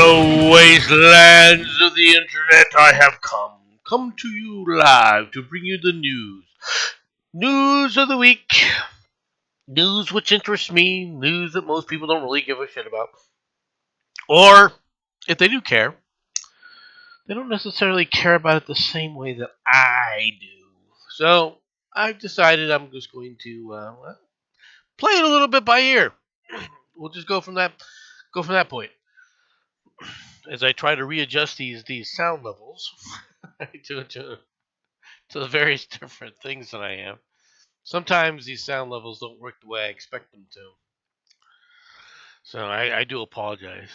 the wastelands of the internet I have come to you live to bring you the news. News of the week. News which interests me. News that most people don't really give a shit about. Or, if they do care, they don't necessarily care about it the same way that I do. So, I've decided I'm just going to play it a little bit by ear. We'll just go from that point. As I try to readjust these sound levels to the various different things that I am. Sometimes these sound levels don't work the way I expect them to. So I do apologize.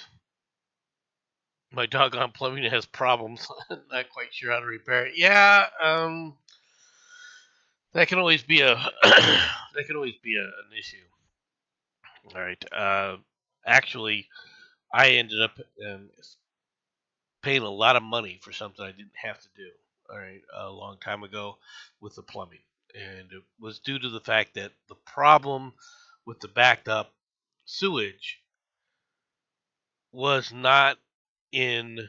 My doggone plumbing has problems. Not quite sure how to repair it. Yeah, that can always be a that can always be an issue. All right. Actually, I ended up paying a lot of money for something I didn't have to do. All right, a long time ago with the plumbing, and it was due to the fact that the problem with the backed up sewage was not in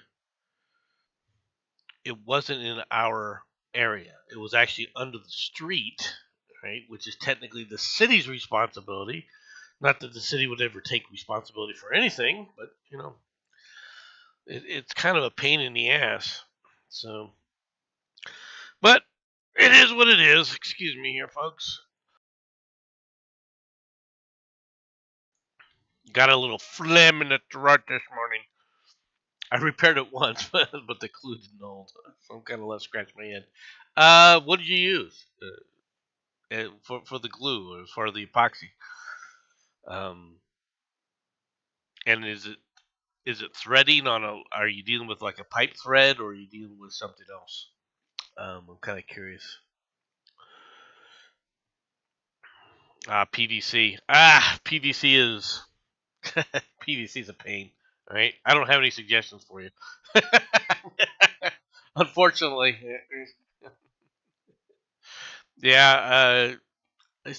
it wasn't in our area. It was actually under the street, right, which is technically the city's responsibility. Not that the city would ever take responsibility for anything, but it's kind of a pain in the ass. So, but it is what it is. Excuse me here, folks. Got a little phlegm in the throat this morning. I repaired it once, but the glue didn't hold, so I'm kind of left scratching my head. What did you use for the glue or for the epoxy? Um, and is it threading on a? Are you dealing with like a pipe thread, or are you dealing with something else? I'm kind of curious. PVC. PVC is PVC is a pain. All right, I don't have any suggestions for you. Unfortunately, yeah.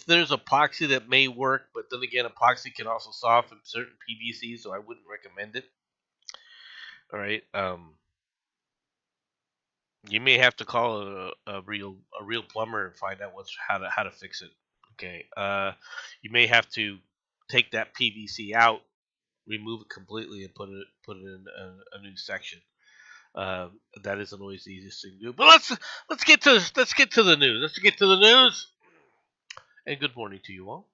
There's epoxy that may work, but then again, epoxy can also soften certain PVC, so I wouldn't recommend it. All right. You may have to call a real plumber and find out how to fix it. Okay. You may have to take that PVC out, remove it completely, and put it in a new section. That isn't always the easiest thing to do. But let's get to the news. Let's get to the news. And good morning to you all.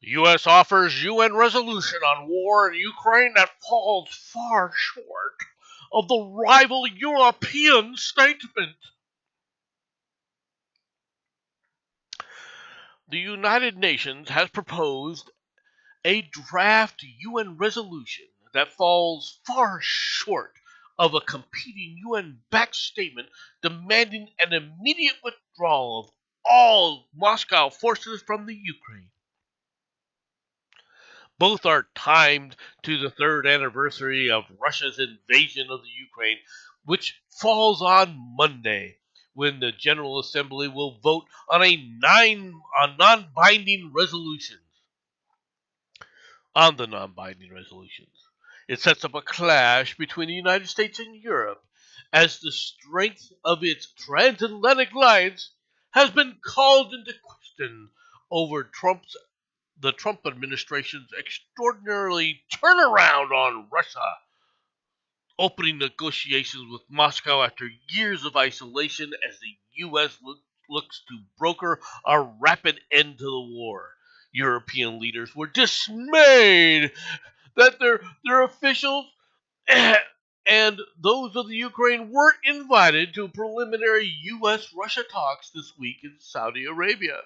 U.S. offers UN resolution on war in Ukraine that falls far short of the rival European statement. The United Nations has proposed a draft UN resolution that falls far short of a competing UN backed statement demanding an immediate withdrawal of all Moscow forces from the Ukraine. Both are timed to the third anniversary of Russia's invasion of the Ukraine, which falls on Monday, when the General Assembly will vote on non-binding resolutions. On the non-binding resolutions, it sets up a clash between the United States and Europe, as the strength of its transatlantic alliance has been called into question over the Trump administration's extraordinarily turnaround on Russia, opening negotiations with Moscow after years of isolation as the U.S. looks to broker a rapid end to the war. European leaders were dismayed that their officials and those of the Ukraine weren't invited to preliminary U.S. Russia talks this week in Saudi Arabia.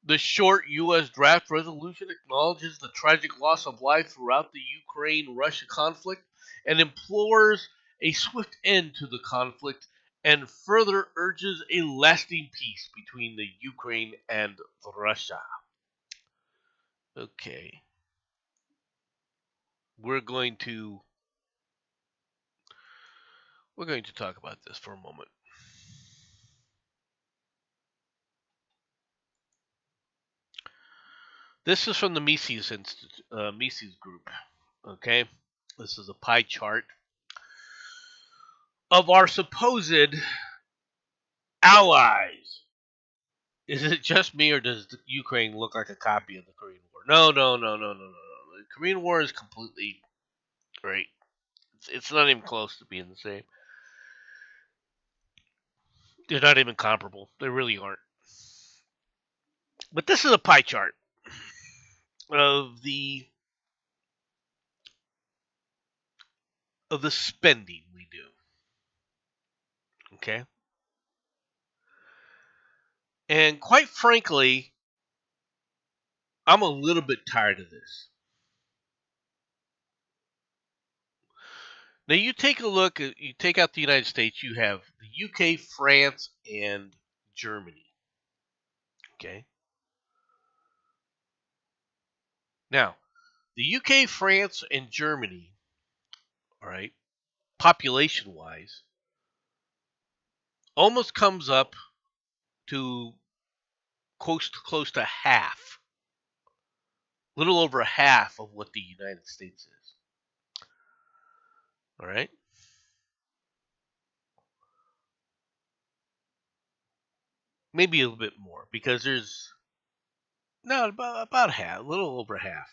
The short U.S. draft resolution acknowledges the tragic loss of life throughout the Ukraine Russia conflict and implores a swift end to the conflict and further urges a lasting peace between the Ukraine and Russia. Okay. We're going to talk about this for a moment. This is from the Mises Mises Group. Okay, this is a pie chart of our supposed allies. Is it just me, or does Ukraine look like a copy of the Korean War? No, no, no, no, no, no, no. The Korean War is completely great. It's not even close to being the same. They're not even comparable. They really aren't. But this is a pie chart of the spending we do. Okay? And quite frankly, I'm a little bit tired of this. Now you take a look at, you take out the United States, you have the UK, France, and Germany. Okay? Now, the UK, France, and Germany, all right, population wise, almost comes up to close to half, a little over half of what the United States is. All right? Maybe a little bit more because there's no about half, a little over half,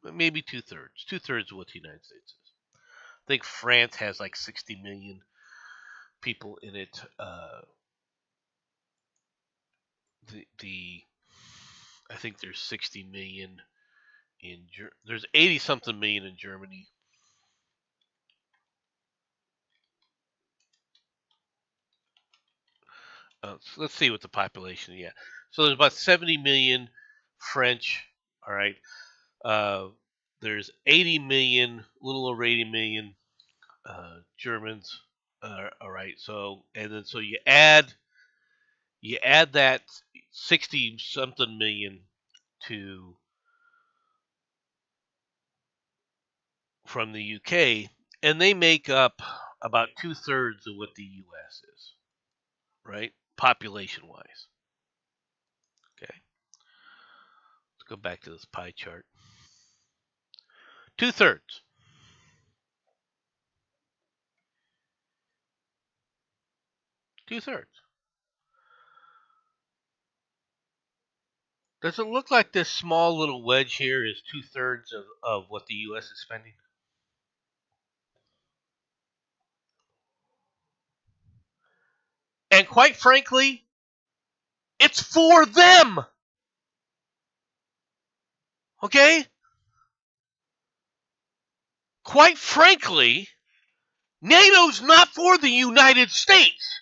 maybe 2/3, 2/3 of what the United States is. I think France has like 60 million people in it. The I think there's 60 million in there's 80 something million in Germany. So let's see what the population. Yeah, so there's about 70 million French. All right, uh, there's 80 million, a little over 80 million Germans. All right, so and then so you add that 60 something million to from the UK, and they make up about 2/3 of what the US is, right? Population wise. Okay, let's go back to this pie chart. 2/3. 2/3. Does it look like this small little wedge here is 2/3 of what the US is spending? And quite frankly, it's for them. Okay? Quite frankly, NATO's not for the United States.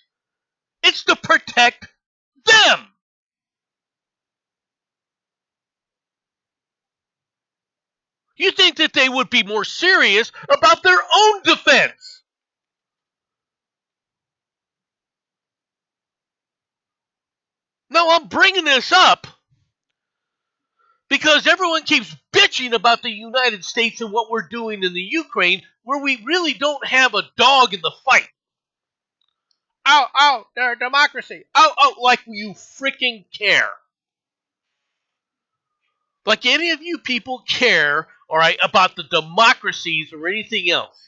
It's to protect them. You think that they would be more serious about their own defense? No, I'm bringing this up because everyone keeps bitching about the United States and what we're doing in the Ukraine, where we really don't have a dog in the fight. Oh, they're democracy. Oh, like you freaking care. Like any of you people care, all right, about the democracies or anything else.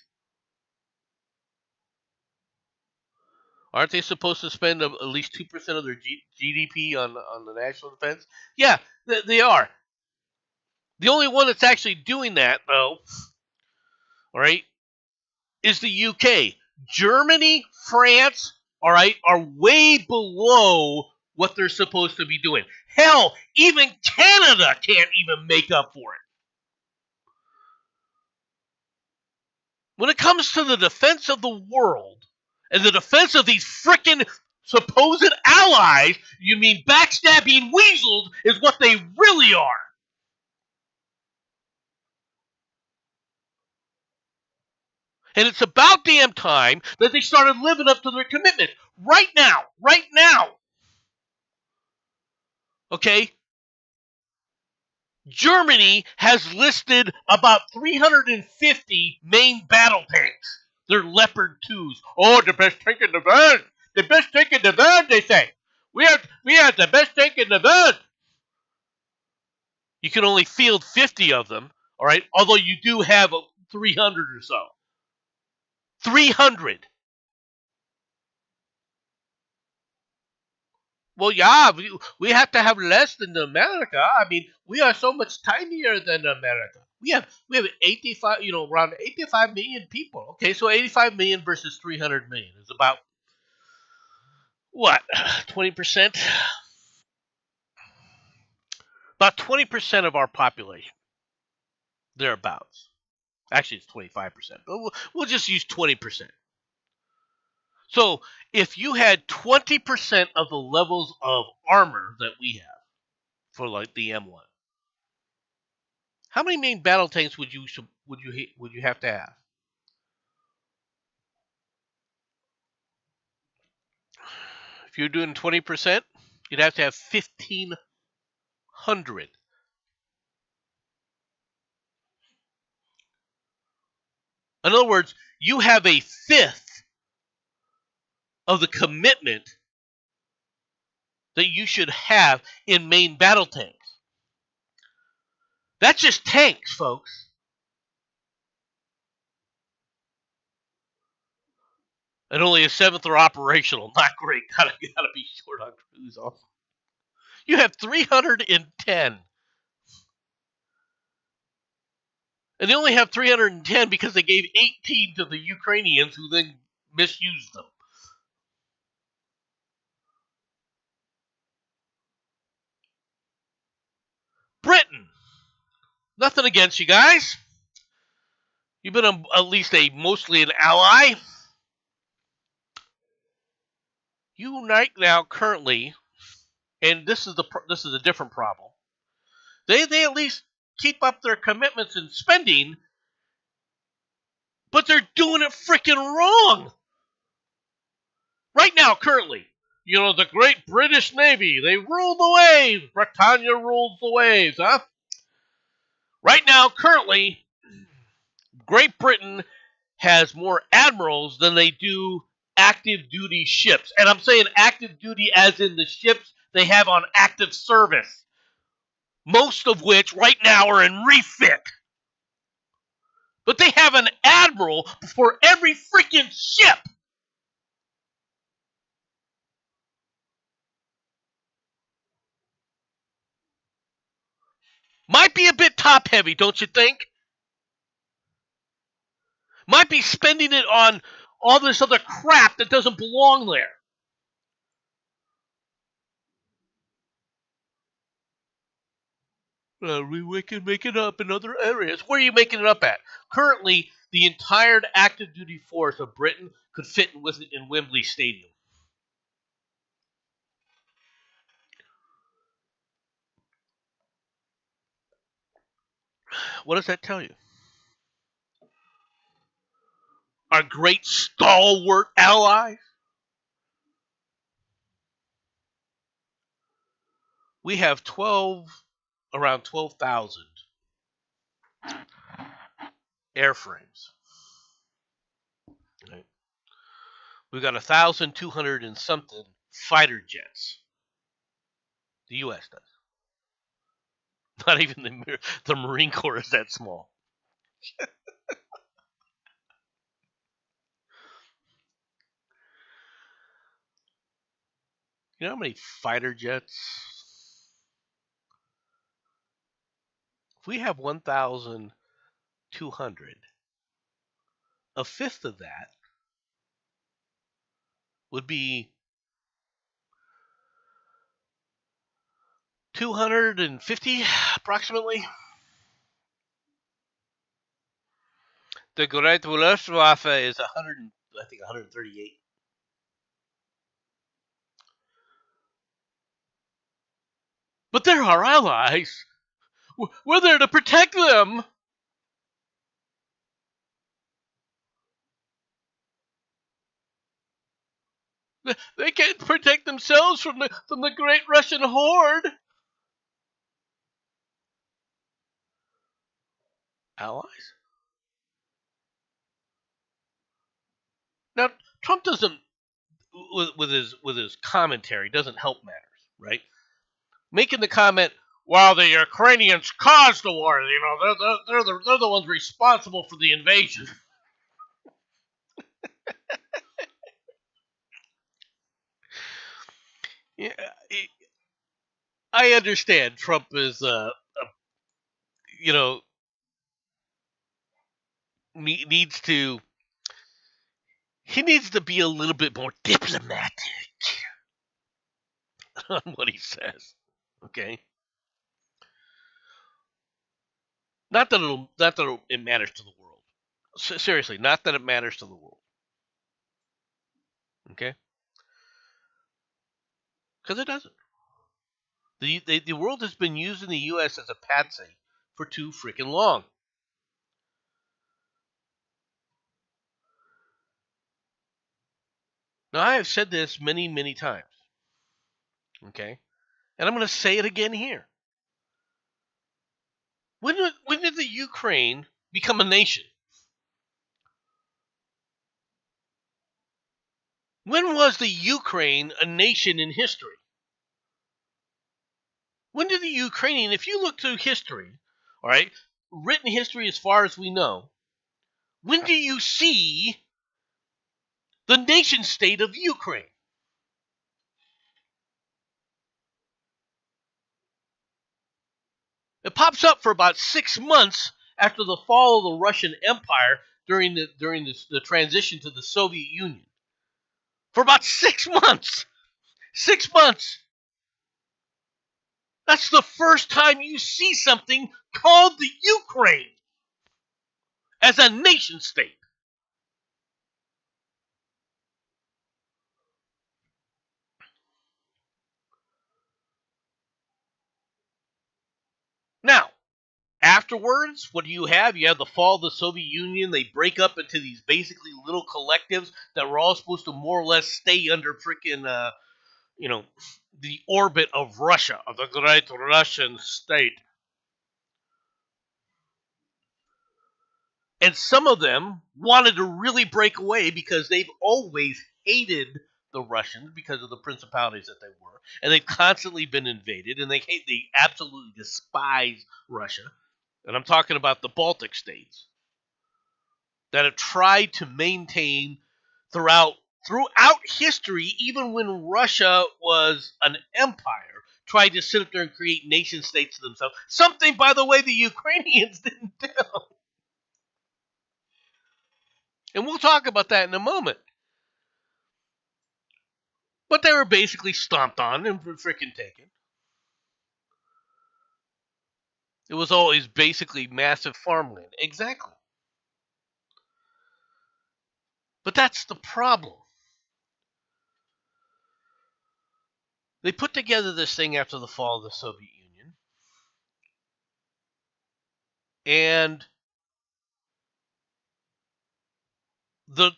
Aren't they supposed to spend at least 2% of their GDP on the national defense? Yeah, they are. The only one that's actually doing that, though, all right, is the UK. Germany, France, all right, are way below what they're supposed to be doing. Hell, even Canada can't even make up for it. When it comes to the defense of the world and the defense of these frickin' supposed allies, you mean backstabbing weasels is what they really are. And it's about damn time that they started living up to their commitment. Right now. Right now. Okay? Germany has listed about 350 main battle tanks. They're Leopard 2s. Oh, the best tank in the world. The best tank in the world, they say. We are the best tank in the world. You can only field 50 of them. All right, although you do have 300 or so. 300. Well, yeah, we have to have less than America. I mean, we are so much tinier than America. We have 85, around 85 million people. Okay, so 85 million versus 300 million is about what? 20%? About 20% of our population, thereabouts. Actually, it's 25%, but we'll just use 20%. So if you had 20% of the levels of armor that we have for like the M1, how many main battle tanks would you have to have? If you're doing 20%, you'd have to have 1,500. In other words, you have a fifth of the commitment that you should have in main battle tanks. That's just tanks, folks. And only a seventh are operational. Not great. Gotta be short on crews also. You have 310. And they only have 310 because they gave 18 to the Ukrainians who then misused them. Britain. Nothing against you guys. You've been at least mostly an ally. You right now currently, and this is a different problem. They at least keep up their commitments in spending, but they're doing it freaking wrong. Right now, currently, the Great British Navy, they rule the waves. Britannia rules the waves, huh? Right now, currently, Great Britain has more admirals than they do active duty ships. And I'm saying active duty as in the ships they have on active service. Most of which right now are in refit. But they have an admiral for every freaking ship. Might be a bit top heavy, don't you think? Might be spending it on all this other crap that doesn't belong there. We can make it up in other areas. Where are you making it up at? Currently, the entire active duty force of Britain could fit in Wembley Stadium. What does that tell you? Our great stalwart allies? We have around 12,000 airframes. Right. We've got 1,200 and something fighter jets. The U.S. does. Not even the Marine Corps is that small. You know how many fighter jets? If we have 1,200, a fifth of that would be 250 approximately. The Great Luftwaffe is 138. But they're our allies. We're there to protect them. They can't protect themselves from the great Russian horde. Allies? Now, Trump doesn't, with his commentary, doesn't help matters, right? Making the comment, Well, the Ukrainians caused the war. You know, they're the ones responsible for the invasion. Yeah, I understand Trump is, you know, needs to he needs to be a little bit more diplomatic on what he says. Okay, not that it matters to the world. Seriously, not that it matters to the world. Okay, because it doesn't. The world has been using the U.S. as a patsy for too freaking long. Now I have said this many times. Okay, and I'm going to say it again here. When did the Ukraine become a nation? When was the Ukraine a nation in history? When did the Ukrainian, if you look through history, all right, written history as far as we know, when do you see the nation state of Ukraine? It pops up for about 6 months after the fall of the Russian Empire during the transition to the Soviet Union. For about 6 months. 6 months. That's the first time you see something called the Ukraine as a nation state. Now, afterwards, what do you have? You have the fall of the Soviet Union. They break up into these basically little collectives that were all supposed to more or less stay under freaking, the orbit of Russia, of the great Russian state. And some of them wanted to really break away because they've always hated the Russians because of the principalities that they were, and they've constantly been invaded, and they absolutely despise Russia. And I'm talking about the Baltic states that have tried to maintain throughout throughout history, even when Russia was an empire, tried to sit up there and create nation states themselves. Something, by the way, the Ukrainians didn't do. And we'll talk about that in a moment. But they were basically stomped on and freaking taken. It was always basically massive farmland. Exactly. But that's the problem. They put together this thing after the fall of the Soviet Union. And the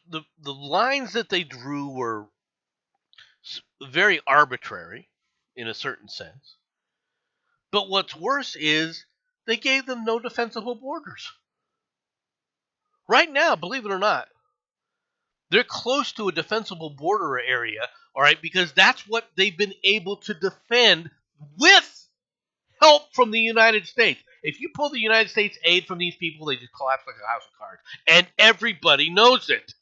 lines that they drew were very arbitrary in a certain sense. But what's worse is they gave them no defensible borders. Right now, believe it or not, they're close to a defensible border area, all right, because that's what they've been able to defend with help from the United States. If you pull the United States aid from these people, they just collapse like a house of cards. And everybody knows it.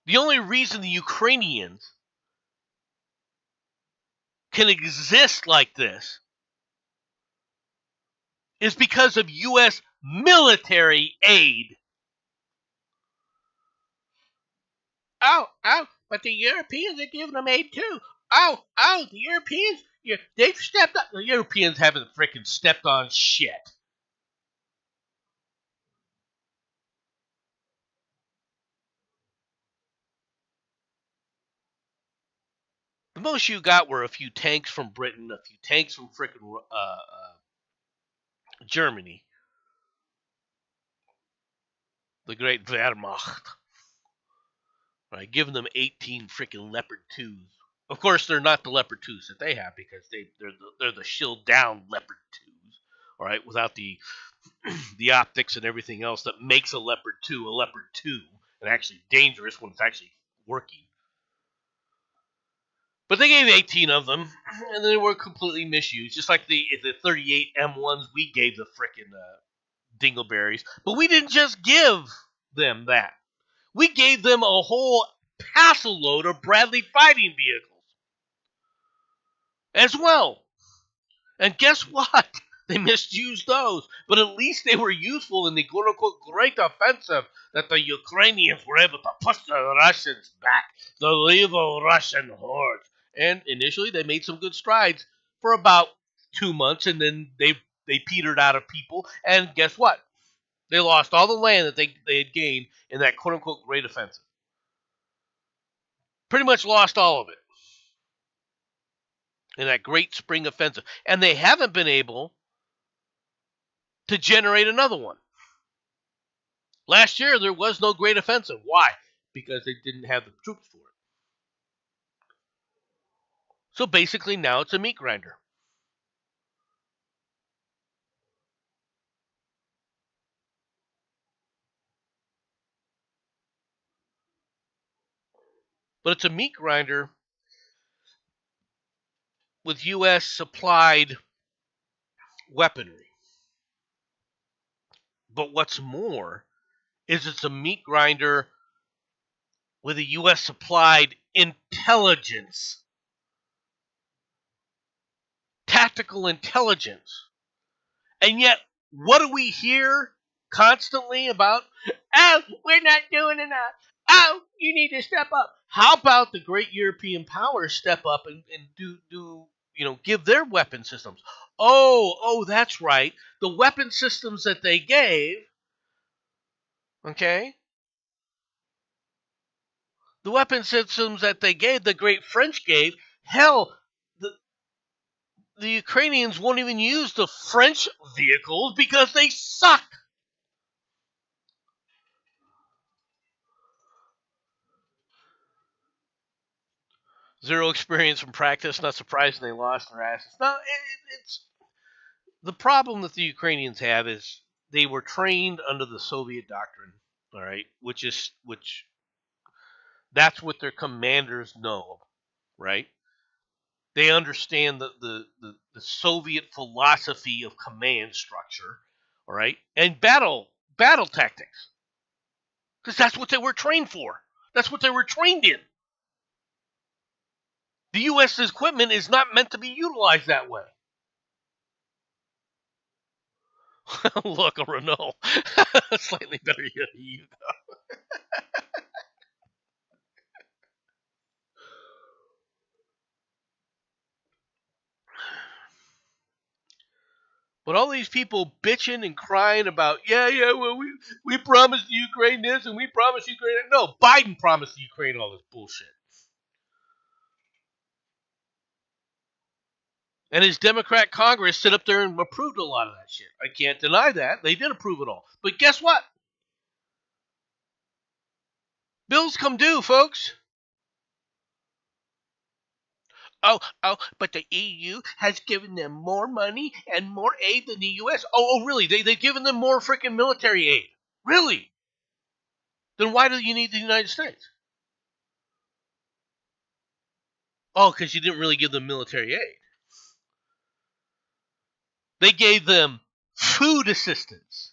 The only reason the Ukrainians can exist like this is because of U.S. military aid. Oh, but the Europeans are giving them aid too. The Europeans, they've stepped up. The Europeans haven't freaking stepped on shit. The most you got were a few tanks from Britain, a few tanks from freaking Germany, the great Wehrmacht, right? Giving them 18 freaking Leopard 2s. Of course, they're not the Leopard 2s that they have because they're the shield down Leopard 2s, all right, without the optics and everything else that makes a Leopard 2 and actually dangerous when it's actually working. But they gave 18 of them, and they were completely misused, just like the 38 M1s we gave the frickin' dingleberries. But we didn't just give them that. We gave them a whole passel load of Bradley fighting vehicles as well. And guess what? They misused those, but at least they were useful in the quote unquote great offensive that the Ukrainians were able to push the Russians back, the evil Russian hordes. And initially, they made some good strides for about 2 months, and then they petered out of people. And guess what? They lost all the land that they had gained in that quote unquote great offensive. Pretty much lost all of it in that great spring offensive. And they haven't been able to generate another one. Last year, there was no great offensive. Why? Because they didn't have the troops for it. So basically, now it's a meat grinder. But it's a meat grinder with U.S. supplied weaponry. But what's more is it's a meat grinder with a U.S. supplied intelligence, tactical intelligence. And yet, what do we hear constantly about? Oh, we're not doing enough. Oh, you need to step up. How about the great European powers step up and give their weapon systems? Oh, that's right. The weapon systems that they gave, okay? The weapon systems that they gave, the great French gave, hell, the Ukrainians won't even use the French vehicles because they suck. Zero experience from practice. Not surprising they lost their asses. No, it's the problem that the Ukrainians have is they were trained under the Soviet doctrine. All right, which that's what their commanders know. Right, they understand the Soviet philosophy of command structure. All right, and battle tactics because that's what they were trained for. That's what they were trained in. The U.S. equipment is not meant to be utilized that way. Look, a Renault. Slightly better than you. But all these people bitching and crying about, well, we promised Ukraine this and we promised Ukraine that. No, Biden promised Ukraine all this bullshit. And his Democrat Congress sit up there and approved a lot of that shit. I can't deny that. They did approve it all. But guess what? Bills come due, folks. But the EU has given them more money and more aid than the US. Really? They've given them more freaking military aid. Really? Then why do you need the United States? Oh, because you didn't really give them military aid. They gave them food assistance.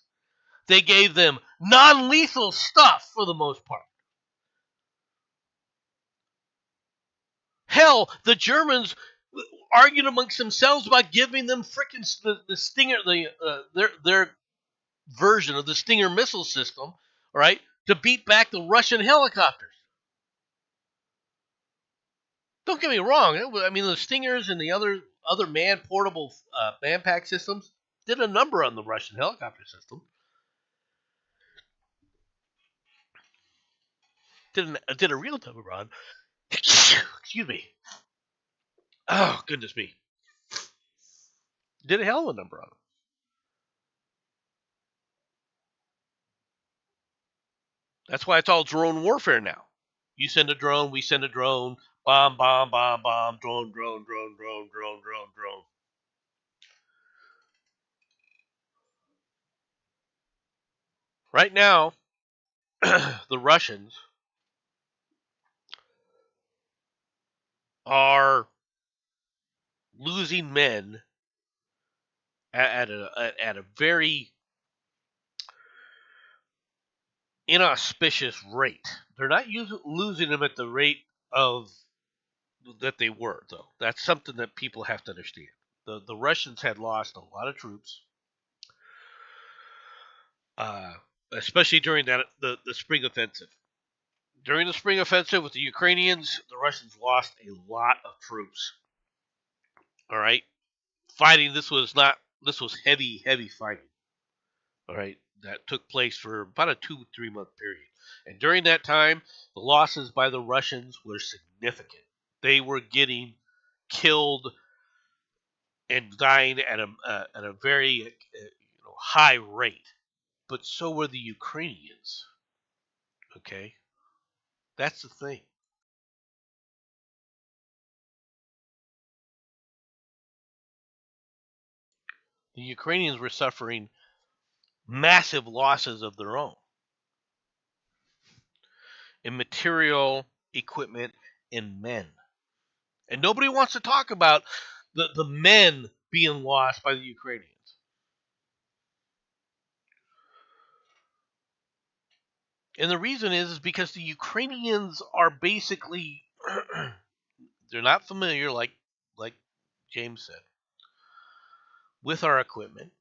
They gave them non-lethal stuff for the most part. Hell, the Germans argued amongst themselves about giving them frickin' the Stinger, their version of the Stinger missile system, right, to beat back the Russian helicopters. Don't get me wrong. I mean, the Stingers and the other man-portable man-pack systems did a number on the Russian helicopter system. Did a real number on. Excuse me. Oh, goodness me. Did a hell of a number on them. That's why it's all drone warfare now. You send a drone, we send a drone. Bomb, bomb, bomb, bomb. Drone, drone, drone, drone, drone, drone, drone. Right now, the Russians are losing men at a very inauspicious rate. They're not losing them at the rate of that they were, though. That's something that people have to understand. The Russians had lost a lot of troops, uh, especially during the spring offensive. During the spring offensive with the Ukrainians, the Russians lost a lot of troops. All right, fighting. This was heavy fighting. All right, that took place for about a 2-3 month period, and during that time, the losses by the Russians were significant. They were getting killed and dying at a very high rate, but so were the Ukrainians. Okay, that's the thing. The Ukrainians were suffering massive losses of their own in material, equipment, and men. And nobody wants to talk about the men being lost by the Ukrainians. And the reason is because the Ukrainians are basically they're not familiar, like James said, with our equipment.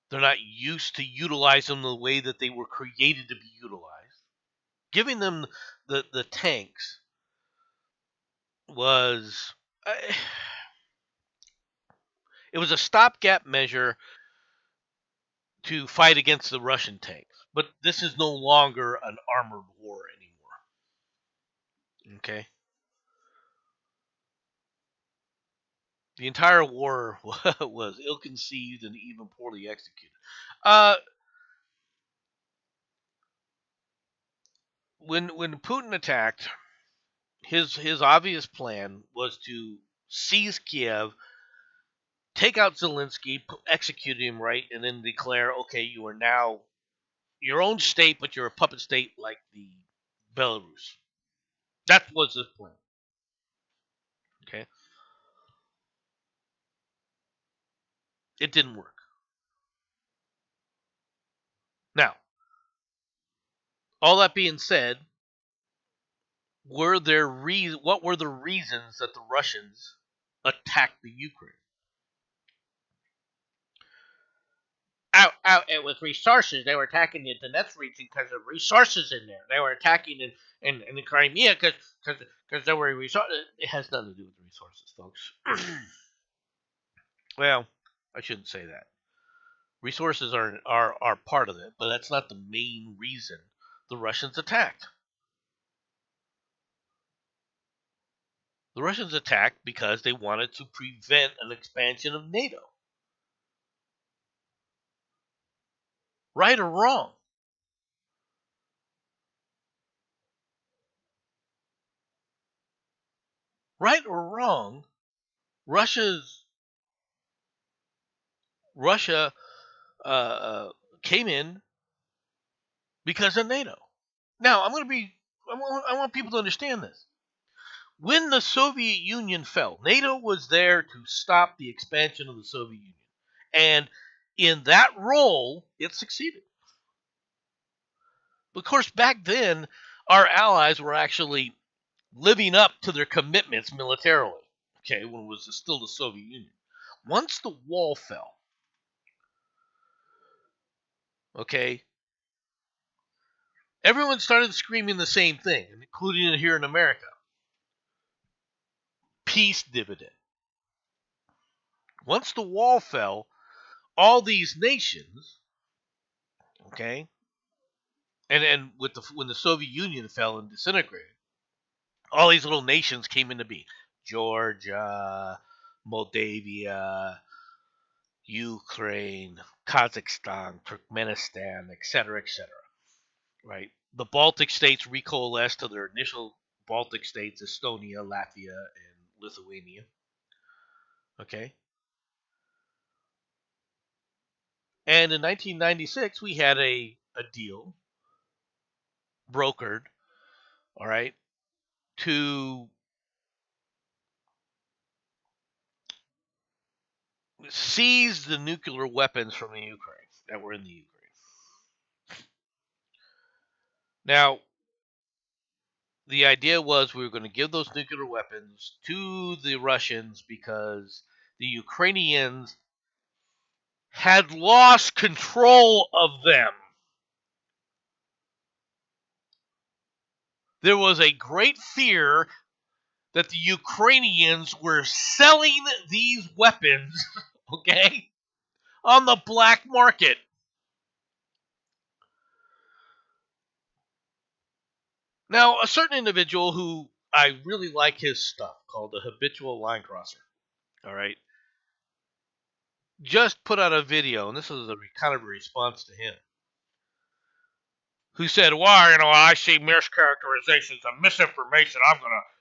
They're not used to utilize them the way that they were created to be utilized. Giving them the tanks was it was a stopgap measure to fight against the Russian tanks. But this is no longer an armored war anymore. Okay? The entire war was ill conceived and even poorly executed. Uh, when Putin attacked, his obvious plan was to seize Kiev, take out Zelensky, execute him right, and then declare, okay, you are now your own state, but you're a puppet state like the Belarus. That was his plan. Okay, it didn't work. Now, all that being said, what were the reasons that the Russians attacked the Ukraine? Out, it was resources. They were attacking the Donetsk region because of resources in there. They were attacking in the Crimea because there were resources. It has nothing to do with the resources, folks. Well, I shouldn't say that. Resources are part of it, but that's not the main reason the Russians attacked. The Russians attacked because they wanted to prevent an expansion of NATO. Right or wrong? Right or wrong, Russia's Russia came in because of NATO. Now, I want people to understand this. When the Soviet Union fell, NATO was there to stop the expansion of the Soviet Union. And in that role, it succeeded. Of course, back then, our allies were actually living up to their commitments militarily, okay, when it was still the Soviet Union. Once the wall fell, okay, everyone started screaming the same thing, including it here in America. Peace dividend. Once the wall fell, all these nations, okay, and when the Soviet Union fell and disintegrated, all these little nations came into being. Georgia, Moldavia, Ukraine, Kazakhstan, Turkmenistan, etc., etc. Right? The Baltic states recoalesced to their initial Baltic states: Estonia, Latvia, and Lithuania. Okay, and in 1996 we had a deal brokered. All right, to seized the nuclear weapons from the Ukraine that were in the Ukraine. Now, the idea was we were going to give those nuclear weapons to the Russians because the Ukrainians had lost control of them. There was a great fear that the Ukrainians were selling these weapons, okay, on the black market. Now, a certain individual who I really like his stuff, called the Habitual Line Crosser, all right, just put out a video, and this is a kind of a response to him, who said, "Well, I see mischaracterizations and misinformation.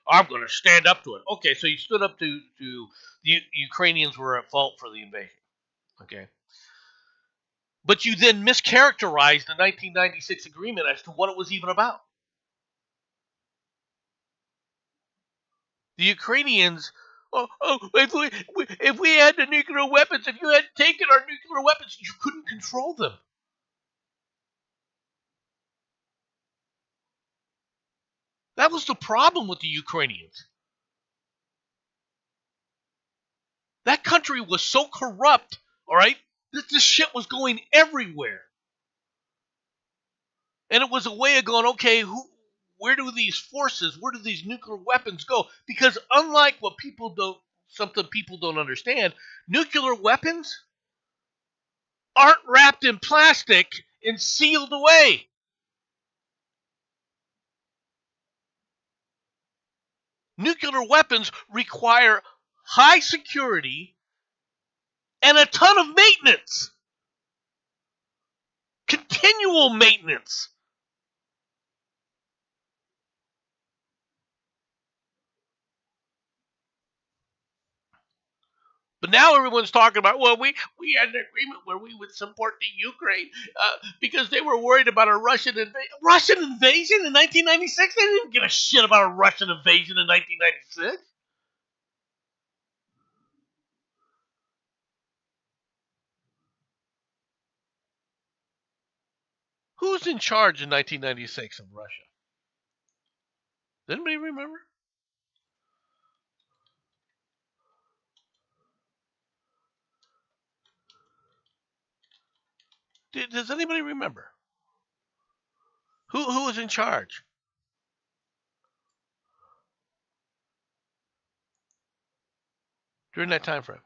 I'm gonna stand up to it." Okay, so you stood up to the Ukrainians were at fault for the invasion. Okay, but you then mischaracterized the 1996 agreement as to what it was even about. The Ukrainians, if we had the nuclear weapons, if you had taken our nuclear weapons, you couldn't control them. That was the problem with the Ukrainians. That country was so corrupt, all right, that this shit was going everywhere. And it was a way of going, okay, where do these forces, where do these nuclear weapons go? Because unlike what something people don't understand, nuclear weapons aren't wrapped in plastic and sealed away. Nuclear weapons require high security and a ton of maintenance. Continual maintenance. But now everyone's talking about, well, we had an agreement where we would support the Ukraine because they were worried about a Russian invasion in 1996? They didn't give a shit about a Russian invasion in 1996. Who was in charge in 1996 of Russia? Does anybody remember? Does anybody remember? Who was in charge? During that time frame?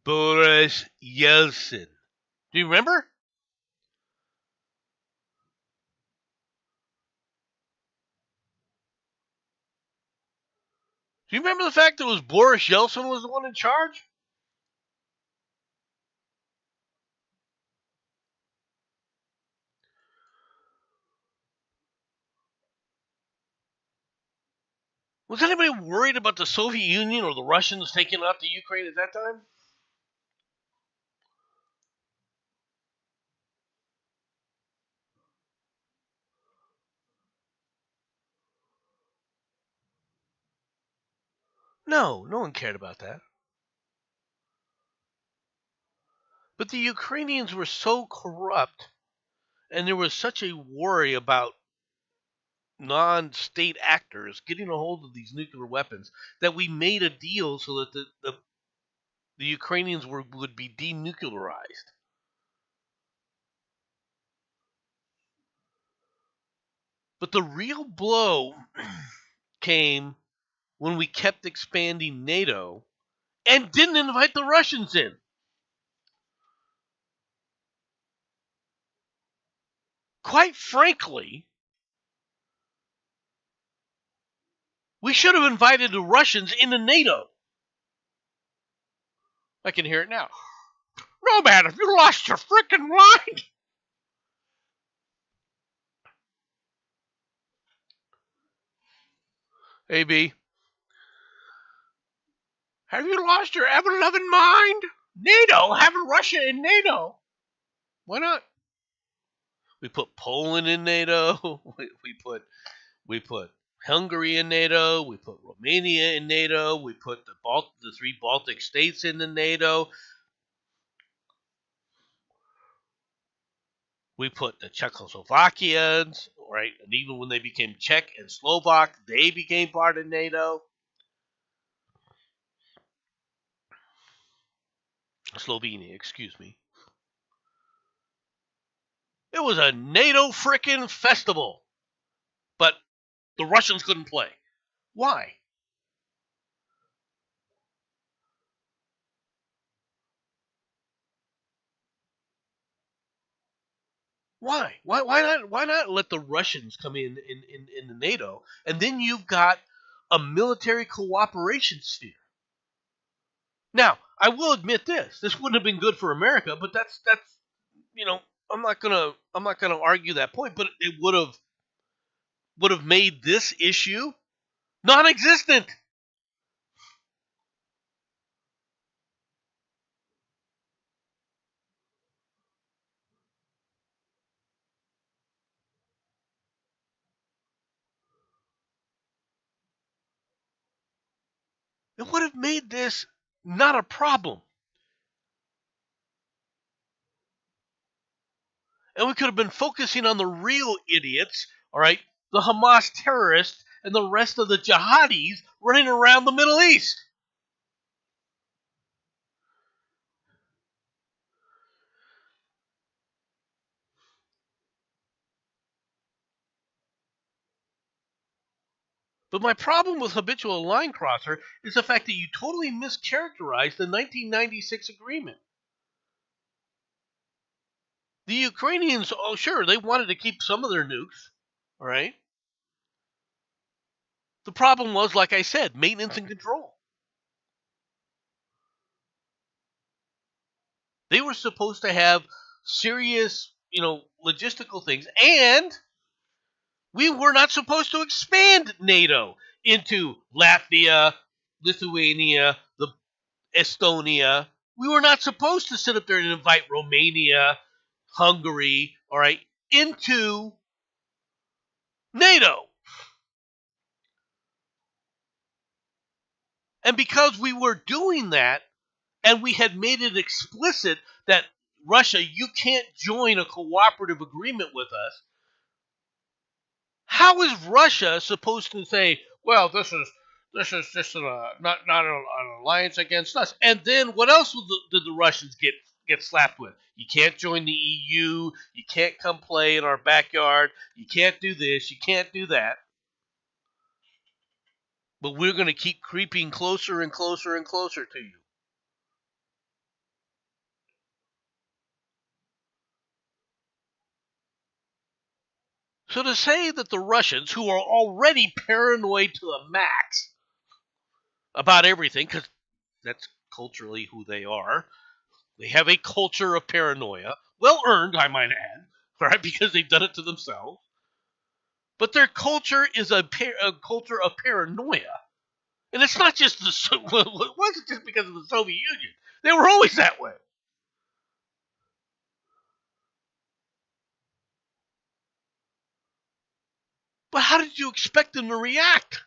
Boris Yeltsin. Do you remember? Do you remember the fact that it was Boris Yeltsin was the one in charge? Was anybody worried about the Soviet Union or the Russians taking out the Ukraine at that time? No one cared about that. But the Ukrainians were so corrupt, and there was such a worry about non-state actors getting a hold of these nuclear weapons that we made a deal so that the Ukrainians would be denuclearized. But the real blow came when we kept expanding NATO and didn't invite the Russians in. Quite frankly, we should have invited the Russians into NATO. I can hear it now. No, man, have you lost your freaking mind? AB, have you lost your ever-loving mind? NATO? Having Russia in NATO? Why not? We put Poland in NATO. We put Hungary in NATO. We put Romania in NATO. We put the 3 Baltic states into NATO. We put the Czechoslovakians, right? And even when they became Czech and Slovak, they became part of NATO. Slovenia, excuse me. It was a NATO frickin' festival. But the Russians couldn't play. Why? Why? Why not let the Russians come in the NATO, and then you've got a military cooperation sphere. Now, I will admit this wouldn't have been good for America, but that's you know, I'm not gonna argue that point, but it would have made this issue non-existent. It would have made this not a problem. And we could have been focusing on the real idiots, all right, the Hamas terrorists and the rest of the jihadis running around the Middle East. But my problem with habitual line crosser is the fact that you totally mischaracterized the 1996 agreement. The Ukrainians, oh sure, they wanted to keep some of their nukes, all right? The problem was, like I said, maintenance and control. They were supposed to have serious, logistical things, and we were not supposed to expand NATO into Latvia, Lithuania, the Estonia. We were not supposed to sit up there and invite Romania, Hungary, all right, into NATO. And because we were doing that, and we had made it explicit that Russia, you can't join a cooperative agreement with us, how is Russia supposed to say, well, this is just not an alliance against us? And then what else did the Russians get slapped with? You can't join the EU. You can't come play in our backyard. You can't do this. You can't do that. But we're going to keep creeping closer and closer and closer to you. So to say that the Russians, who are already paranoid to the max about everything, because that's culturally who they are, they have a culture of paranoia, well earned, I might add, right? Because they've done it to themselves. But their culture is a culture of paranoia, and it's not just it wasn't just because of the Soviet Union. They were always that way. But how did you expect them to react?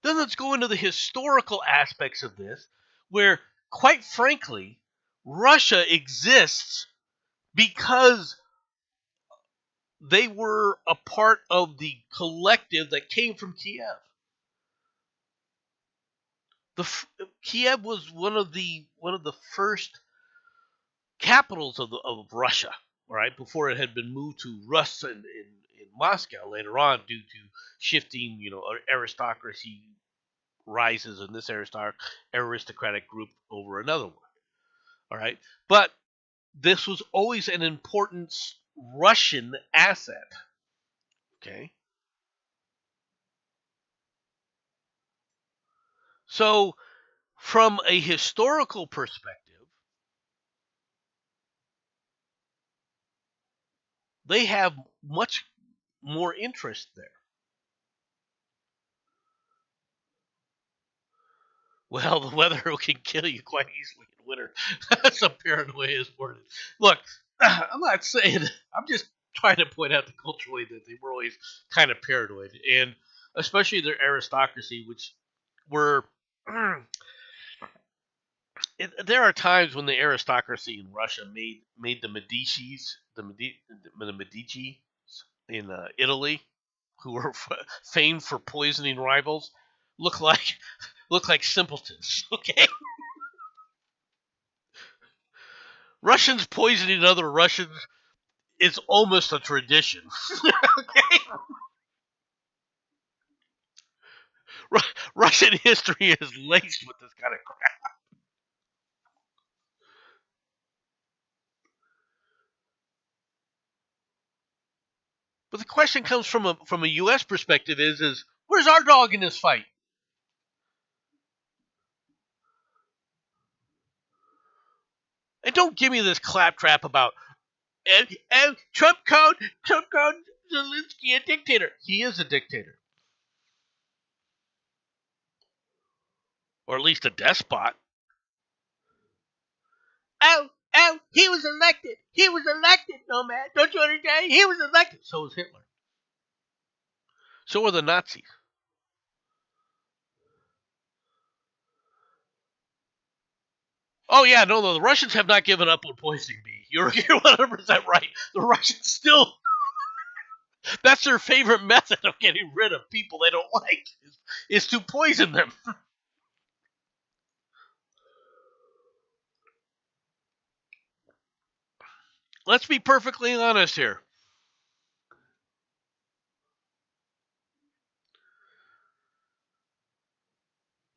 Then let's go into the historical aspects of this, where, quite frankly, Russia exists because they were a part of the collective that came from Kiev. Kiev was one of the first capitals of Russia, right? Before it had been moved to Rus in Moscow later on, due to shifting, aristocracy rises in this aristocratic group over another one. All right, but this was always an important Russian asset. Okay, so from a historical perspective, they have much more interest there. Well, the weather can kill you quite easily in winter. Some paranoia is worded. Look, I'm not saying. I'm just trying to point out the culturally that they were always kind of paranoid, and especially their aristocracy, which were. There are times when the aristocracy in Russia made the Medicis, the Medici in Italy, who were famed for poisoning rivals, look like look like simpletons. Okay, Russians poisoning other Russians is almost a tradition. Okay, Russian history is laced with this kind of crap. But the question comes from a U.S. perspective: is where's our dog in this fight? And don't give me this claptrap about and Trump called Zelensky a dictator. He is a dictator, or at least a despot. Oh, he was elected. He was elected, no man. Don't you understand? He was elected. So was Hitler. So were the Nazis. Oh yeah, no, the Russians have not given up on poisoning me. You're 100% right. The Russians still, that's their favorite method of getting rid of people they don't like, is to poison them. Let's be perfectly honest here.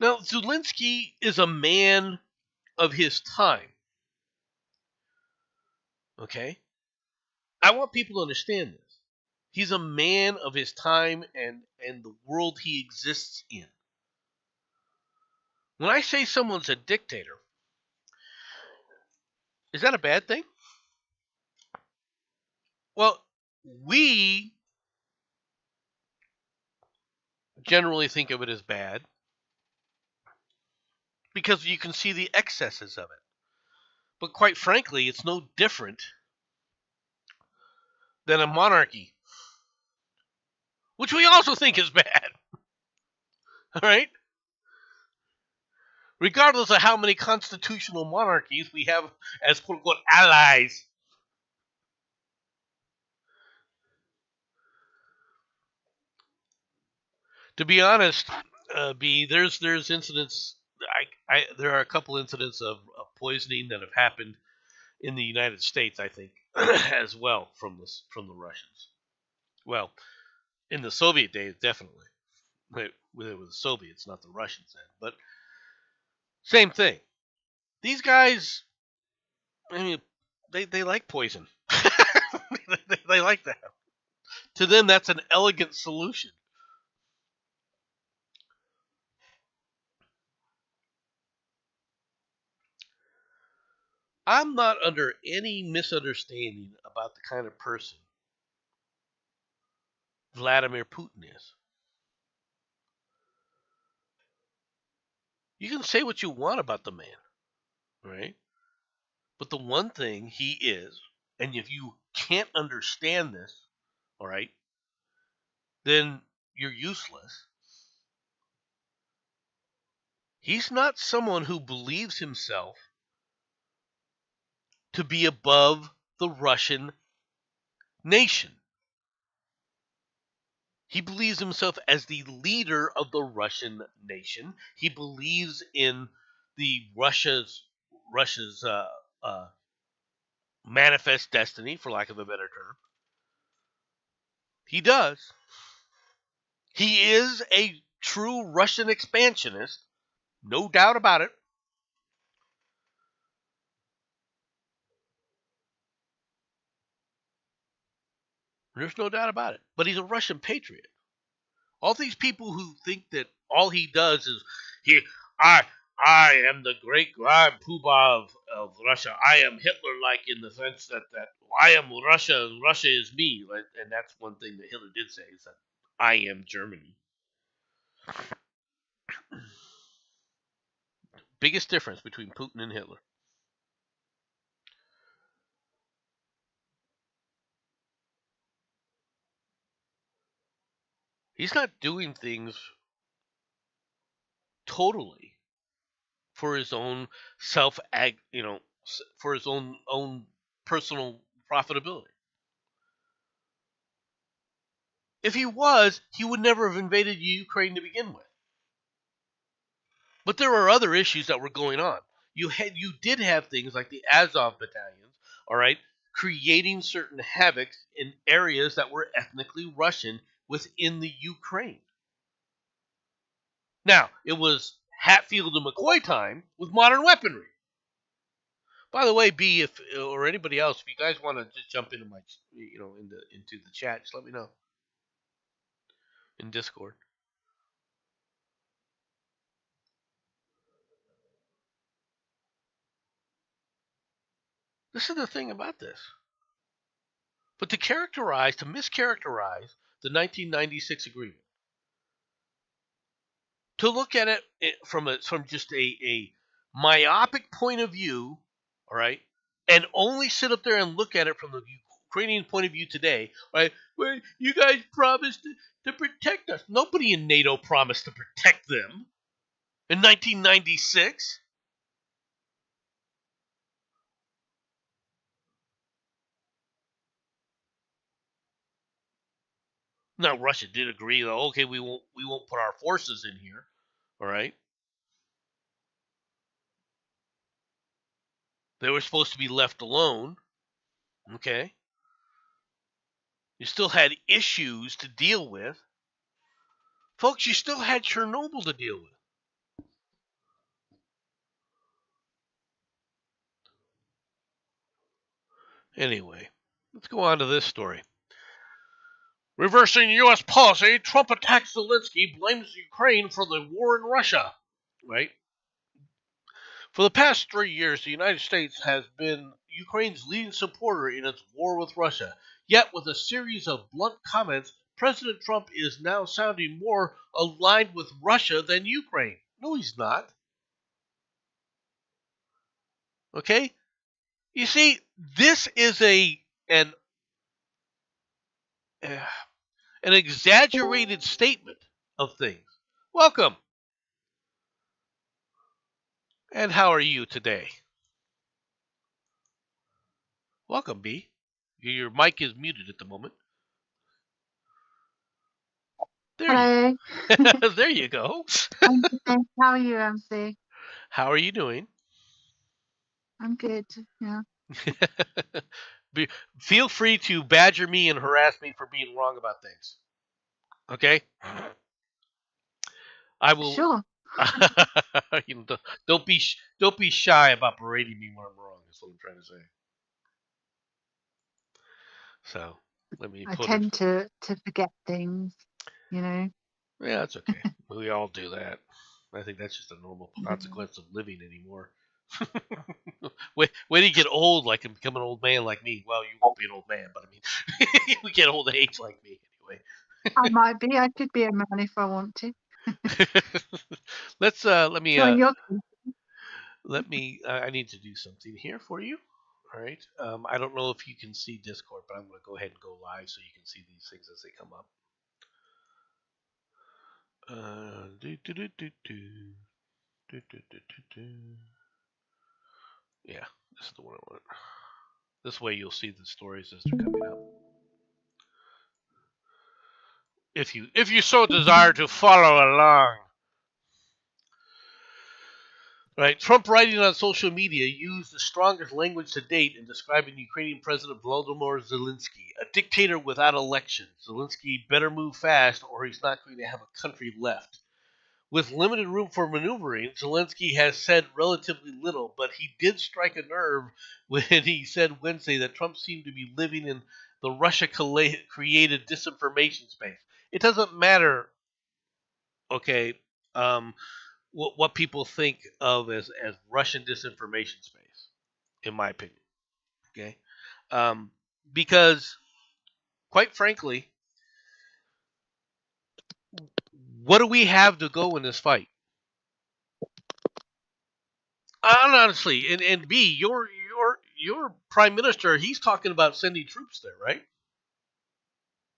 Now, Zelensky is a man of his time. Okay? I want people to understand this. He's a man of his time and the world he exists in. When I say someone's a dictator, is that a bad thing? Well, we generally think of it as bad because you can see the excesses of it. But quite frankly, it's no different than a monarchy, which we also think is bad. All right? Regardless of how many constitutional monarchies we have as quote unquote allies. To be honest, B, there's incidents. There are a couple incidents of poisoning that have happened in the United States, I think, as well from the Russians. Well, in the Soviet days, definitely. When it was the Soviets, not the Russians then. But same thing. These guys, I mean, they like poison. They like that. To them, that's an elegant solution. I'm not under any misunderstanding about the kind of person Vladimir Putin is. You can say what you want about the man, right? But the one thing he is, and if you can't understand this, all right, then you're useless. He's not someone who believes himself to be above the Russian nation. He believes himself as the leader of the Russian nation. He believes in the Russia's uh, manifest destiny, for lack of a better term. He does. He is a true Russian expansionist, no doubt about it. There's no doubt about it. But he's a Russian patriot. All these people who think that all he does is he, I, I am the great grand poobah of Russia. I am Hitler, like in the sense that I am Russia and Russia is me. And that's one thing that Hitler did say is that I am Germany. Biggest difference between Putin and Hitler. He's not doing things totally for his own for his own personal profitability. If he was, he would never have invaded Ukraine to begin with. But there were other issues that were going on. You did have things like the Azov battalions, all right, creating certain havoc in areas that were ethnically Russian within the Ukraine. Now, it was Hatfield and McCoy time with modern weaponry. By the way, B, if or anybody else, if you guys want to just jump into into the chat, just let me know in Discord. This is the thing about this. But to mischaracterize the 1996 agreement, to look at it from just a myopic point of view, all right, and only sit up there and look at it from the Ukrainian point of view today, right? Well, you guys promised to protect us. Nobody in NATO promised to protect them in 1996. Now Russia did agree, though. Okay, we won't put our forces in here, all right. They were supposed to be left alone. Okay. You still had issues to deal with. Folks, you still had Chernobyl to deal with. Anyway, let's go on to this story. Reversing U.S. policy, Trump attacks Zelensky, blames Ukraine for the war in Russia. Right? For the past 3 years, the United States has been Ukraine's leading supporter in its war with Russia. Yet, with a series of blunt comments, President Trump is now sounding more aligned with Russia than Ukraine. No, he's not. Okay? You see, this is an exaggerated statement of things. Welcome. And how are you today? Welcome, B. Your mic is muted at the moment. Hello. There you go. How are you, MC? How are you doing? I'm good. Yeah. Feel free to badger me and harass me for being wrong about things. Okay? I will. Sure. Don't be shy about berating me when I'm wrong. That's what I'm trying to say. So let me. I tend to forget things, Yeah, that's okay. We all do that. I think that's just a normal consequence of living anymore. Wait till you get old, like and become an old man like me. Well, you won't be an old man, but I mean, we get old age like me anyway. I might be. I could be a man if I want to. Let me. I need to do something here for you. All right. I don't know if you can see Discord, but I'm going to go ahead and go live so you can see these things as they come up. Yeah, this is the one I want. This way you'll see the stories as they're coming up. If you so desire to follow along. Right, Trump, writing on social media, used the strongest language to date in describing Ukrainian President Volodymyr Zelensky, a dictator without election. Zelensky better move fast or he's not going to have a country left. With limited room for maneuvering, Zelensky has said relatively little, but he did strike a nerve when he said Wednesday that Trump seemed to be living in the Russia-created disinformation space. It doesn't matter, okay, what people think of as Russian disinformation space, in my opinion. Okay, because quite frankly, what do we have to go in this fight? Honestly, and B, your prime minister, he's talking about sending troops there, right?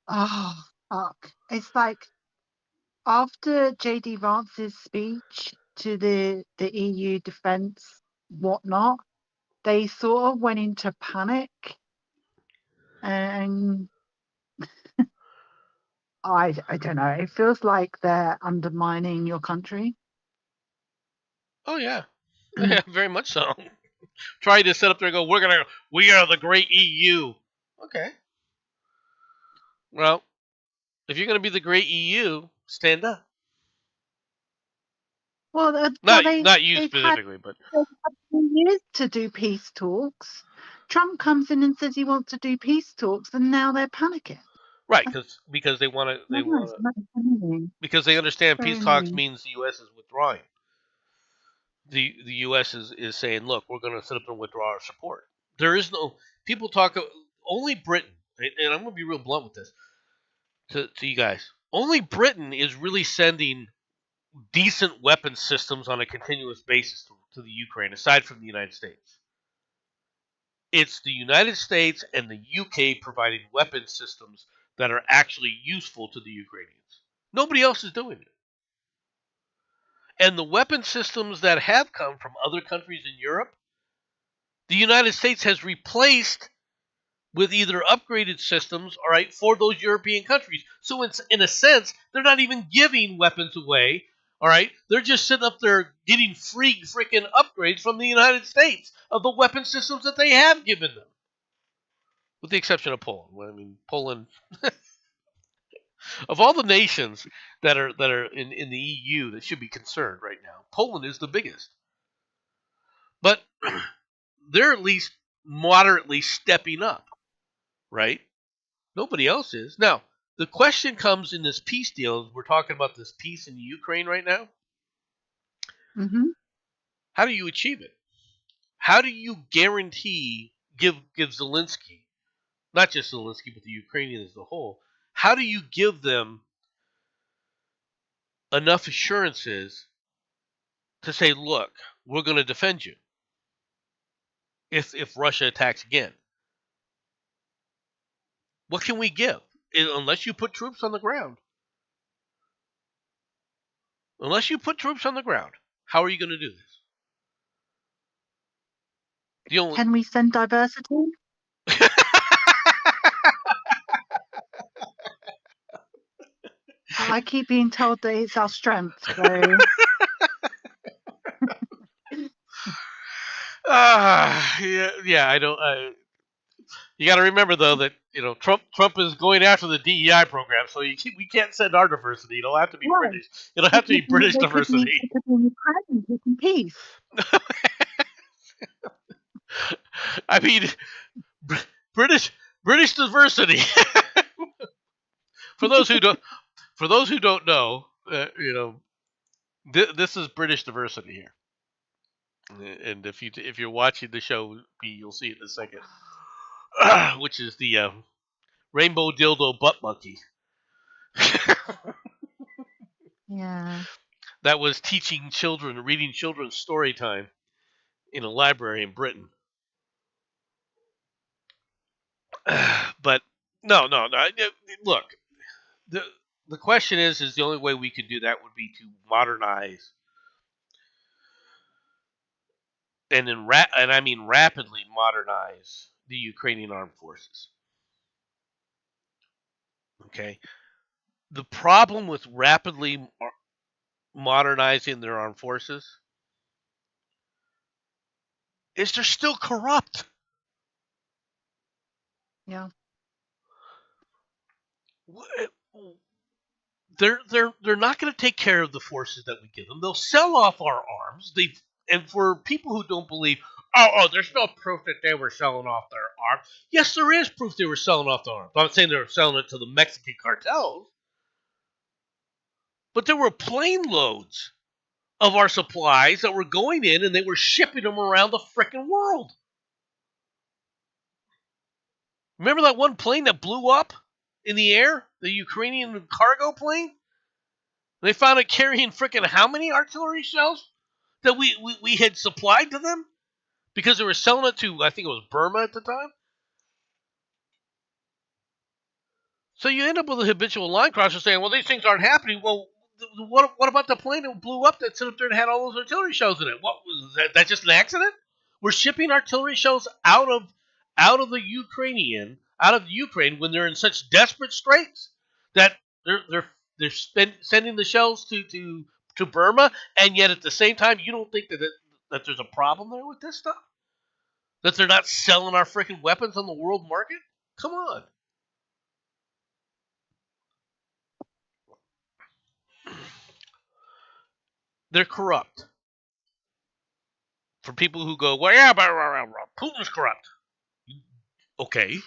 Oh, fuck! It's like after JD Vance's speech to the EU defence whatnot, they sort of went into panic, and I don't know. It feels like they're undermining your country. Oh yeah, yeah, very much so. Try to set up there and go, we are the great EU. Okay. Well, if you're gonna be the great EU, stand up. Well, Not you they've had specifically, but 2 years to do peace talks. Trump comes in and says he wants to do peace talks, and now they're panicking. right, because they want to because they understand Very peace talks annoying. means the U.S. is withdrawing. The U.S. is saying, look, we're going to sit up and withdraw our support. There is no people talk only Britain, and I'm going to be real blunt with this to you guys. Only Britain is really sending decent weapon systems on a continuous basis to the Ukraine, aside from the United States. It's the United States and the UK providing weapon systems that are actually useful to the Ukrainians. Nobody else is doing it. And the weapon systems that have come from other countries in Europe, the United States has replaced with either upgraded systems, all right, for those European countries. So it's, in a sense, they're not even giving weapons away, all right? They're just sitting up there getting free freaking upgrades from the United States of the weapon systems that they have given them. With the exception of Poland. I mean, Poland, of all the nations that are in the EU that should be concerned right now, Poland is the biggest. But they're at least moderately stepping up, right? Nobody else is. Now, the question comes in this peace deal. We're talking about this peace in Ukraine right now. Mm-hmm. How do you achieve it? How do you guarantee, give Zelensky, not just Zelensky, but the Ukrainians as a whole, how do you give them enough assurances to say, look, we're going to defend you if Russia attacks again? What can we give? Unless you put troops on the ground. Unless you put troops on the ground, how are you going to do this? Can we send diversity? I keep being told that it's our strength. So. Yeah, I don't. You got to remember though that Trump is going after the DEI program, so we can't send our diversity. It'll have to be British. It'll have to be British diversity. Peace. I mean, British diversity. For those who don't know, this is British diversity here. And if you're watching the show, you'll see it in a second. Which is the rainbow dildo butt monkey. Yeah. That was reading children's story time in a library in Britain. But no. Look, the question is the only way we could do that would be to modernize, and I mean rapidly modernize the Ukrainian armed forces. Okay, the problem with rapidly modernizing their armed forces is they're still corrupt. Yeah. They're not going to take care of the forces that we give them. They'll sell off our arms. And for people who don't believe, there's no proof that they were selling off their arms. Yes, there is proof they were selling off their arms. I'm not saying they were selling it to the Mexican cartels. But there were plane loads of our supplies that were going in, and they were shipping them around the frickin' world. Remember that one plane that blew up in the air? The Ukrainian cargo plane? They found it carrying frickin' how many artillery shells that we had supplied to them? Because they were selling it to, I think it was Burma at the time. So you end up with a habitual line crosser saying, well, these things aren't happening. Well, what about the plane that blew up that sit up there and had all those artillery shells in it? What was that? That just an accident? We're shipping artillery shells out of the Ukraine when they're in such desperate straits that they're sending the shells to Burma, and yet at the same time you don't think that there's a problem there with this stuff? That they're not selling our freaking weapons on the world market? Come on. They're corrupt. For people who go, well, yeah, but Putin's corrupt. Okay.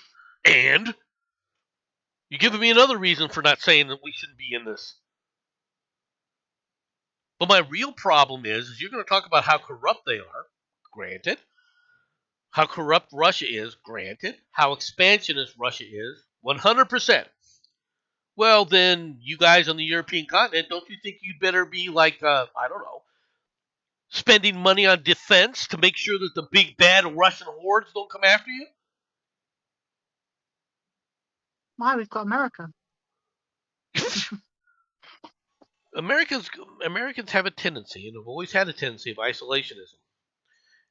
And you're giving me another reason for not saying that we shouldn't be in this. But my real problem is you're going to talk about how corrupt they are, granted. How corrupt Russia is, granted. How expansionist Russia is, 100%. Well, then, you guys on the European continent, don't you think you'd better be like, I don't know, spending money on defense to make sure that the big bad Russian hordes don't come after you? Why? We've got America. Americans have a tendency, and have always had a tendency, of isolationism.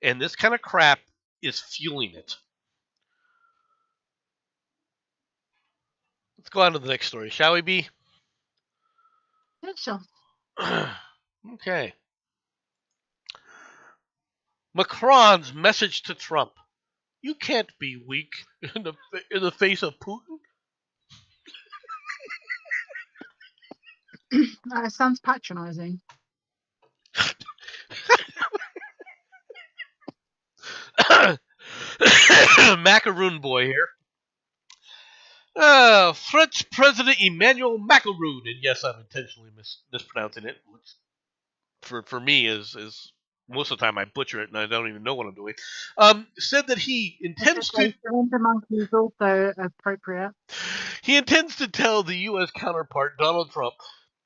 And this kind of crap is fueling it. Let's go on to the next story, shall we, B? Yeah, sure. Okay. Macron's message to Trump. You can't be weak in the face of Putin. That sounds patronizing. Macaroon boy here. French President Emmanuel Macron, and yes, I'm intentionally mispronouncing it, which for me is most of the time I butcher it and I don't even know what I'm doing. Said that he intends to. The monkey is also appropriate. He intends to tell the U.S. counterpart Donald Trump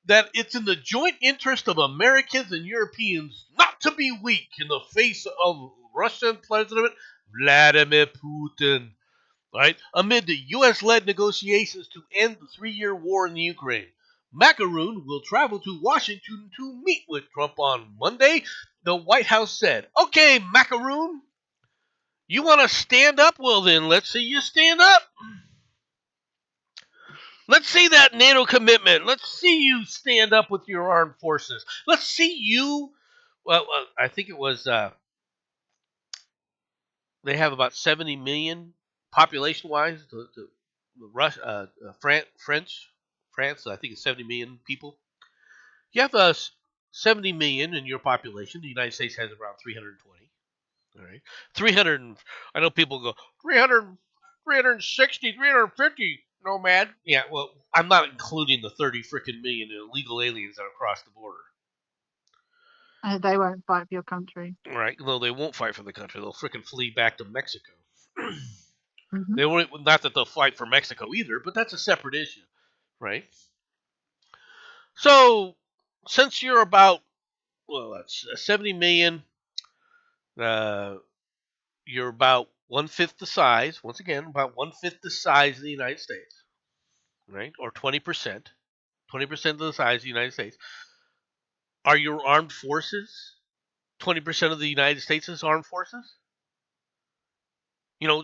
that it's in the joint interest of Americans and Europeans not to be weak in the face of Russian President Vladimir Putin. Right? Amid the U.S.-led negotiations to end the 3-year war in the Ukraine. Macaroon will travel to Washington to meet with Trump on Monday, the White House said. Okay, Macaroon, you want to stand up? Well, then, let's see you stand up. Let's see that NATO commitment. Let's see you stand up with your armed forces. Let's see you. Well, I think it was. They have about 70 million population-wise. France, I think it's 70 million people. You have 70 million in your population. The United States has around 320. All right, 300. I know people go 300, 360, 350. Nomad. Yeah, well, I'm not including the 30 freaking million illegal aliens that are across the border. They won't fight for your country. Right? No, they won't fight for the country. They'll freaking flee back to Mexico. Mm-hmm. They won't. Not that they'll fight for Mexico either, but that's a separate issue, right? So, since you're about, well, that's 70 million, you're about 1/5 the size. Once again, about 1/5 the size of the United States, right? Or 20%, 20% of the size of the United States. Are your armed forces 20% of the United States' armed forces? You know,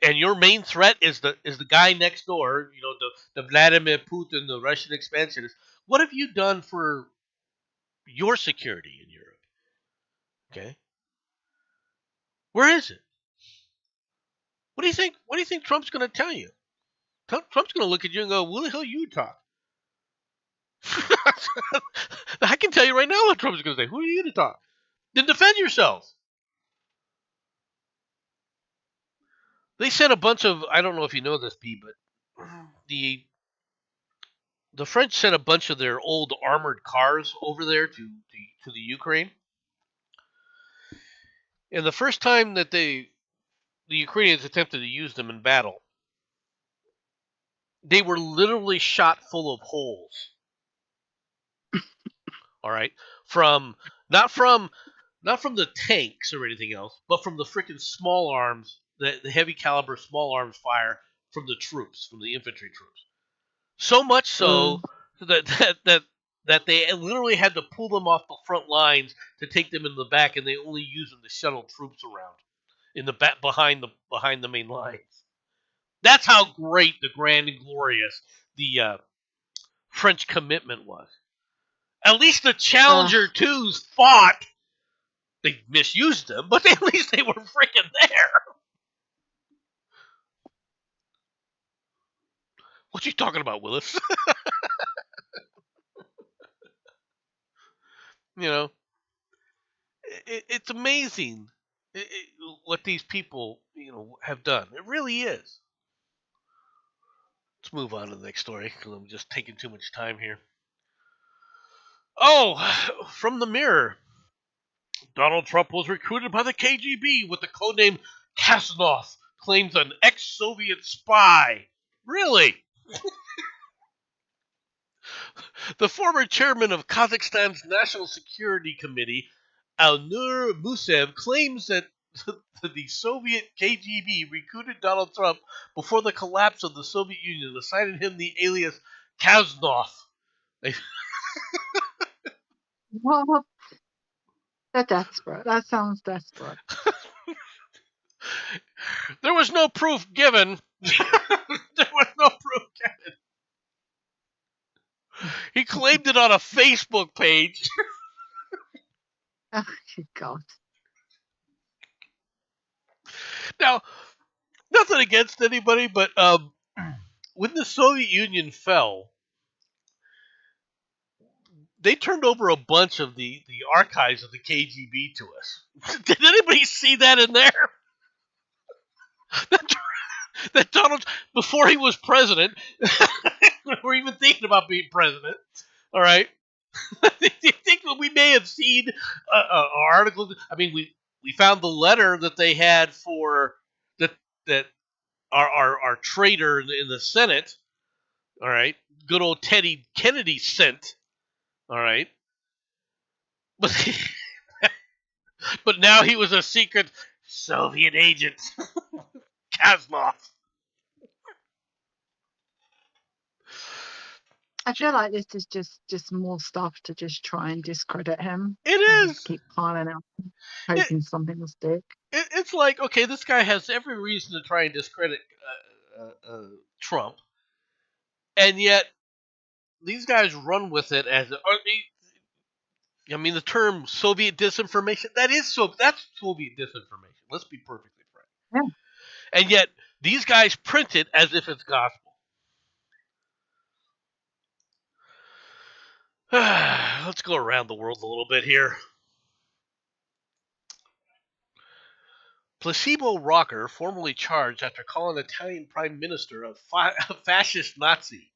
and your main threat is the guy next door. You know, the Vladimir Putin, the Russian expansionist. What have you done for your security in Europe? Okay, where is it? What do you think? What do you think Trump's going to tell you? Trump's going to look at you and go, "Who the hell you talk?" I can tell you right now what Trump's going to say. Who are you to talk? Then defend yourself. They sent a bunch of, I don't know if you know this, B, but the French sent a bunch of their old armored cars over there to the Ukraine. And the first time that the Ukrainians attempted to use them in battle, they were literally shot full of holes. All right, not from the tanks or anything else, but from the freaking small arms, the heavy caliber small arms fire from the troops, from the infantry troops. So much so that that they literally had to pull them off the front lines to take them in the back, and they only used them to shuttle troops around in the back behind the main lines. That's how great the grand and glorious the French commitment was. At least the Challenger 2s fought. They misused them, but at least they were freaking there. What you talking about, Willis? You know, it's amazing what these people, have done. It really is. Let's move on to the next story because I'm just taking too much time here. Oh, from the Mirror. Donald Trump was recruited by the KGB with the codename Kasnov, claims an ex-Soviet spy. Really? The former chairman of Kazakhstan's National Security Committee, Alnur Musev, claims that the Soviet KGB recruited Donald Trump before the collapse of the Soviet Union, assigning him the alias Kasnov. What? They're desperate. That sounds desperate. There was no proof given. There was no proof given. He claimed it on a Facebook page. Oh, God. Now, nothing against anybody, but when the Soviet Union fell, they turned over a bunch of the archives of the KGB to us. Did anybody see that in there? That Donald, before he was president, or even thinking about being president, all right? Do you think that we may have seen an article? I mean, we found the letter that they had for that our traitor in the Senate, all right? Good old Teddy Kennedy sent, all right? But now he was a secret Soviet agent, Kasnov. I feel like this is just more stuff to just try and discredit him. It And is. just keep piling out, hoping something will stick. It's like, okay, this guy has every reason to try and discredit Trump, and yet these guys run with it as I mean, the term Soviet disinformation, that's Soviet disinformation. Let's be perfectly frank. Yeah. And yet these guys print it as if it's gospel. Let's go around the world a little bit here. Placebo rocker formally charged after calling Italian prime minister a fascist Nazi.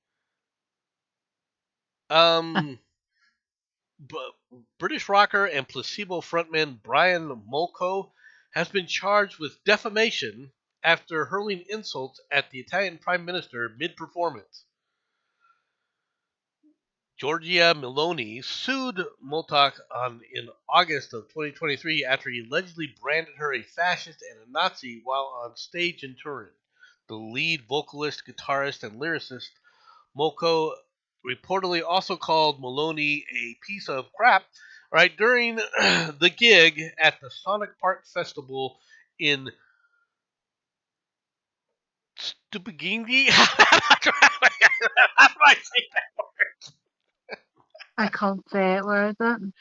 British rocker and Placebo frontman Brian Molko has been charged with defamation after hurling insults at the Italian prime minister mid-performance. Giorgia Meloni sued Moltok in August of 2023 after he allegedly branded her a fascist and a Nazi while on stage in Turin. The lead vocalist, guitarist, and lyricist, Molko, reportedly also called Meloni a piece of crap right during the gig at the Sonic Park Festival in Stupigini. How do I say that word? I can't say it. Where is it?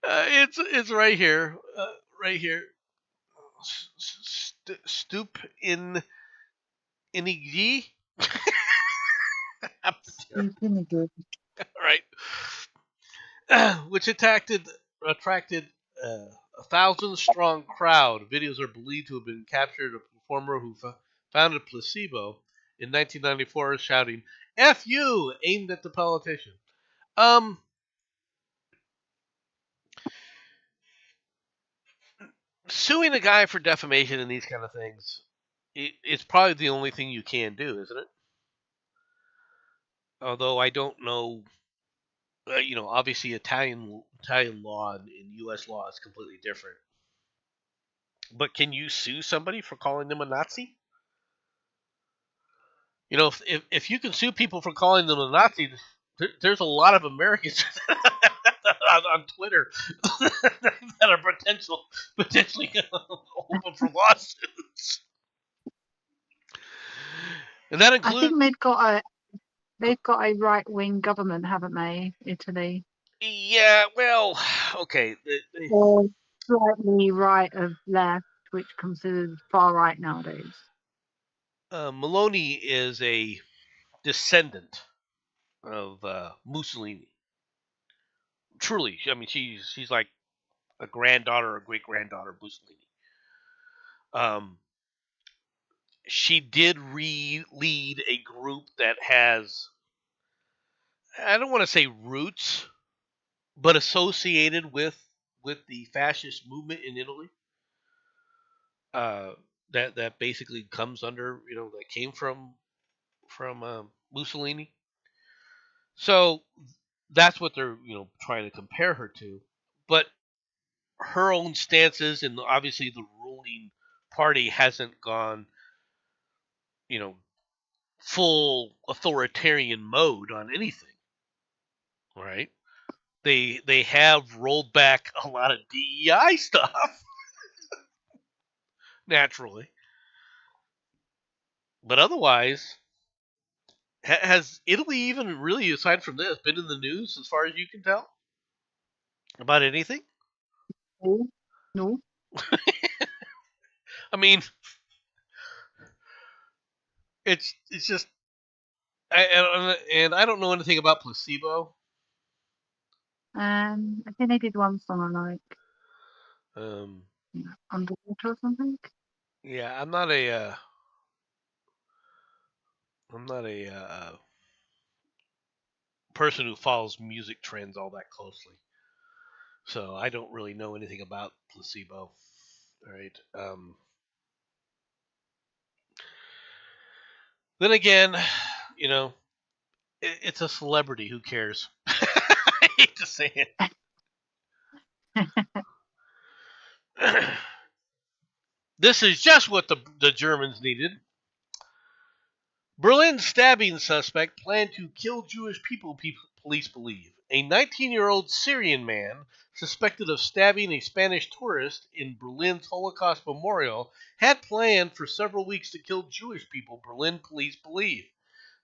It's right here. Right here. Stoop in Inigi. Right. Which attracted a 1,000-strong crowd. Videos are believed to have been captured of a performer who founded Placebo in 1994 shouting "F you" aimed at the politician. Suing a guy for defamation and these kind of things, it's probably the only thing you can do, isn't it? Although I don't know, obviously Italian law and U.S. law is completely different. But can you sue somebody for calling them a Nazi? If you can sue people for calling them a Nazi, there's a lot of Americans on Twitter that are potentially open for lawsuits, and that I includes. think they've got a right wing government, haven't they, Italy? Yeah, well, okay. Or slightly right of left, which considered far right nowadays. Meloni is a descendant of Mussolini. Truly, I mean, she's like a granddaughter or great granddaughter of Mussolini. Um, she did lead a group that has, I don't want to say roots, but associated with the fascist movement in Italy. Uh, that basically comes under, that came from Mussolini. So that's what they're trying to compare her to. But her own stances and obviously the ruling party hasn't gone you know full authoritarian mode on anything, right? They have rolled back a lot of DEI stuff naturally, but otherwise, has Italy even really, aside from this, been in the news as far as you can tell about anything? No, no. I mean, it's just and I don't know anything about placebo. I think they did one song on like um Underwater or something. yeah, I'm not a person who follows music trends all that closely, so I don't really know anything about placebo. All right. Then again, you know, it's a celebrity. Who cares? I hate to say it. This is just what the Germans needed. Berlin stabbing suspect planned to kill Jewish people, police believe. A 19-year-old Syrian man suspected of stabbing a Spanish tourist in Berlin's Holocaust Memorial had planned for several weeks to kill Jewish people, Berlin police believe.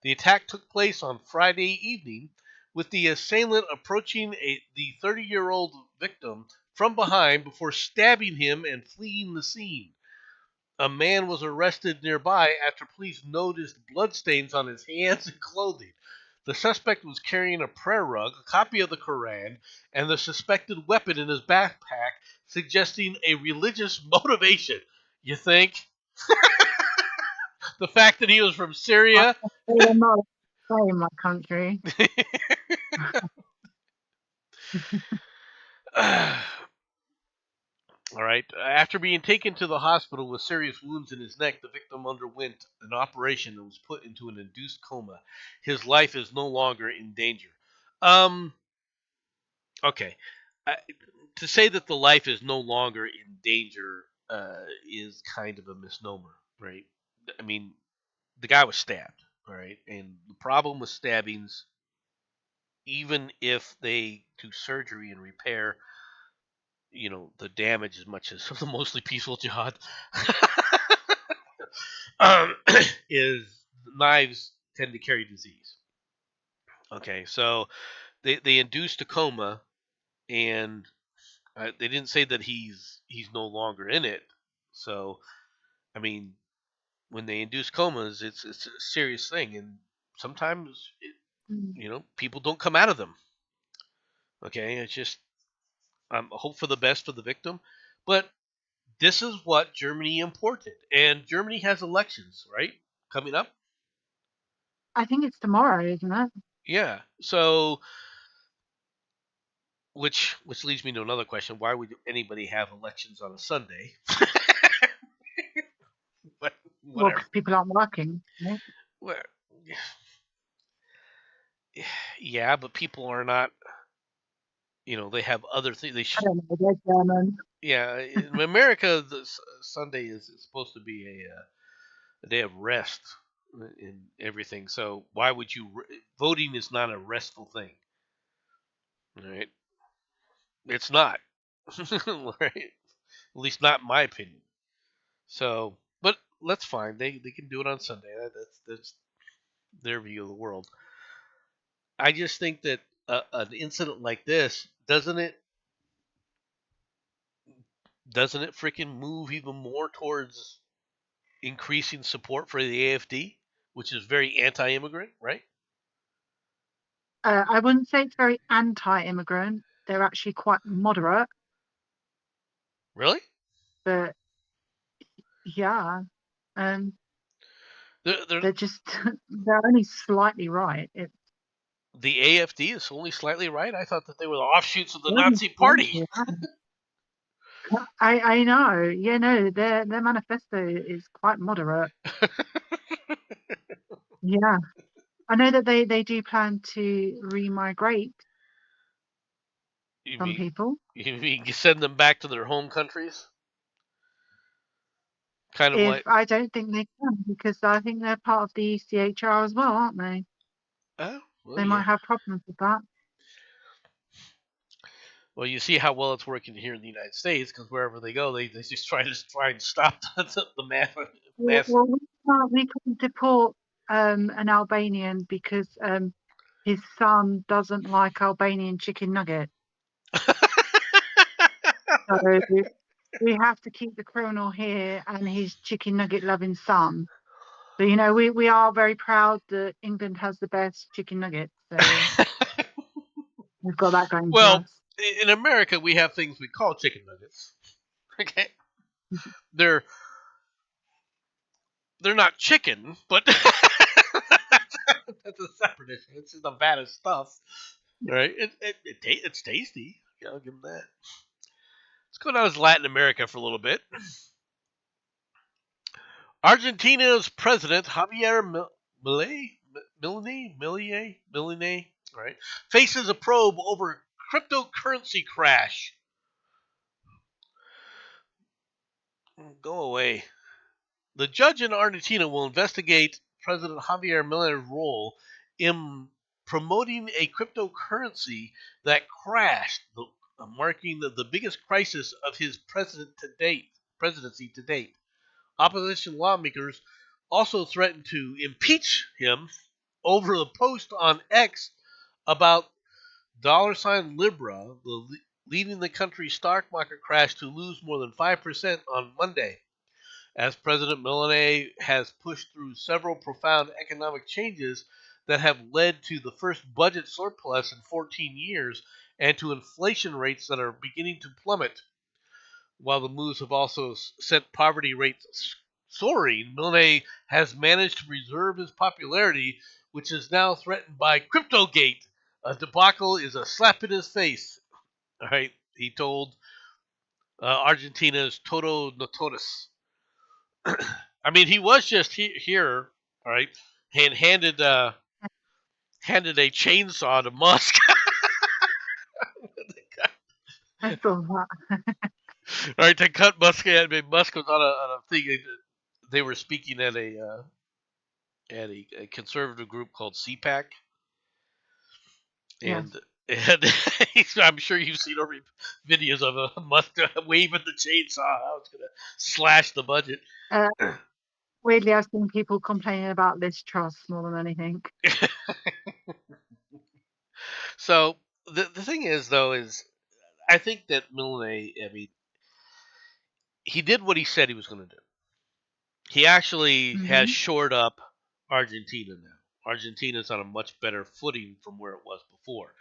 The attack took place on Friday evening, with the assailant approaching the 30-year-old victim from behind before stabbing him and fleeing the scene. A man was arrested nearby after police noticed bloodstains on his hands and clothing. The suspect was carrying a prayer rug, a copy of the Koran, and the suspected weapon in his backpack, suggesting a religious motivation. You think? The fact that he was from Syria? They're not in my country. All right. After being taken to the hospital with serious wounds in his neck, the victim underwent an operation and was put into an induced coma. His life is no longer in danger. Um. Okay. To say that the life is no longer in danger is kind of a misnomer, right? I mean, the guy was stabbed, all right, and the problem with stabbings, even if they do surgery and repair, the damage as much as the mostly peaceful jihad, um, is knives tend to carry disease. Okay, so they induced a coma, and they didn't say that he's no longer in it. So I mean, when they induce comas, it's a serious thing, and sometimes people don't come out of them. Okay, it's just hope for the best for the victim, but this is what Germany imported, and Germany has elections, right, coming up. I think it's tomorrow, isn't it? Yeah. So, which leads me to another question: why would anybody have elections on a Sunday? But Well, whatever. because people aren't working. Right? Well, yeah, but people are not. They have other things. I don't know. They're German. Yeah, in America, the Sunday is supposed to be a day of rest. and everything. So why would you? Voting is not a restful thing, right? It's not, right? At least not in my opinion. So, but that's fine. They can do it on Sunday. That's their view of the world. I just think that an incident like this doesn't it freaking move even more towards increasing support for the AFD, which is very anti-immigrant, right? I wouldn't say it's very anti-immigrant. They're actually quite moderate, Really? but yeah, um, They're, they're just they're only slightly right. the AFD is only slightly right. I thought that they were the offshoots of the Only Nazi Party. slightly right. I know. Yeah, no, their manifesto is quite moderate. Yeah, I know that they do plan to remigrate You some mean people. you mean send them back to their home countries? Kind of If like, I don't think they can, because I think they're part of the ECHR as well, aren't they? oh, well, They yeah. might have problems with that. Well, you see how well it's working here in the United States because wherever they go, they just try and stop the mass. Well, we can't deport an Albanian because his son doesn't like Albanian chicken nuggets. So we have to keep the criminal here and his chicken nugget loving son. So, we are very proud that England has the best chicken nuggets. So we've got that going for Well, us. in America, we have things we call chicken nuggets. Okay, they're they're not chicken, but that's a separate issue. It's just a vat of stuff, right? It's tasty. Yeah, I'll give them that. Let's go down to Latin America for a little bit. Argentina's president Javier Milei, right, faces a probe over cryptocurrency crash. Go away. The judge in Argentina will investigate President Javier Milei's role in promoting a cryptocurrency that crashed, marking the biggest crisis of his presidency to date. Opposition lawmakers also threatened to impeach him over the post on X about $Libra, leading the country's stock market crash to lose more than 5% on Monday. As President Milei has pushed through several profound economic changes that have led to the first budget surplus in 14 years and to inflation rates that are beginning to plummet. While the moves have also sent poverty rates soaring, Milei has managed to preserve his popularity, which is now threatened by Cryptogate. A debacle is a slap in his face. All right, he told Argentina's Todo Notoris. I mean, he was just here, all right, and handed a chainsaw to Musk. I saw that. All right, to cut Musk. I mean, Musk was on a thing. They were speaking at a conservative group called CPAC, Yes. and I'm sure you've seen already videos of a Musk waving the chainsaw. How it's gonna slash the budget. Uh, Weirdly, I've seen people complaining about Liz Truss more than anything. So the thing is, though, is I think that Milne, I mean, he did what he said he was going to do. He actually has Hmm. shored up Argentina now. Argentina's on a much better footing from where it was before.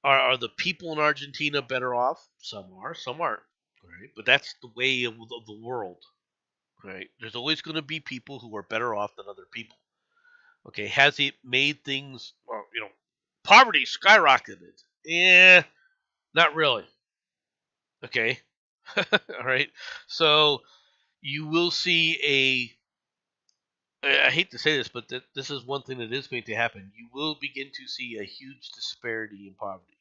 Are the people in Argentina better off? Some are, some aren't. Right? But that's the way of the world. Right? There's always going to be people who are better off than other people. Okay, has it made things? Well, poverty skyrocketed. Yeah, not really. Okay, all right. So you will see I hate to say this, but this is one thing that is going to happen. You will begin to see a huge disparity in poverty,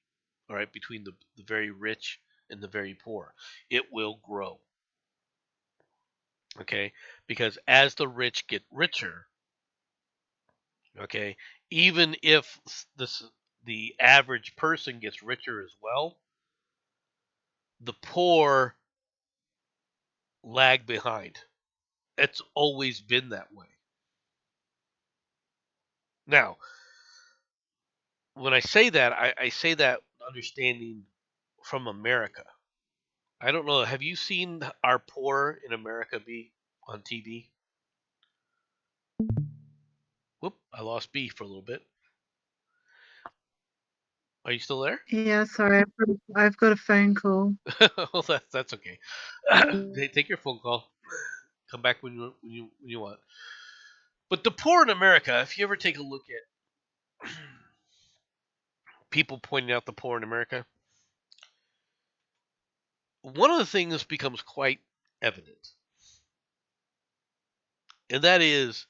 all right, between the very rich and the very poor. It will grow, okay, because as the rich get richer, Okay, even if the average person gets richer as well, the poor lag behind. It's always been that way. Now, when I say that, I say that understanding from America. I don't know. Have you seen our poor in America be on TV? Whoop! I lost B for a little bit. Are you still there? Yeah, sorry, I've got a phone call. Well, that's okay. Take your phone call. Come back when you want. But the poor in America, if you ever take a look at people pointing out the poor in America, one of the things becomes quite evident, and that is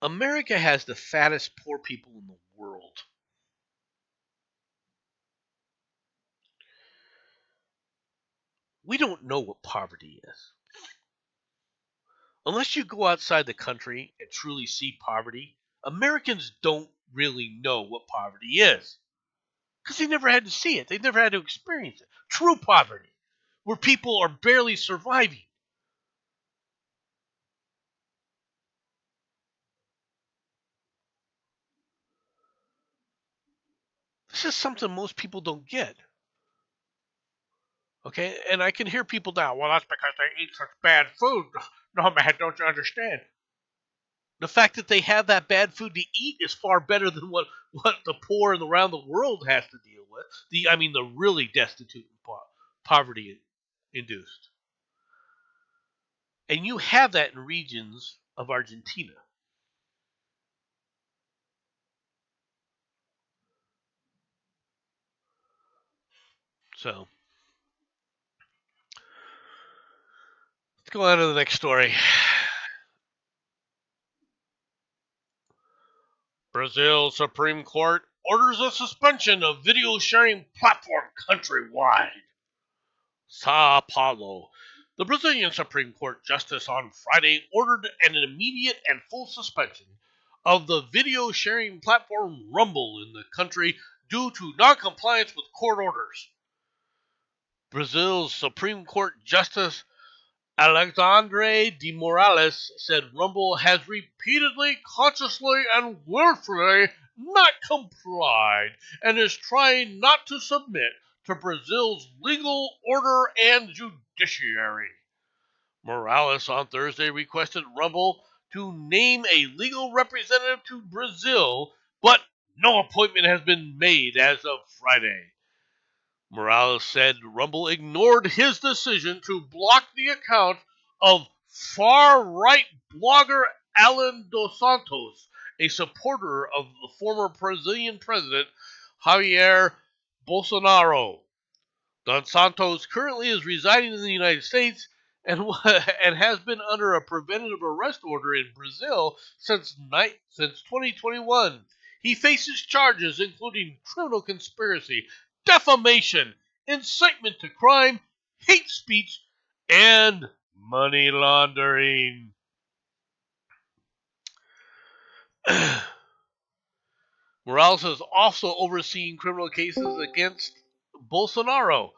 America has the fattest poor people in the world. We don't know what poverty is. Unless you go outside the country and truly see poverty, Americans don't really know what poverty is. Because they never had to see it, they never had to experience it. True poverty, where people are barely surviving. This is something most people don't get. Okay, and I can hear people now. Well, that's because they eat such bad food. No, man, don't you understand? The fact that they have that bad food to eat is far better than what the poor and around the world has to deal with. The really destitute and poverty induced. And you have that in regions of Argentina. So let's go on to the next story. Brazil Supreme Court orders a suspension of video sharing platform countrywide. Sao Paulo. The Brazilian Supreme Court justice on Friday ordered an immediate and full suspension of the video sharing platform Rumble in the country due to noncompliance with court orders. Brazil's Supreme Court Justice Alexandre de Moraes said Rumble has repeatedly, consciously, and willfully not complied and is trying not to submit to Brazil's legal order and judiciary. Morales on Thursday requested Rumble to name a legal representative to Brazil, but no appointment has been made as of Friday. Morales said Rumble ignored his decision to block the account of far-right blogger Alan dos Santos, a supporter of the former Brazilian president Jair Bolsonaro. Dos Santos currently is residing in the United States and, and has been under a preventative arrest order in Brazil since 2021. He faces charges including criminal conspiracy, defamation, incitement to crime, hate speech, and money laundering. Morales is also overseeing criminal cases against Bolsonaro,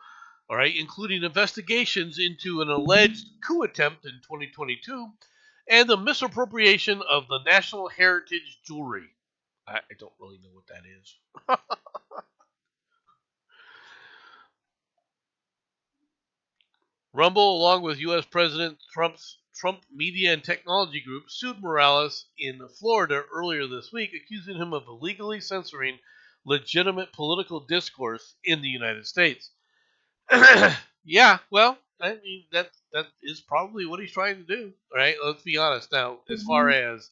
all right, including investigations into an alleged coup attempt in 2022 and the misappropriation of the national heritage jewelry. I don't really know what that is. Rumble, along with U.S. President Trump Media and Technology Group, sued Morales in Florida earlier this week, accusing him of illegally censoring legitimate political discourse in the United States. Yeah, well, I mean that is probably what he's trying to do. Right? Let's be honest. Now, as far as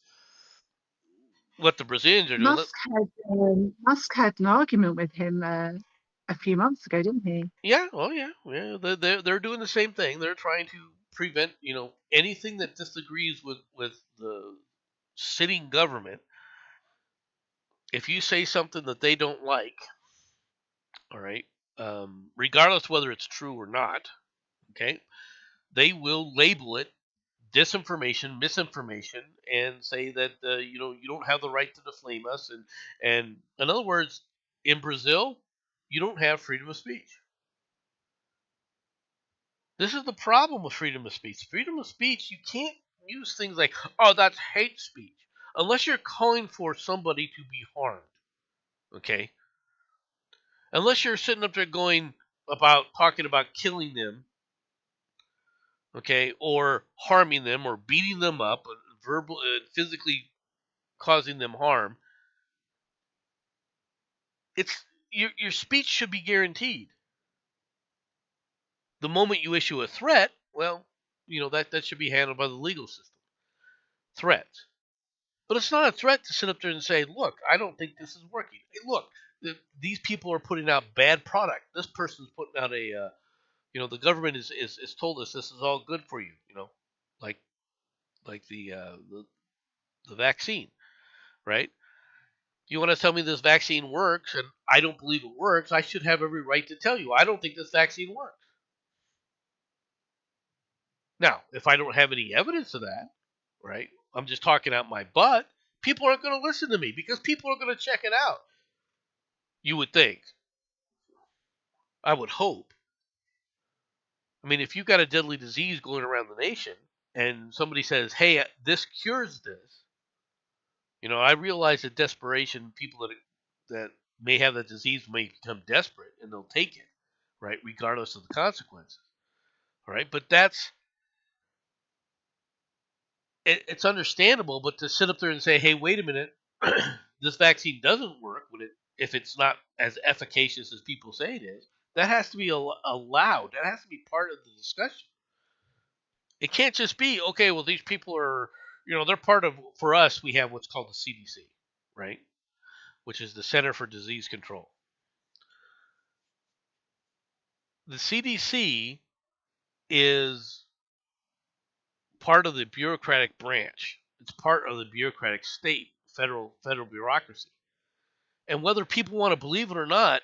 what the Brazilians are doing, Musk had an argument with him a few months ago, didn't he? yeah, well, yeah. They're doing the same thing. They're trying to prevent anything that disagrees with the sitting government. If you say something that they don't like, all right, regardless whether it's true or not, okay, they will label it disinformation, misinformation, and say that you don't have the right to defame us. And in other words, in Brazil, you don't have freedom of speech. This is the problem with freedom of speech. Freedom of speech, you can't use things like, oh, that's hate speech, unless you're calling for somebody to be harmed. Okay? Unless you're sitting up there talking about killing them, okay, or harming them, or beating them up, physically causing them harm. It's your speech should be guaranteed. The moment you issue a threat, well, that should be handled by the legal system. Threats. But it's not a threat to sit up there and say, look, I don't think this is working. Hey, look, these people are putting out bad product. This person's putting out the government is told us this is all good for you, like the vaccine, right? You want to tell me this vaccine works and I don't believe it works, I should have every right to tell you I don't think this vaccine works. Now, if I don't have any evidence of that, right, I'm just talking out my butt, people aren't going to listen to me because people are going to check it out. You would think. I would hope. I mean, if you've got a deadly disease going around the nation and somebody says, hey, this cures this, I realize that desperation, people that may have that disease may become desperate and they'll take it, right, regardless of the consequences. All right, but it's understandable, but to sit up there and say, hey, wait a minute, this vaccine doesn't work if it's not as efficacious as people say it is, that has to be allowed. That has to be part of the discussion. It can't just be, okay, well, these people are, they're part of, for us, we have what's called the CDC, right? Which is the Center for Disease Control. The CDC is part of the bureaucratic branch. It's part of the bureaucratic state, federal bureaucracy. And whether people want to believe it or not,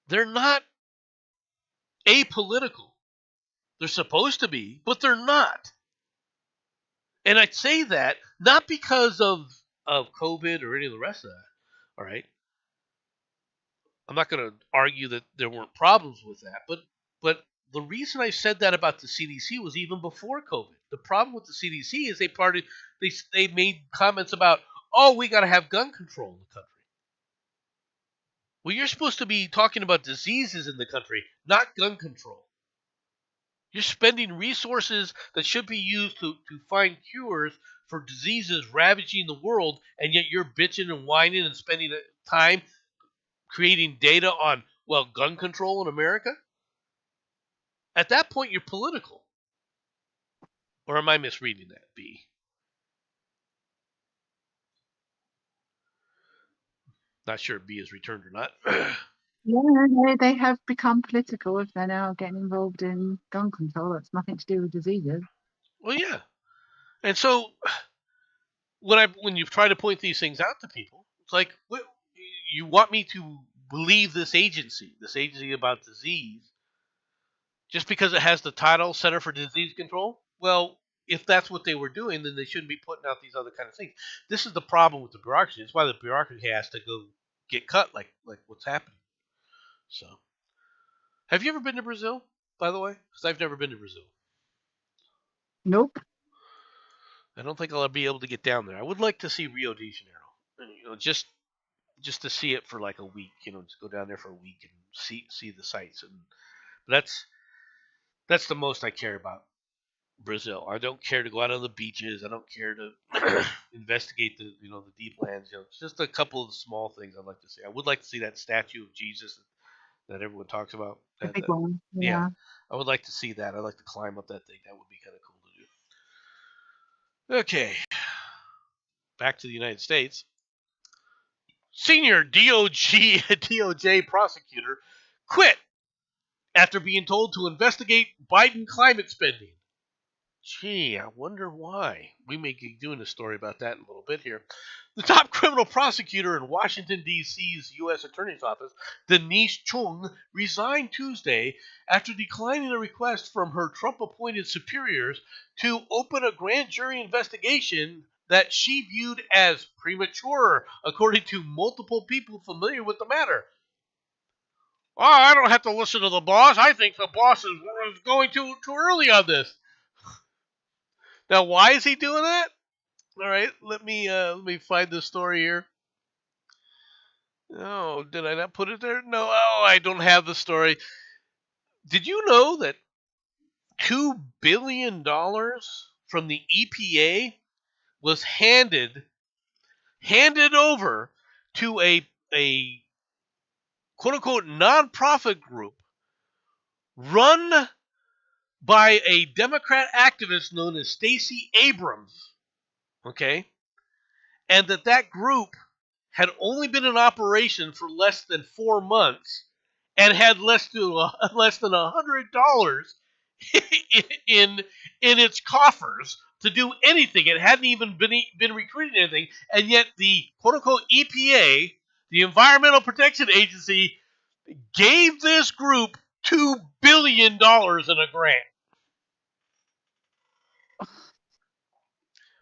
they're not apolitical. They're supposed to be, but they're not. And I say that not because of COVID or any of the rest of that. All right. I'm not going to argue that there weren't problems with that, but the reason I said that about the CDC was even before COVID. The problem with the CDC is they made comments about, oh, we got to have gun control in the country. Well, you're supposed to be talking about diseases in the country, not gun control. You're spending resources that should be used to find cures for diseases ravaging the world, and yet you're bitching and whining and spending time creating data on, well, gun control in America? At that point, you're political. Or am I misreading that, B? Not sure if B is returned or not. Yeah, they have become political if they're now getting involved in gun control. That's nothing to do with diseases. Well, yeah. And so when you try to point these things out to people, it's like, what, you want me to believe this agency about disease, just because it has the title Center for Disease Control? Well, if that's what they were doing, then they shouldn't be putting out these other kind of things. This is the problem with the bureaucracy. It's why the bureaucracy has to go get cut, like what's happening. So, have you ever been to Brazil, by the way? Because I've never been to Brazil. Nope. I don't think I'll be able to get down there. I would like to see Rio de Janeiro, just to see it for like a week. Just go down there for a week and see the sights. But that's the most I care about Brazil. I don't care to go out on the beaches. I don't care to investigate the deep lands. It's just a couple of the small things I'd like to see. I would like to see that statue of Jesus that everyone talks about. The big one. Yeah. I would like to see that. I'd like to climb up that thing. That would be kind of cool to do. Okay. Back to the United States. Senior DOJ prosecutor quit after being told to investigate Biden climate spending. Gee, I wonder why. We may be doing a story about that in a little bit here. The top criminal prosecutor in Washington, D.C.'s U.S. Attorney's Office, Denise Chung, resigned Tuesday after declining a request from her Trump appointed superiors to open a grand jury investigation that she viewed as premature, according to multiple people familiar with the matter. Oh, I don't have to listen to the boss. I think the boss is going too early on this. Now, why is he doing that? All right, let me find the story here. Oh, did I not put it there? No, oh, I don't have the story. Did you know that $2 billion from the EPA was handed over to a quote unquote nonprofit group run by a Democrat activist known as Stacey Abrams? Okay, and that group had only been in operation for less than 4 months and had less than $100 in its coffers to do anything. It hadn't even been recruiting anything, and yet the quote unquote EPA, the Environmental Protection Agency, gave this group $2 billion in a grant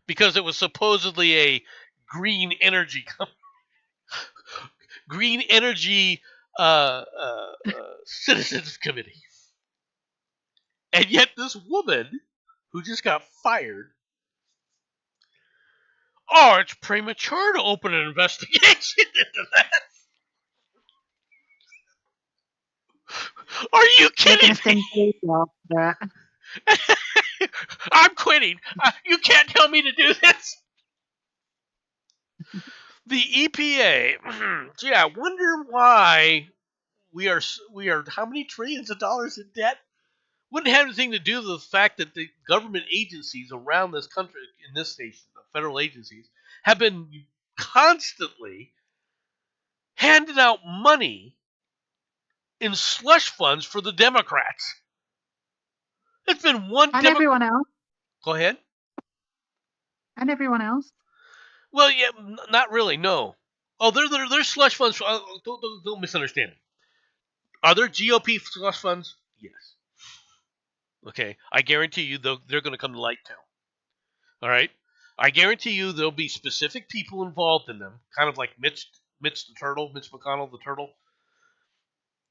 because it was supposedly a green energy green energy citizens committee. And yet this woman who just got fired, oh, it's premature to open an investigation into that. Are you They're kidding going to send me? you off that. I'm quitting. You can't tell me to do this. The EPA. Gee, I wonder why we are how many trillions of dollars in debt? Wouldn't have anything to do with the fact that the government agencies around this country, in this nation, the federal agencies, have been constantly handing out money in slush funds for the Democrats. It's been one And everyone else. Go ahead. And everyone else. Well, yeah, not really. No. Oh, they're slush funds. Don't misunderstand me. Are there GOP slush funds? Yes. Okay. I guarantee you they're going to come to light now. All right. I guarantee you there'll be specific people involved in them, kind of like Mitch the Turtle, Mitch McConnell the Turtle.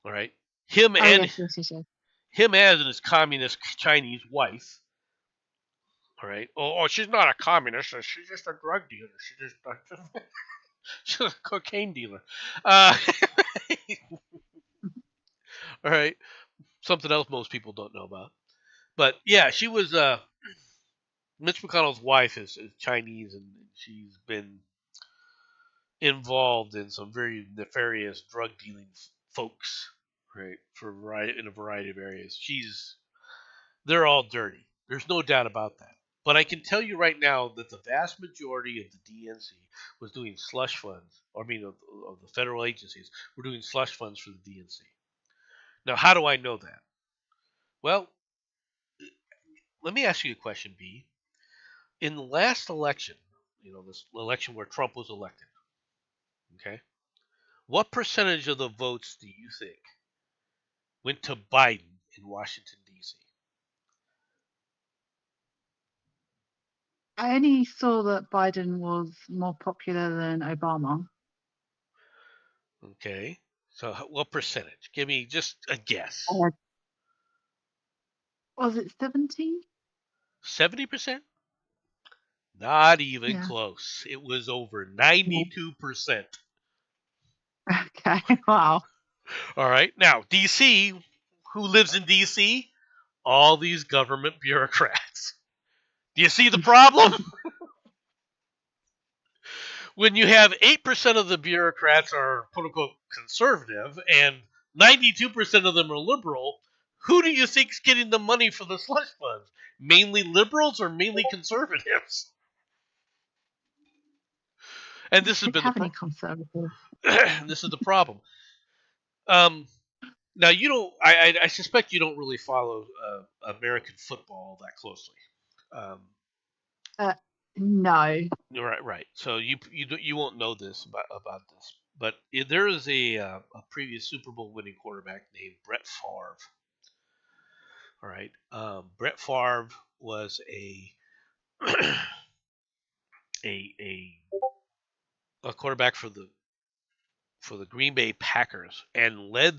All right. Him and his communist Chinese wife. All right. Oh, she's not a communist. She's just a drug dealer. She's a cocaine dealer. All right. Something else most people don't know about. But yeah, she was Mitch McConnell's wife is Chinese, and she's been involved in some very nefarious drug dealing folks, right? In a variety of areas. They're all dirty. There's no doubt about that. But I can tell you right now that the vast majority of the DNC was doing slush funds, or I mean, of the federal agencies were doing slush funds for the DNC. Now, how do I know that? Well, let me ask you a question, B. In the last election, this election where Trump was elected, okay, what percentage of the votes do you think went to Biden in Washington, D.C.? I only saw that Biden was more popular than Obama. Okay, so what percentage? Give me just a guess. Was it 70? 70%? Not even close. It was over 92%. Okay, wow. All right, now D.C., who lives in D.C.? All these government bureaucrats. Do you see the problem? When you have 8% of the bureaucrats are quote unquote conservative and 92% of them are liberal, who do you think's getting the money for the slush funds? Mainly liberals or mainly conservatives? And this has been this is the problem. Now you don't. I suspect you don't really follow American football that closely. Um, No. right, right. So you won't know this about this, but there is a previous Super Bowl winning quarterback named Brett Favre. All right, Brett Favre was a a a quarterback for the Green Bay Packers and led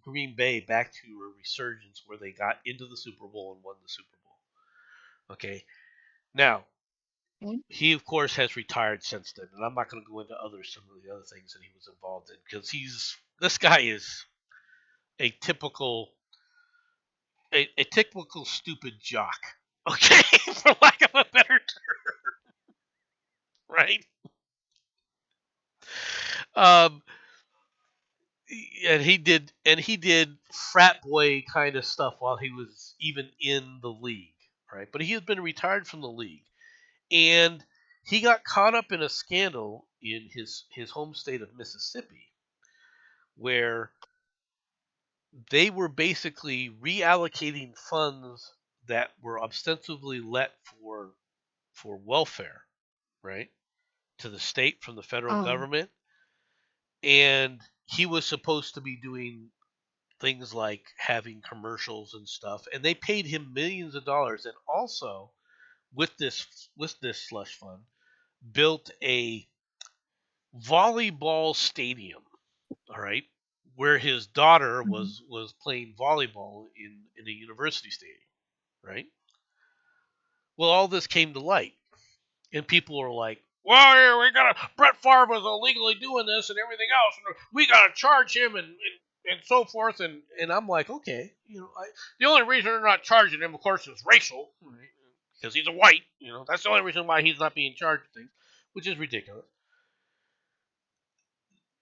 Green Bay back to a resurgence where they got into the Super Bowl and won the Super Bowl. Okay, now Okay. he of course has retired since then, and I'm not going to go into some of the other things that he was involved in because this guy is a typical a typical stupid jock. Okay, for lack of a better term, right? Um, and he did frat boy kind of stuff while he was even in the league, right? But he has been retired from the league, and he got caught up in a scandal in his home state of Mississippi, where they were basically reallocating funds that were ostensibly let for welfare, right, to the state from the federal Oh. government, and he was supposed to be doing things like having commercials and stuff, and they paid him millions of dollars, and also with this slush fund built a volleyball stadium, all right, where his daughter Mhm. was playing volleyball in a university stadium, right? Well, all this came to light, and people were like, "Well, yeah, we got to Brett Favre was illegally doing this and everything else, and we got to charge him and so forth." And I'm like, okay, the only reason they're not charging him, of course, is racial, right? Because he's a white. That's the only reason why he's not being charged with things, which is ridiculous.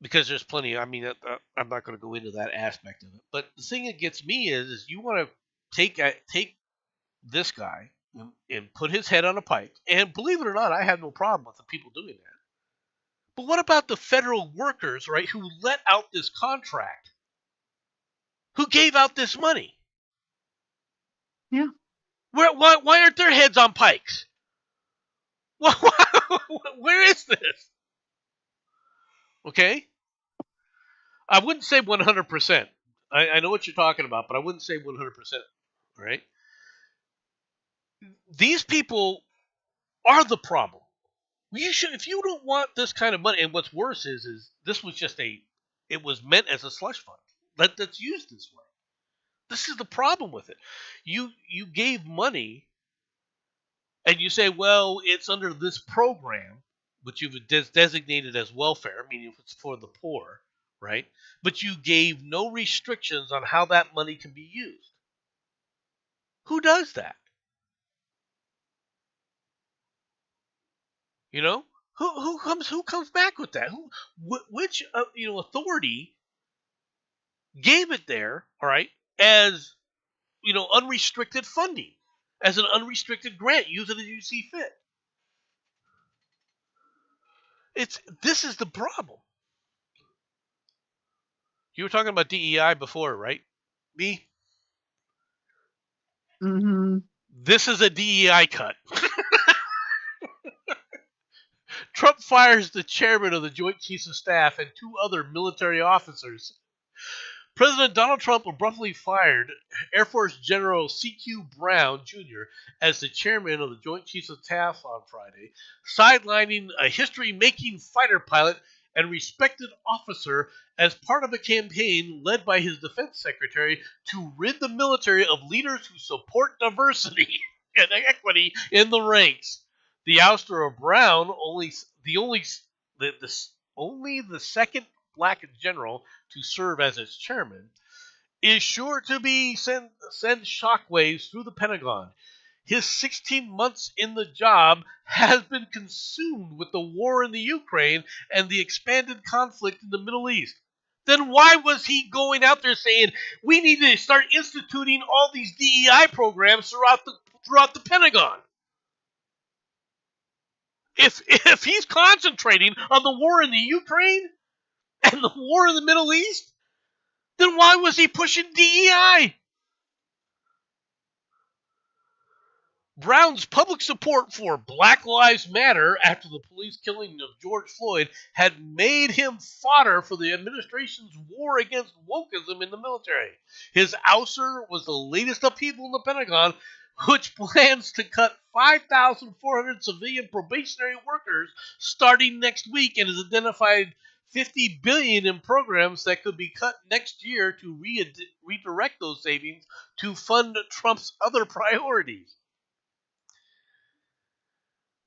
Because there's plenty. I mean, I'm not going to go into that aspect of it. But the thing that gets me is you want to take this guy and put his head on a pike. And believe it or not, I have no problem with the people doing that. But what about the federal workers, right, who let out this contract? Who gave out this money? Yeah. Why aren't their heads on pikes? Where is this? Okay? I wouldn't say 100%. I know what you're talking about, but I wouldn't say 100%. Right? These people are the problem. You should, if you don't want this kind of money, and what's worse is this was it was meant as a slush fund that's used this way. This is the problem with it. You gave money, and you say, well, it's under this program, which you've designated as welfare, meaning it's for the poor, right? But you gave no restrictions on how that money can be used. Who does that? You know, who comes back with that? Which authority gave it there? All right, as unrestricted funding, as an unrestricted grant. Use it as you see fit. This is the problem. You were talking about DEI before, right? Me. Hmm. This is a DEI cut. Trump fires the chairman of the Joint Chiefs of Staff and two other military officers. President Donald Trump abruptly fired Air Force General C.Q. Brown Jr. as the chairman of the Joint Chiefs of Staff on Friday, sidelining a history-making fighter pilot and respected officer as part of a campaign led by his defense secretary to rid the military of leaders who support diversity and equity in the ranks. The ouster of Brown, only the second black general to serve as its chairman, is sure to send shockwaves through the Pentagon. His 16 months in the job has been consumed with the war in the Ukraine and the expanded conflict in the Middle East. Then why was he going out there saying we need to start instituting all these DEI programs throughout the Pentagon? If he's concentrating on the war in the Ukraine and the war in the Middle East, then why was he pushing DEI? Brown's public support for Black Lives Matter after the police killing of George Floyd had made him fodder for the administration's war against wokeism in the military. His ouster was the latest upheaval in the Pentagon, which plans to cut 5,400 civilian probationary workers starting next week and has identified $50 billion in programs that could be cut next year to redirect those savings to fund Trump's other priorities.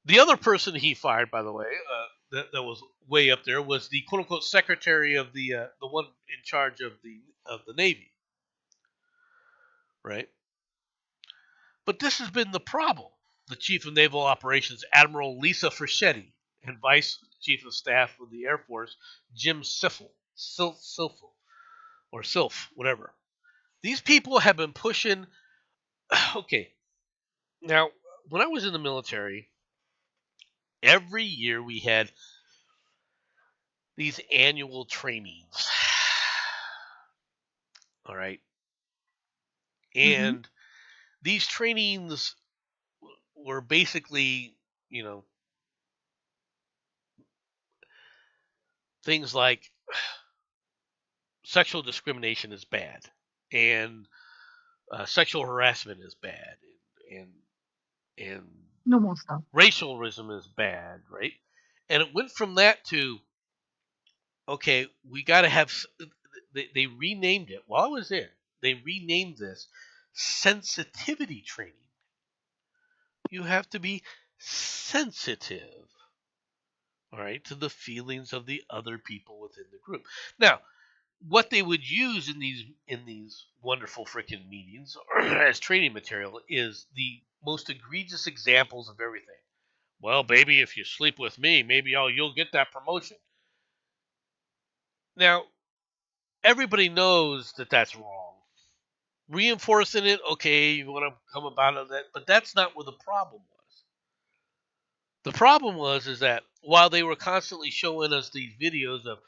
The other person he fired, by the way, that was way up there, was the "quote unquote" secretary of the one in charge of the Navy, right? But this has been the problem. The chief of naval operations, Admiral Lisa Freschetti, and vice chief of staff of the Air Force, Jim Silf, or Silf, whatever. These people have been pushing. Okay, now when I was in the military, every year we had these annual trainings. All right. And these trainings were basically, things like sexual discrimination is bad, and sexual harassment is bad, and normal stuff. Racialism is bad, right? And it went from that to, okay, we got to have. They renamed it while I was there. They renamed this sensitivity training. You have to be sensitive, all right, to the feelings of the other people within the group. Now, what they would use in these wonderful freaking meetings as training material is the most egregious examples of everything. Well, baby, if you sleep with me, maybe you'll get that promotion. Now, everybody knows that that's wrong. Reinforcing it, okay, you want to come about it, but that's not where the problem was. The problem is that while they were constantly showing us these videos of,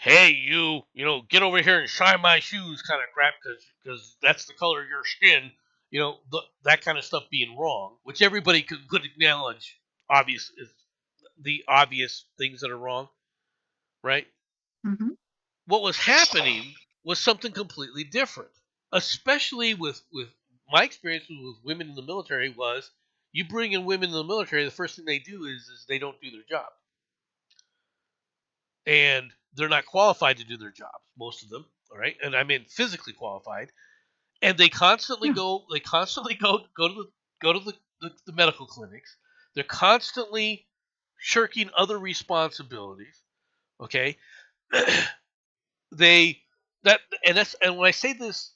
hey, get over here and shine my shoes kind of crap because that's the color of your skin, that kind of stuff being wrong, which everybody could acknowledge is the obvious things that are wrong, right? Mm-hmm. What was happening was something completely different, especially with my experience with women in the military was you bring in women in the military, the first thing they do is they don't do their job. And they're not qualified to do their jobs, most of them, all right? And I mean physically qualified. And they constantly go to the medical clinics. They're constantly shirking other responsibilities, okay? And when I say this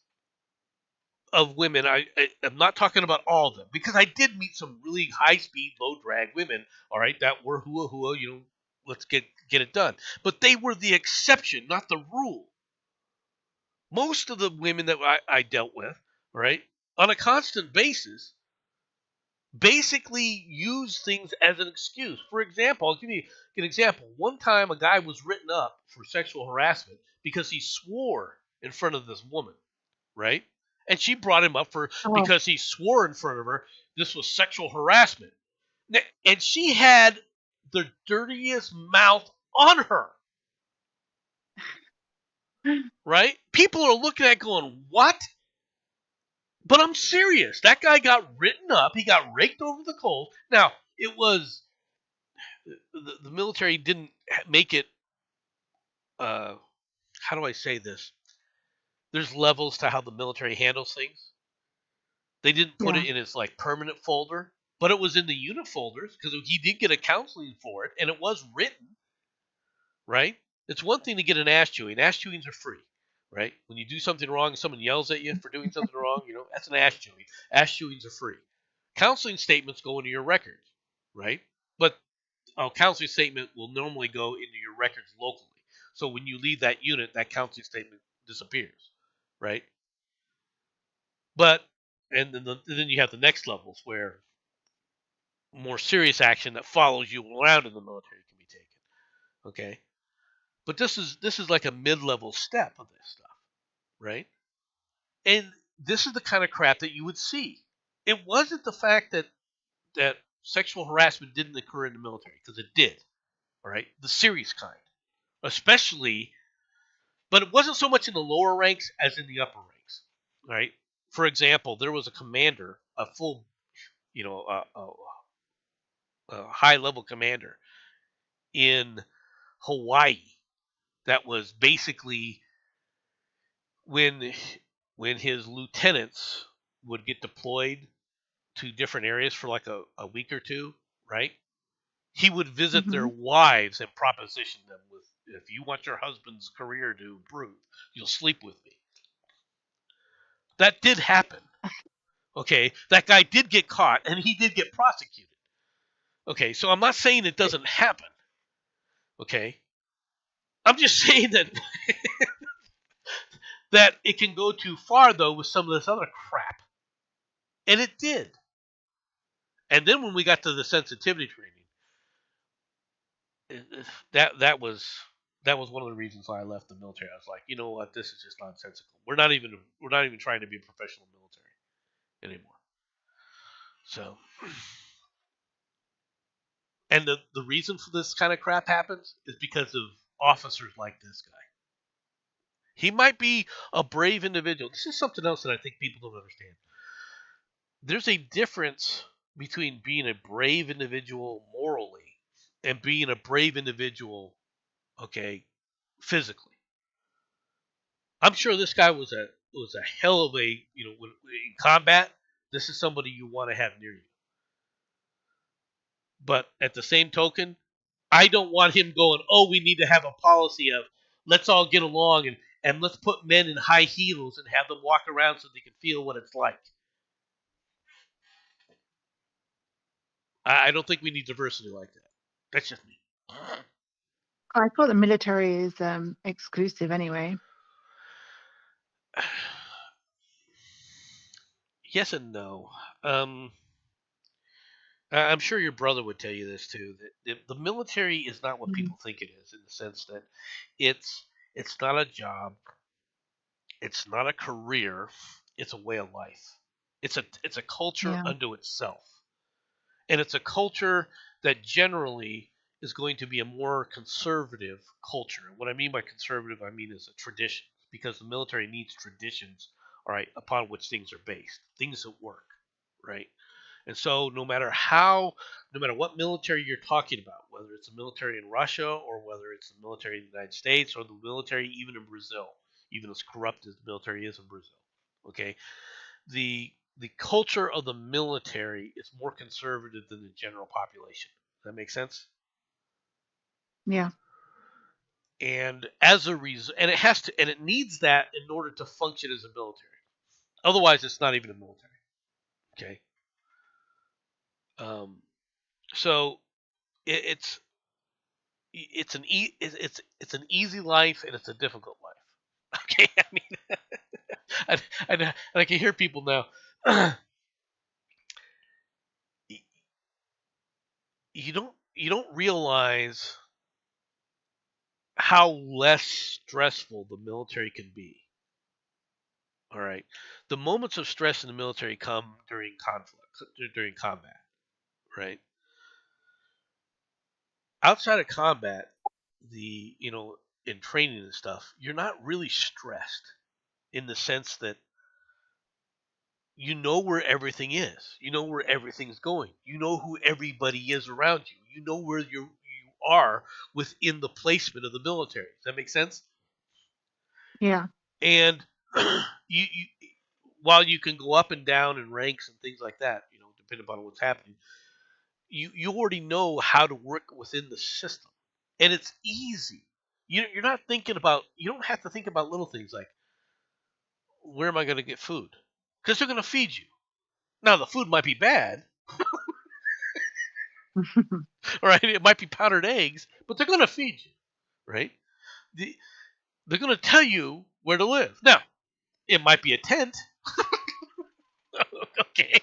of women, I'm not talking about all of them, because I did meet some really high speed, low drag women, all right, that were hua, let's get it done. But they were the exception, not the rule. Most of the women that I dealt with, right, on a constant basis, basically use things as an excuse. For example, I'll give you an example. One time a guy was written up for sexual harassment because he swore in front of this woman, right? And she brought him up because he swore in front of her. This was sexual harassment. And she had the dirtiest mouth on her. Right? People are looking at it going, what? But I'm serious. That guy got written up. He got raked over the coals. Now, it was the military didn't make it. How do I say this? There's levels to how the military handles things. They didn't put it in its permanent folder, but it was in the unit folders because he did get a counseling for it, and it was written. Right? It's one thing to get an ass chewing. Ass chewings are free. Right? When you do something wrong and someone yells at you for doing something wrong, that's an ass chewing. Ass chewings are free. Counseling statements go into your records, right? But a counseling statement will normally go into your records locally. So when you leave that unit, that counseling statement disappears, right? But and then you have the next levels where more serious action that follows you around in the military can be taken. Okay? But this is like a mid-level step of this stuff, right? And this is the kind of crap that you would see. it wasn't the fact that sexual harassment didn't occur in the military, because it did. All right, the serious kind, especially, but it wasn't so much in the lower ranks as in the upper ranks. All right. For example, there was a commander, a full, a high level commander in Hawaii that was basically when when his lieutenants would get deployed to different areas for like a week or two, right? He would visit their Hmm. wives and proposition them with, if you want your husband's career to improve, you'll sleep with me. That did happen. Okay, that guy did get caught and he did get prosecuted. Okay, so I'm not saying it doesn't happen. Okay, I'm just saying that it can go too far though with some of this other crap, and it did. And then when we got to the sensitivity training, that was one of the reasons why I left the military. I was like, you know what, this is just nonsensical. We're not even trying to be a professional military anymore. So, and the reason for this kind of crap happens is because of officers like this guy. He might be a brave individual. This is something else that I think people don't understand. There's a difference between being a brave individual morally and being a brave individual, okay, physically. I'm sure this guy was a hell of a, in combat. This is somebody you want to have near you. But at the same token, I don't want him going, oh, we need to have a policy of let's all get along and let's put men in high heels and have them walk around so they can feel what it's like. I don't think we need diversity like that. That's just me. I thought the military is exclusive anyway. Yes and no. Um, I'm sure your brother would tell you this too. That the military is not what Mm. people think it is, in the sense that it's it's not a job, it's not a career, it's a way of life. It's a culture Yeah, unto itself, and it's a culture that generally is going to be a more conservative culture. What I mean by conservative, I mean is a tradition, because the military needs traditions, all right, upon which things are based, things that work, right? And so, no matter what military you're talking about, whether it's the military in Russia or whether it's the military in the United States or the military even in Brazil, even as corrupt as the military is in Brazil, okay, the culture of the military is more conservative than the general population. Does that make sense? yeah, And as a reason, and it needs that in order to function as a military. Otherwise, it's not even a military. Okay. Um, so it's it's an easy life and it's a difficult life. Okay, I mean, and I can hear people now. You don't realize how less stressful the military can be. All right, the moments of stress in the military come during conflict, during combat. Right, outside of combat, the in training and stuff, you're not really stressed in the sense that you know where everything is. You know where everything's going. You know who everybody is around you. You know where you are within the placement of the military. Does that make sense? yeah, And you while you can go up and down in ranks and things like that, depending upon what's happening, you already know how to work within the system, and it's easy. You're not thinking about. You don't have to think about little things like, where am I going to get food? Because they're going to feed you. Now the food might be bad, right? It might be powdered eggs, but they're going to feed you, right? The, they're going to tell you where to live. Now, it might be a tent, okay,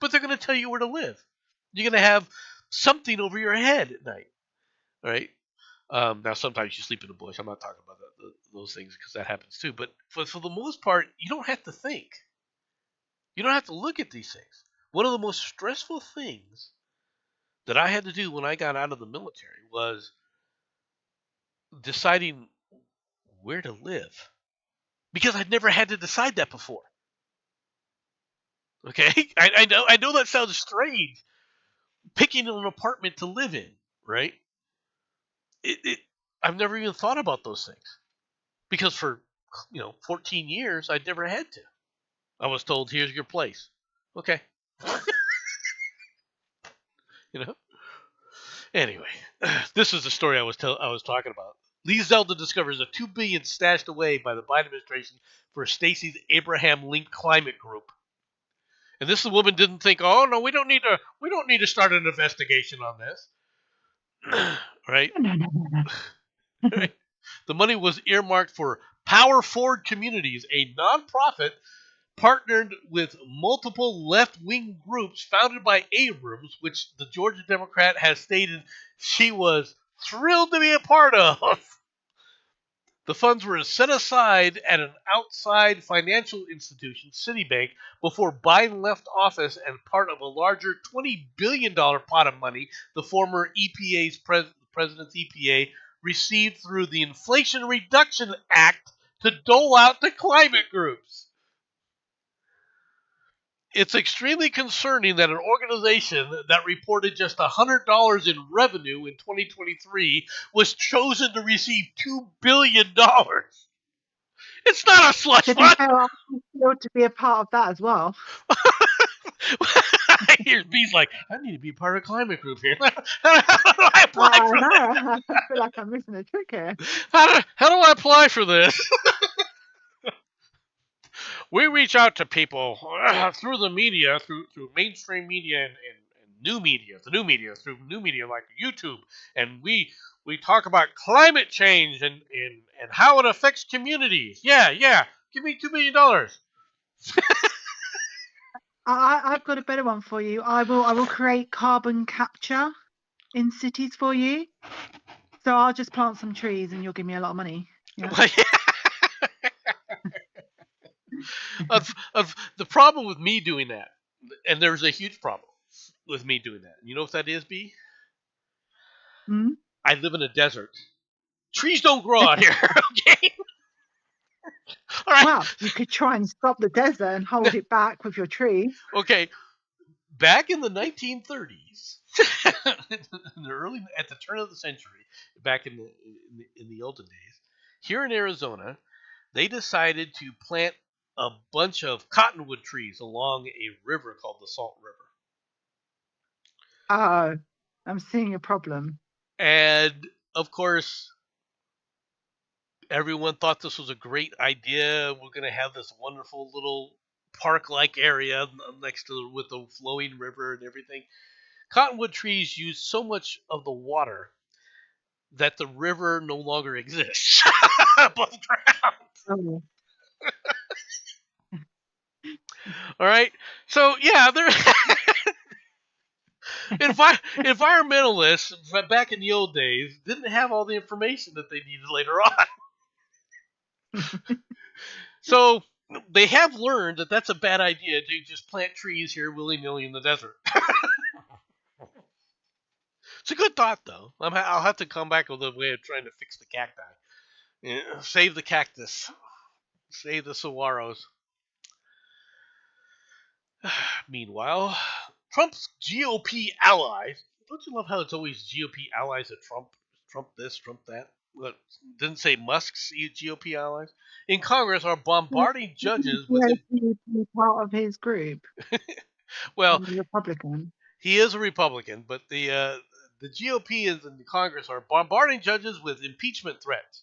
but they're going to tell you where to live. You're going to have something over your head at night, right? Now, sometimes you sleep in the bush. I'm not talking about those things because that happens too. But for the most part, you don't have to think. You don't have to look at these things. One of the most stressful things that I had to do when I got out of the military was deciding where to live, because I'd never had to decide that before. Okay, I know that sounds strange, picking an apartment to live in, right? I've never even thought about those things because for 14 years I'd never had to. I was told, "Here's your place." Okay, you know. Anyway, this is the story I was talking about. Lee Zeldin discovers a $2 billion stashed away by the Biden administration for Stacey's Abraham-linked climate group. And this woman didn't think, "Oh no, we don't need to start an investigation on this." Right? No. Right? The money was earmarked for Power Forward Communities, a nonprofit partnered with multiple left-wing groups founded by Abrams, which the Georgia Democrat has stated she was thrilled to be a part of. The funds were set aside at an outside financial institution, Citibank, before Biden left office and part of a larger $20 billion pot of money the former president's EPA received through the Inflation Reduction Act to dole out to climate groups. It's extremely concerning that an organization that reported just $100 in revenue in 2023 was chosen to receive $2 billion. It's not a slush fund. I'm thrilled to be a part of that as well. Here's B's like, "I need to be part of a climate group here. How do I apply for that? I feel like I'm missing a trick here. How do I apply for this? We reach out to people through the media, through mainstream media and new media, through new media like YouTube, and we talk about climate change and how it affects communities. Yeah, give me $2 billion. I've got a better one for you. I will create carbon capture in cities for you. So I'll just plant some trees and you'll give me a lot of money. Yeah. The problem with me doing that, and there's a huge problem with me doing that. You know what that is, B? Hmm? I live in a desert. Trees don't grow out here, okay? All right. Well, you could try and stop the desert and hold it back with your trees. Okay. Back in the 1930s, at the turn of the century, back in the olden days, here in Arizona, they decided to plant a bunch of cottonwood trees along a river called the Salt River. Oh, I'm seeing a problem. And of course, everyone thought this was a great idea. We're going to have this wonderful little park-like area next to with the flowing river and everything. Cottonwood trees use so much of the water that the river no longer exists above ground. Oh. All right, so yeah, there. Environmentalists back in the old days didn't have all the information that they needed later on. So they have learned that that's a bad idea to just plant trees here willy-nilly in the desert. It's a good thought, though. I'll have to come back with a way of trying to fix the cacti. Yeah, save the cactus. Save the saguaros. Meanwhile, Trump's GOP allies. Don't you love how it's always GOP allies of Trump? Trump this, Trump that. What, didn't say Musk's GOP allies in Congress are bombarding judges with part of his group. Well, Republican. He is a Republican, but the GOP is in the Congress are bombarding judges with impeachment threats.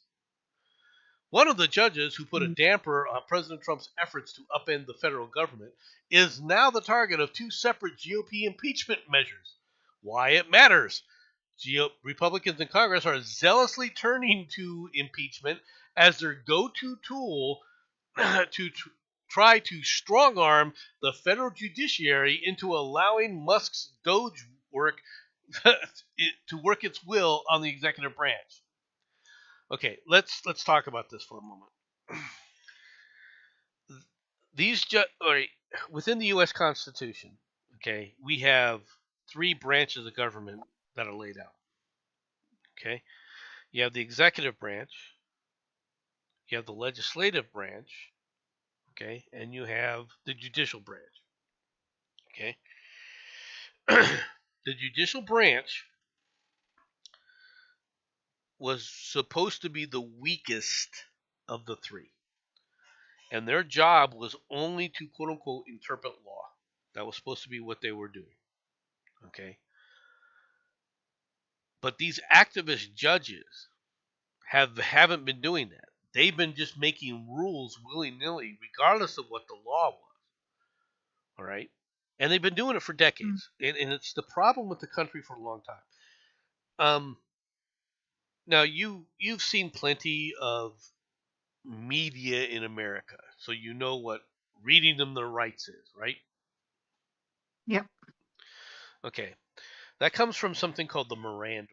One of the judges who put a damper on President Trump's efforts to upend the federal government is now the target of two separate GOP impeachment measures. Why it matters. Republicans in Congress are zealously turning to impeachment as their go-to tool to try to strong-arm the federal judiciary into allowing Musk's Doge work to work its will on the executive branch. Okay, let's talk about this for a moment. within the U.S. Constitution, okay, we have three branches of government that are laid out. Okay, you have the executive branch, you have the legislative branch, okay, and you have the judicial branch. Okay, the judicial branch was supposed to be the weakest of the three, and their job was only to quote unquote interpret law. That was supposed to be what they were doing. Okay, but these activist judges haven't been doing that. They've been just making rules willy nilly, regardless of what the law was. All right, and they've been doing it for decades, and it's the problem with the country for a long time. Um, now you've seen plenty of media in America, so you know what reading them their rights is, right? Yep. Okay, that comes from something called the Miranda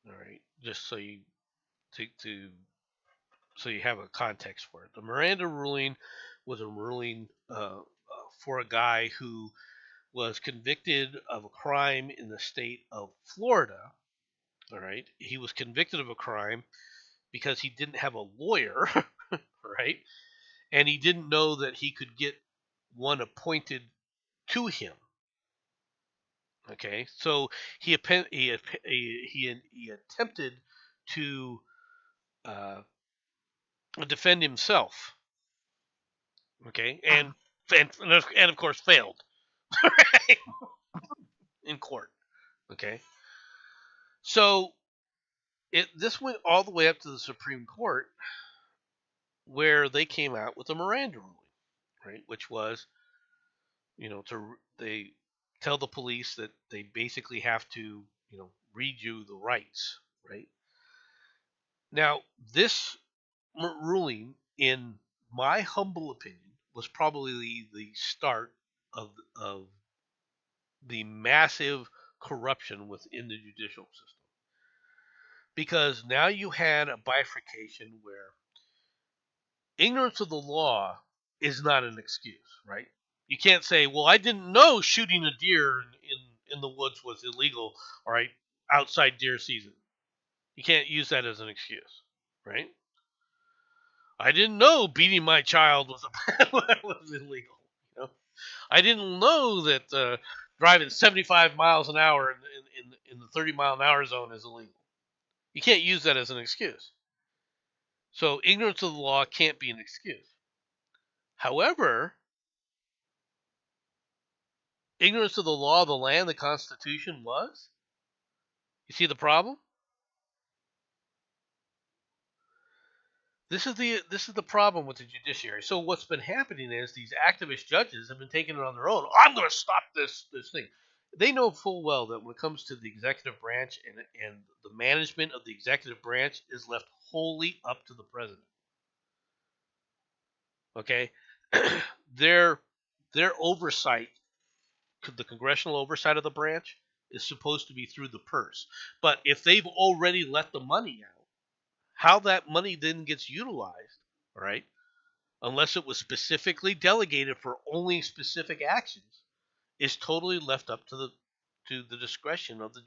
ruling. All right, just to so you have a context for it. The Miranda ruling was a ruling for a guy who was convicted of a crime in the state of Florida. All right, he was convicted of a crime because he didn't have a lawyer, right? And he didn't know that he could get one appointed to him. Okay, so he attempted to uh, defend himself. Okay, and of course failed in court. Okay, so this went all the way up to the Supreme Court, where they came out with a Miranda ruling, right? Which was, they tell the police that they basically have to, read you the rights, right? Now, this ruling, in my humble opinion, was probably the start of the massive corruption within the judicial system. Because now you had a bifurcation where ignorance of the law is not an excuse, right? You can't say, "Well, I didn't know shooting a deer in the woods was illegal, all right, outside deer season." You can't use that as an excuse, right? I didn't know beating my child was was illegal. I didn't know that driving 75 miles an hour in the 30-mile-an-hour zone is illegal. You can't use that as an excuse. So ignorance of the law can't be an excuse. However, ignorance of the law of the land, the Constitution, was. You see the problem? This is the problem with the judiciary. So what's been happening is these activist judges have been taking it on their own. I'm going to stop this thing. They know full well that when it comes to the executive branch and the management of the executive branch is left wholly up to the president. Okay, their oversight, the congressional oversight of the branch, is supposed to be through the purse. But if they've already let the money out, how that money then gets utilized, right? Unless it was specifically delegated for only specific actions, is totally left up to the discretion of the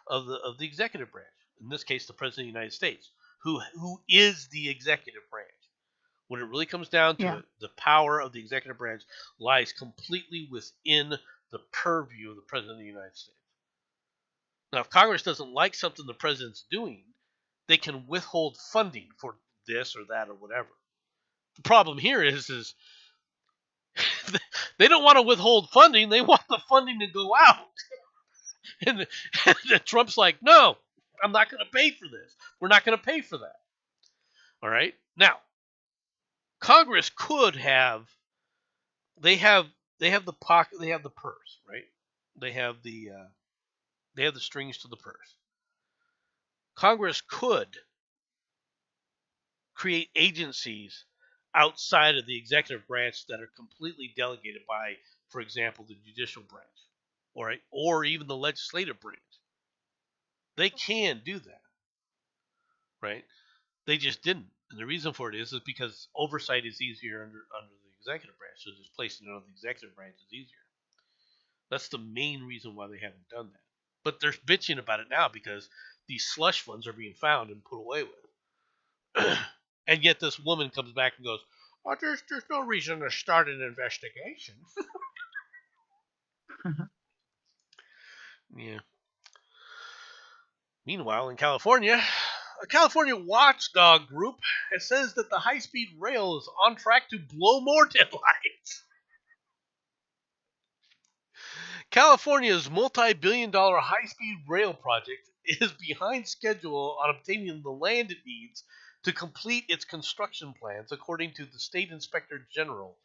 of the executive branch. In this case, the President of the United States, who is the executive branch. When it really comes down to it, the power of the executive branch lies completely within the purview of the President of the United States. Now, if Congress doesn't like something the president's doing, they can withhold funding for this or that or whatever. The problem here is they don't want to withhold funding. They want the funding to go out. And Trump's like, no, I'm not going to pay for this. We're not going to pay for that. All right. Now, Congress could have. They have the pocket. They have the purse, right? They have the strings to the purse. Congress could create agencies outside of the executive branch that are completely delegated by, for example, the judicial branch, or even the legislative branch. They can do that, right? They just didn't. And the reason for it is because oversight is easier under the executive branch, so just placing it on the executive branch is easier. That's the main reason why they haven't done that. But they're bitching about it now because these slush funds are being found and put away with. And yet this woman comes back and goes, "Oh, there's no reason to start an investigation." Yeah. Meanwhile, in California, a California watchdog group says that the high-speed rail is on track to blow more deadlines. California's multi-billion-dollar high-speed rail project is behind schedule on obtaining the land it needs to complete its construction plans, according to the state inspector general,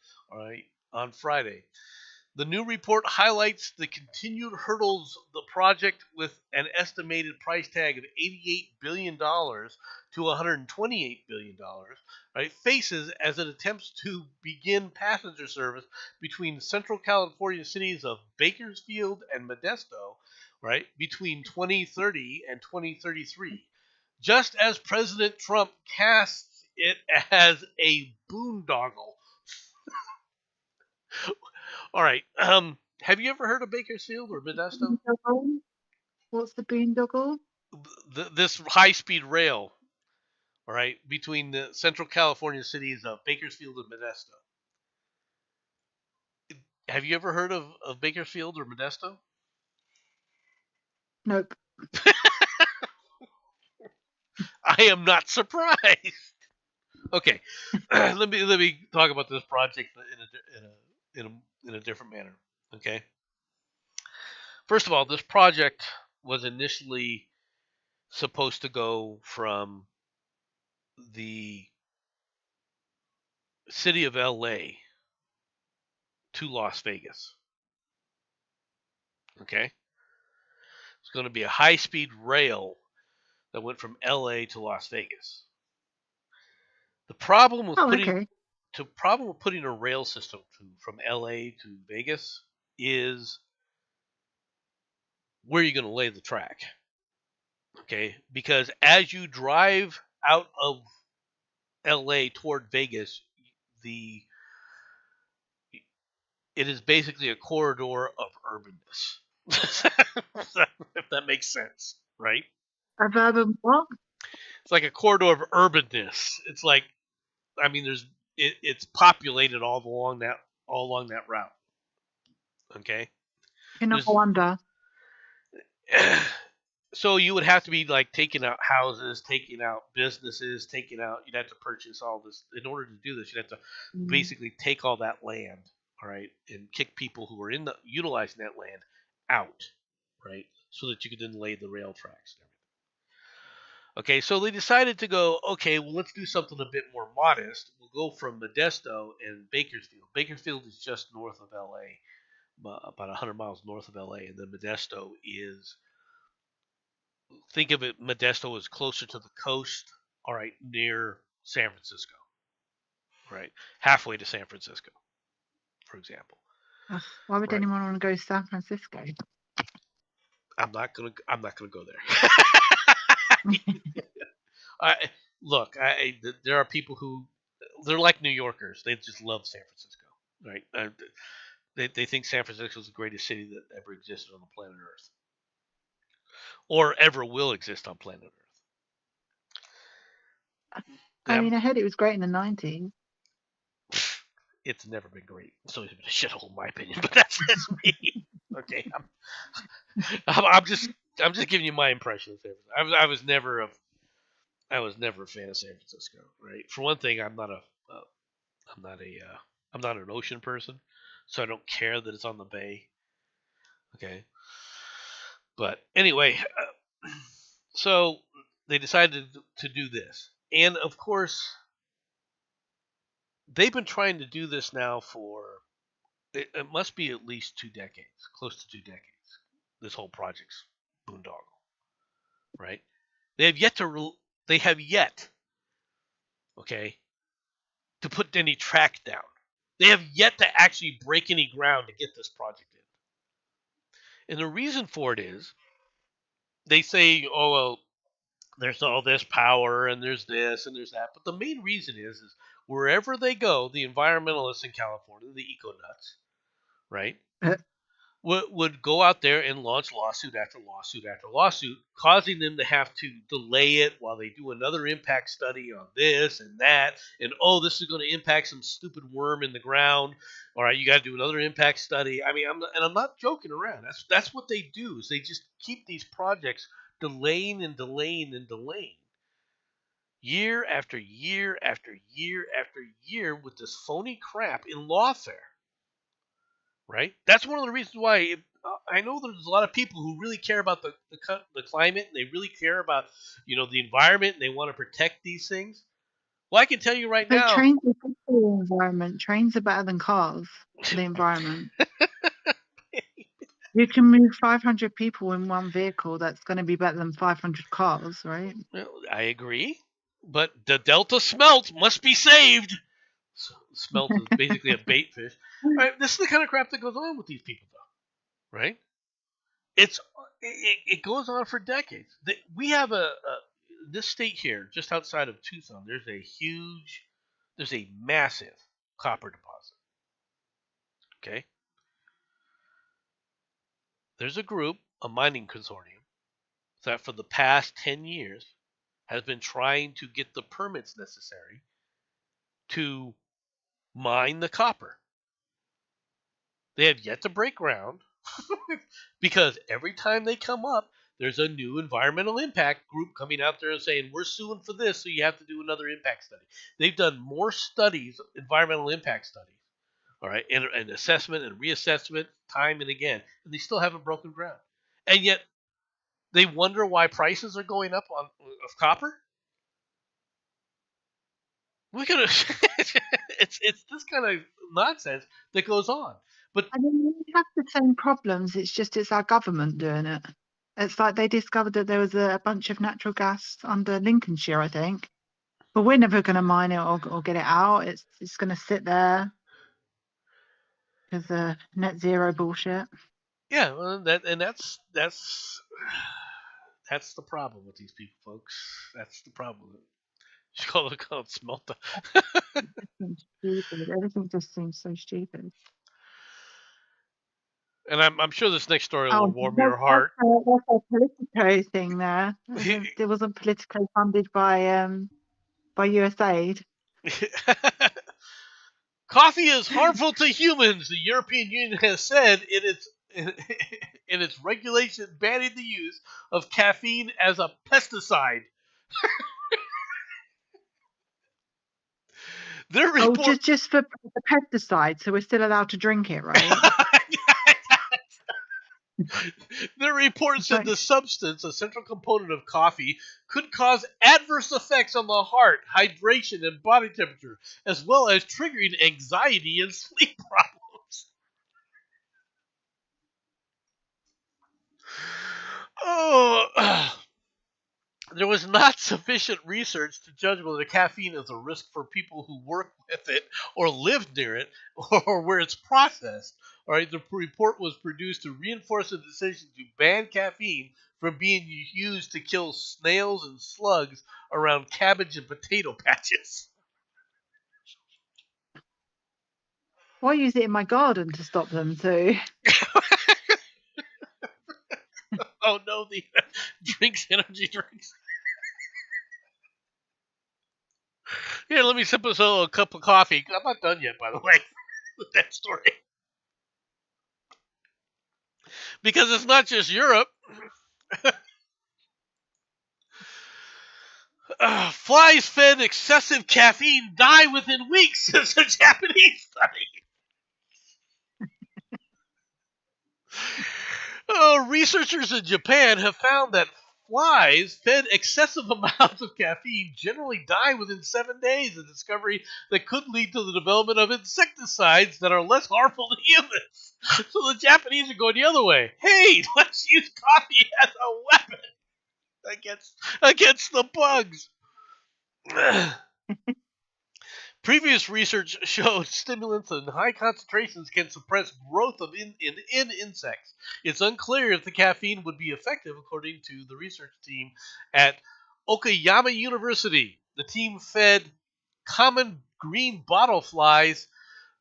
on Friday. The new report highlights the continued hurdles the project, with an estimated price tag of $88 billion to $128 billion, faces as it attempts to begin passenger service between Central California cities of Bakersfield and Modesto, between 2030 and 2033, just as President Trump casts it as a boondoggle. All right. Have you ever heard of Bakersfield or Modesto? What's the boondoggle? This high-speed rail, between the Central California cities of Bakersfield and Modesto. Have you ever heard of Bakersfield or Modesto? Nope. I am not surprised. Okay, let me talk about this project in a different manner. Okay. First of all, this project was initially supposed to go from the city of LA to Las Vegas. Okay? It's going to be a high-speed rail that went from LA to Las Vegas. The problem with putting a rail system from LA to Vegas is where you're going to lay the track. Okay? Because as you drive out of LA toward Vegas, it is basically a corridor of urbanness. If that makes sense, right? Of urban what? It's like a corridor of urbanness. It's like, I mean, it's populated all along that route. Okay. No wonder. So you would have to be like taking out houses, taking out businesses, you'd have to purchase all this. In order to do this, you'd have to basically take all that land, all right, and kick people who are utilizing that land out, right, so that you could then lay the rail tracks and everything. Okay, so they decided to go, okay, well, let's do something a bit more modest. We'll go from Modesto and Bakersfield. Bakersfield is just north of LA, about 100 miles north of LA, and then Modesto is, think of it, Modesto is closer to the coast, all right, near San Francisco, right, halfway to San Francisco, for example. Why would anyone want to go to San Francisco? I'm not gonna go there. Look, there are people who, they're like New Yorkers. They just love San Francisco, right? They think San Francisco is the greatest city that ever existed on the planet Earth, or ever will exist on planet Earth. I mean, I heard it was great in the 90s. It's never been great. It's always been a shithole, in my opinion. But that's me. Okay, I'm just giving you my impression of San Francisco. I was never a fan of San Francisco, right? For one thing, I'm not an ocean person, so I don't care that it's on the bay. Okay, but anyway, so they decided to do this, and of course, they've been trying to do this now for it must be at least 2 decades, close to 2 decades. This whole project's boondoggle, right? They have yet, okay, to put any track down. They have yet to actually break any ground to get this project in. And the reason for it is, they say, oh, well, there's all this power and there's this and there's that. But the main reason is wherever they go, the environmentalists in California, the eco nuts, right, would go out there and launch lawsuit after lawsuit after lawsuit, causing them to have to delay it while they do another impact study on this and that. And oh, this is going to impact some stupid worm in the ground. All right, you got to do another impact study. I mean, I'm not joking around. That's what they do. Is they just keep these projects delaying and delaying and delaying, year after year after year after year, with this phony crap in lawfare. Right? That's one of the reasons why I know there's a lot of people who really care about the climate, and they really care about the environment, and they want to protect these things. Well, I can tell you right But now. trains are good for the environment. Trains are better than cars for the environment. You can move 500 people in one vehicle. That's going to be better than 500 cars, right? Well, I agree, but the Delta smelt must be saved. So, smelt is basically a bait fish. Right? This is the kind of crap that goes on with these people, though. Right? It goes on for decades. We have this state here, just outside of Tucson. There's a massive copper deposit. Okay. There's a group, a mining consortium, that for the past 10 years has been trying to get the permits necessary to mine the copper. They have yet to break ground because every time they come up, there's a new environmental impact group coming out there and saying, we're suing for this, so you have to do another impact study. They've done more studies, environmental impact studies, all right, and assessment and reassessment time and again, and they still haven't broken ground. And yet they wonder why prices are going up of copper. We're gonna it's this kind of nonsense that goes on. But I mean, we have the same problems. It's our government doing it. It's like they discovered that there was a bunch of natural gas under Lincolnshire, I think. But we're never going to mine it or get it out. It's going to sit there because of net zero bullshit. yeah, well, that's the problem with these people, folks. That's the problem. You call it smelter. Stupid. Everything just seems so stupid. And I'm sure this next story will warm your heart. That's a Politico thing there. It wasn't Politico funded by USAID. Coffee is harmful to humans, the European Union has said in its regulation banning the use of caffeine as a pesticide. Just for the pesticide, so we're still allowed to drink it, right? The report said the substance, a central component of coffee, could cause adverse effects on the heart, hydration, and body temperature, as well as triggering anxiety and sleep problems. There was not sufficient research to judge whether caffeine is a risk for people who work with it or live near it or where it's processed. All right, the report was produced to reinforce the decision to ban caffeine from being used to kill snails and slugs around cabbage and potato patches. Well, I use it in my garden to stop them too. Oh no, the energy drinks. Here, let me sip us a cup of coffee. I'm not done yet, by the way, with that story. Because it's not just Europe. Flies fed excessive caffeine die within weeks, says a Japanese study. Researchers in Japan have found that flies fed excessive amounts of caffeine generally die within 7 days, a discovery that could lead to the development of insecticides that are less harmful to humans. So the Japanese are going the other way. Hey, let's use coffee as a weapon against the bugs. Previous research showed stimulants in high concentrations can suppress growth in insects. It's unclear if the caffeine would be effective, according to the research team at Okayama University. The team fed common green bottle flies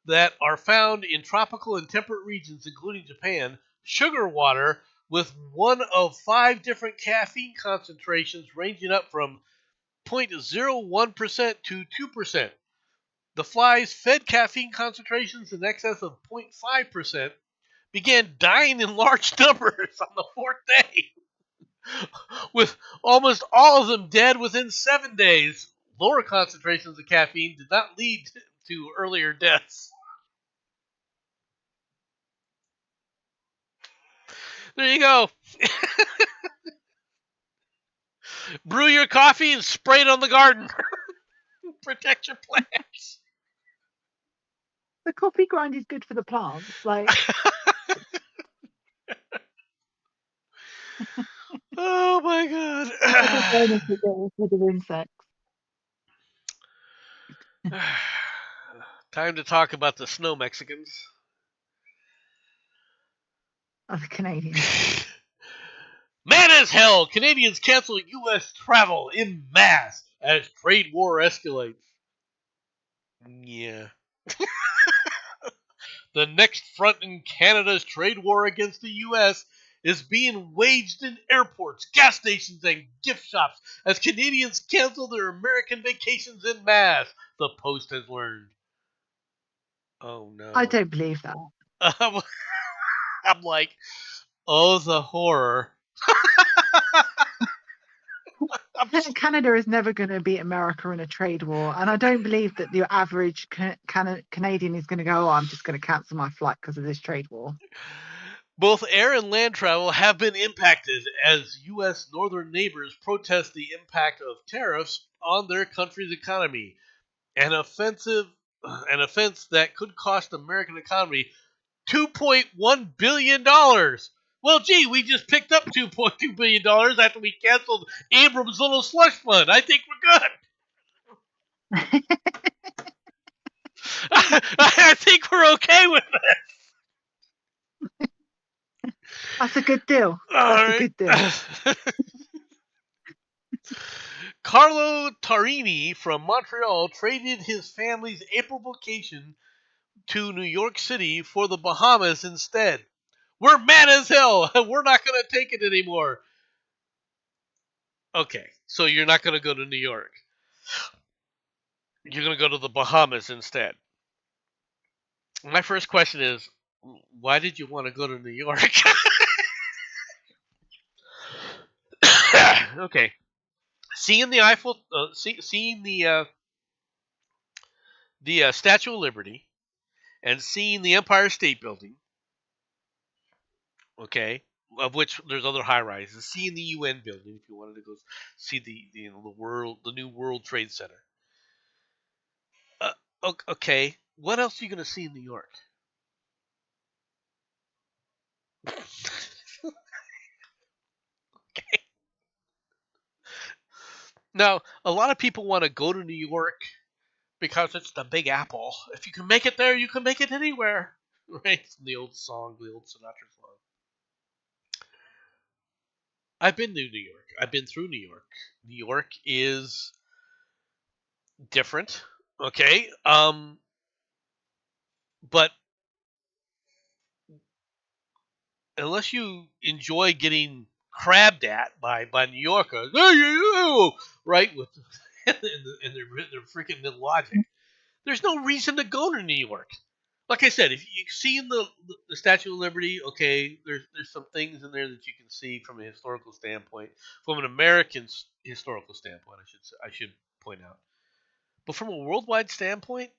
that are found in tropical and temperate regions, including Japan, sugar water with one of 5 different caffeine concentrations ranging up from 0.01% to 2%. The flies fed caffeine concentrations in excess of 0.5% began dying in large numbers on the 4th day, with almost all of them dead within 7 days. Lower concentrations of caffeine did not lead to earlier deaths. There you go. Brew your coffee and spray it on the garden. Protect your plants. The coffee grind is good for the plants. Like, Oh my god. rid of insects. Time to talk about the snow Mexicans. Of the Canadians. Mad as hell! Canadians cancel U.S. travel en masse as trade war escalates. Yeah. The next front in Canada's trade war against the U.S. is being waged in airports, gas stations, and gift shops as Canadians cancel their American vacations en masse, the Post has learned. Oh no. I don't believe that. I'm like, oh, the horror. Canada is never going to beat America in a trade war, and I don't believe that the average Canadian is going to go, oh, I'm just going to cancel my flight because of this trade war. Both air and land travel have been impacted as U.S. northern neighbors protest the impact of tariffs on their country's economy. An offense that could cost the American economy $2.1 billion. Well, gee, we just picked up $2.2 billion after we canceled Abrams' little slush fund. I think we're good. I think we're okay with this. That's a good deal. That's a good deal. Carlo Tarini from Montreal traded his family's April vacation to New York City for the Bahamas instead. We're mad as hell. We're not going to take it anymore. Okay, so you're not going to go to New York. You're going to go to the Bahamas instead. My first question is, why did you want to go to New York? Okay. Seeing the Eiffel, seeing the Statue of Liberty, and seeing the Empire State Building, okay, of which there's other high rises. Seeing the UN building, if you wanted to go see the new World Trade Center. Okay, what else are you going to see in New York? Okay. Now, a lot of people want to go to New York because it's the Big Apple. If you can make it there, you can make it anywhere. Right? The old song, the old Sinatra song. I've been to New York. I've been through New York. New York is different, okay? But unless you enjoy getting crabbed at by New Yorkers, right, with and their freaking logic, there's no reason to go to New York. Like I said, if you've seen the Statue of Liberty, okay, there's some things in there that you can see from a historical standpoint, from an American historical standpoint, I should point out. But from a worldwide standpoint,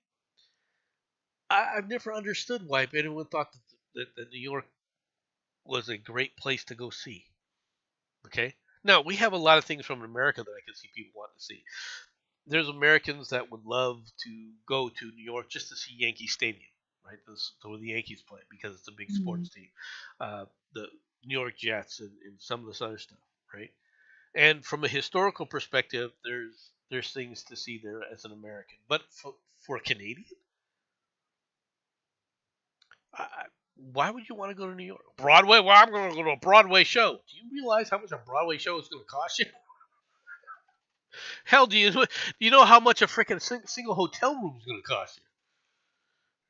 I've never understood why anyone thought that New York was a great place to go see. Okay, now we have a lot of things from America that I can see people want to see. There's Americans that would love to go to New York just to see Yankee Stadium. Right, where the Yankees play because it's a big sports team. The New York Jets and some of this other stuff, right? And from a historical perspective, there's things to see there as an American. But for a Canadian, why would you want to go to New York? Broadway? Well, I'm going to go to a Broadway show. Do you realize how much a Broadway show is going to cost you? Hell, do you know how much a freaking single hotel room is going to cost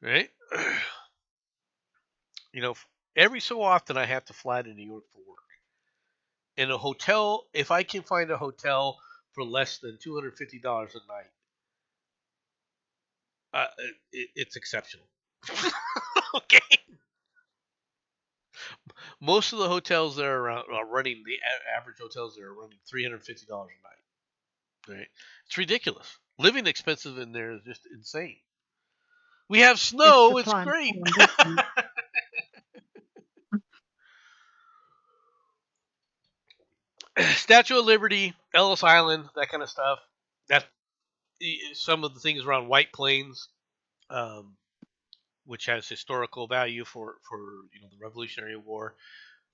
you? Right? You know, every so often I have to fly to New York for work. In a hotel, if I can find a hotel for less than $250 a night, it's exceptional. Okay. Most of the hotels that are running, the average hotels that are running $350 a night. Right? It's ridiculous. Living expenses in there is just insane. We have It's snow. It's supply and great. demand, isn't Statue of Liberty, Ellis Island, that kind of stuff. That's some of the things around White Plains, um, which has historical value for the Revolutionary War.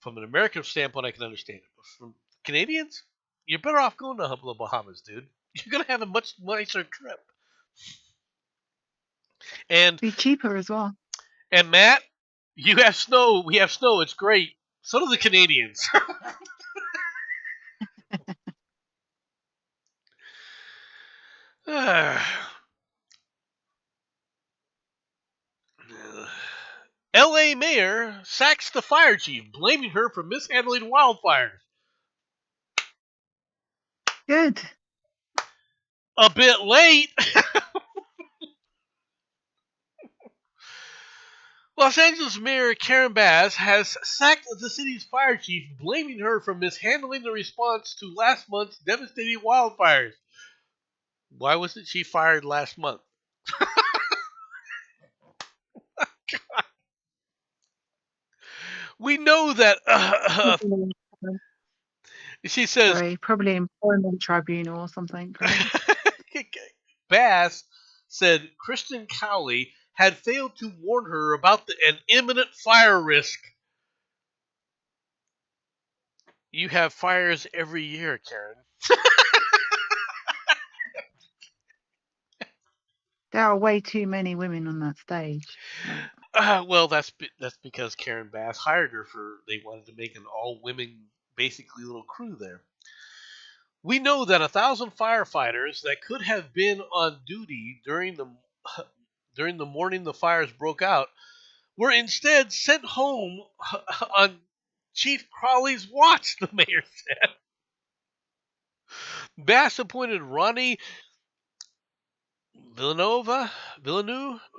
From an American standpoint, I can understand it. But from Canadians, you're better off going to the Bahamas, dude. You're gonna have a much nicer trip. And Be cheaper as well. and Matt, you have snow. We have snow. It's great. So do the Canadians. L.A. mayor sacks the fire chief, blaming her for mishandling wildfires. Good. A bit late. Los Angeles Mayor Karen Bass has sacked the city's fire chief, blaming her for mishandling the response to last month's devastating wildfires. Why wasn't she fired last month? We know that. Probably, She says. sorry, probably employment tribunal or something. Right? Bass said Kristen Cowley had failed to warn her about an imminent fire risk. You have fires every year, Karen. There are way too many women on that stage. Well, that's because Karen Bass hired her for. They wanted to make an all-women, basically little crew there. We know that 1,000 firefighters that could have been on duty during the morning the fires broke out were instead sent home on Chief Crowley's watch. The mayor said. Bass appointed Ronnie Villeneuve,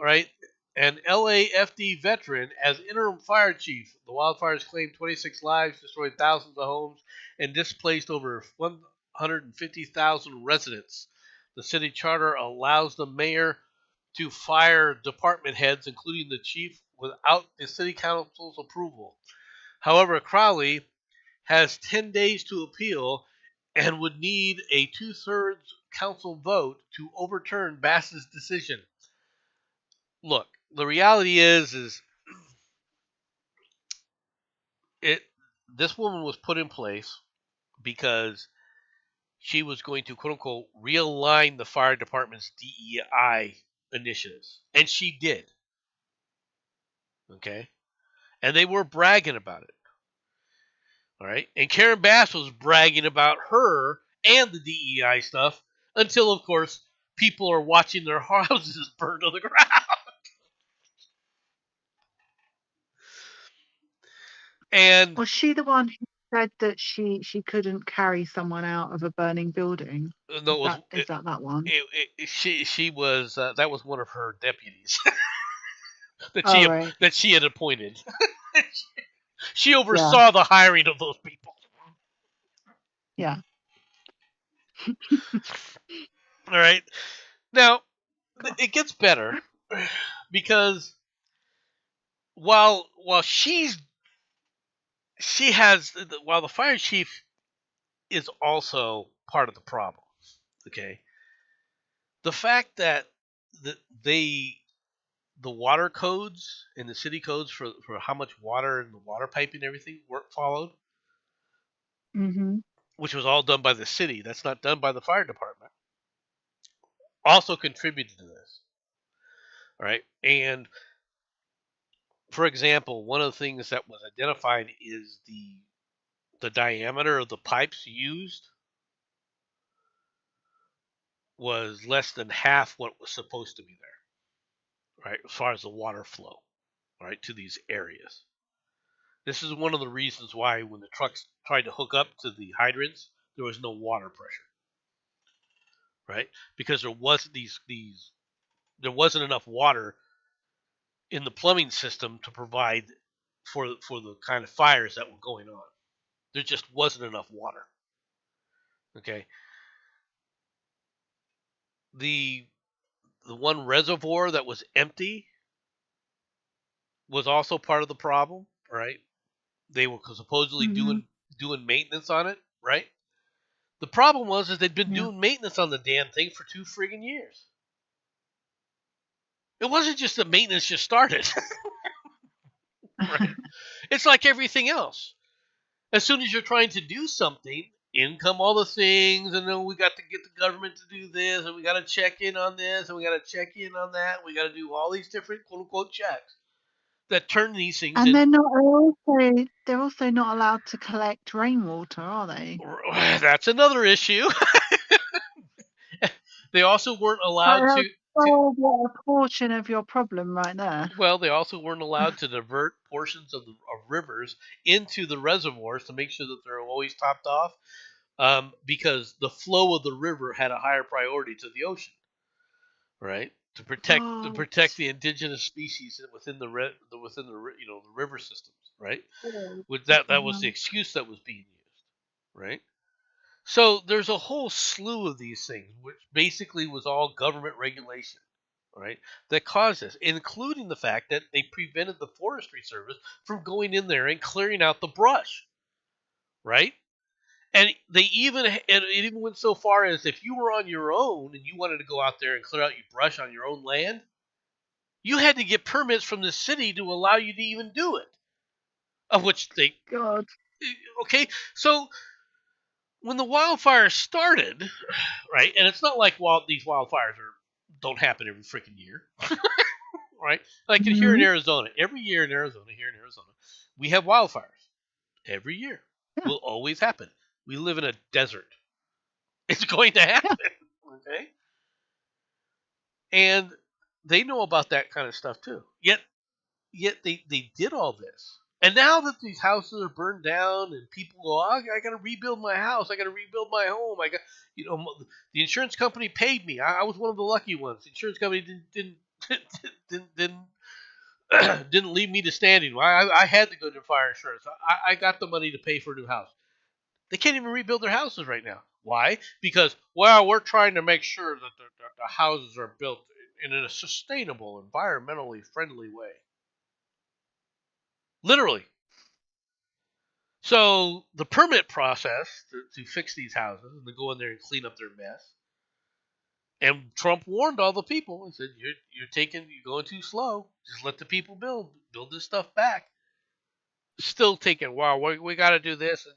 right, an LAFD veteran, as interim fire chief. The wildfires claimed 26 lives, destroyed thousands of homes, and displaced over 150,000 residents. The city charter allows the mayor to fire department heads, including the chief, without the city council's approval. However, Crowley has 10 days to appeal and would need a two-thirds council vote to overturn Bass's decision. Look, the reality is it. This woman was put in place because she was going to quote unquote realign the fire department's DEI initiatives, and she did. Okay, and they were bragging about it. All right, and Karen Bass was bragging about her and the DEI stuff until, of course, people are watching their houses burn to the ground. And Was she the one who said that she couldn't carry someone out of a burning building? no, Is that one? she was that was one of her deputies Oh, right. that she had appointed. She oversaw the hiring of those people. Yeah. All right. Now, it gets better because while while the fire chief is also part of the problem, okay? The fact that the they the water codes and the city codes for how much water and the water piping and everything weren't followed, Mm-hmm. which was all done by the city. That's not done by the fire department. Also contributed to this. All right. And for example, one of the things that was identified is the diameter of the pipes used. was less than half what was supposed to be there, right? As far as the water flow, right, to these areas. This is one of the reasons why when the trucks tried to hook up to the hydrants, there was no water pressure, right? Because there wasn't there wasn't enough water in the plumbing system to provide for the kind of fires that were going on. There just wasn't enough water. Okay. The one reservoir that was empty was also part of the problem, right? They were supposedly Hmm. doing maintenance on it, right? The problem was is they'd been Yeah. doing maintenance on the damn thing for 2 friggin' years. It wasn't just that maintenance just started, right? It's like everything else. As soon as you're trying to do something, in come all the things, and then we got to get the government to do this, and we got to check in on this, and we got to check in on that. We got to do all these different quote unquote checks that turn these things And in. they're also not allowed to collect rainwater, are they? That's another issue. They also weren't allowed That's to what a portion of your problem right there. well, they also weren't allowed to divert portions of rivers into the reservoirs to make sure that they're always topped off, because the flow of the river had a higher priority to the ocean, right? To God. protect the indigenous species within the river systems, right? With that was the excuse that was being used, right? So there's a whole slew of these things, which basically was all government regulation, right? That caused this, including the fact that they prevented the Forestry Service from going in there and clearing out the brush, right? And it even went so far as if you were on your own and you wanted to go out there and clear out your brush on your own land, you had to get permits from the city to allow you to even do it. Of which they God. okay, so when the wildfires started, right? And it's not like these wildfires don't happen every freaking year, right? Like here in Mhm. Arizona, every year here in Arizona, we have wildfires every year. Yeah. Will always happen. We live in a desert. It's going to happen, okay? And they know about that kind of stuff too. Yet they did all this. And now that these houses are burned down and people go, oh, I got to rebuild my house, I got to rebuild my home, I got, the insurance company paid me. I was one of the lucky ones. The insurance company didn't leave me to standing. I had to go to fire insurance. I got the money to pay for a new house. They can't even rebuild their houses right now. Why? Because, well, we're trying to make sure that the houses are built in a sustainable, environmentally friendly way. Literally. So the permit process to fix these houses and to go in there and clean up their mess. And Trump warned all the people and said, you're going too slow. Just let the people build this stuff back. Still taking, wow, we got to do this, and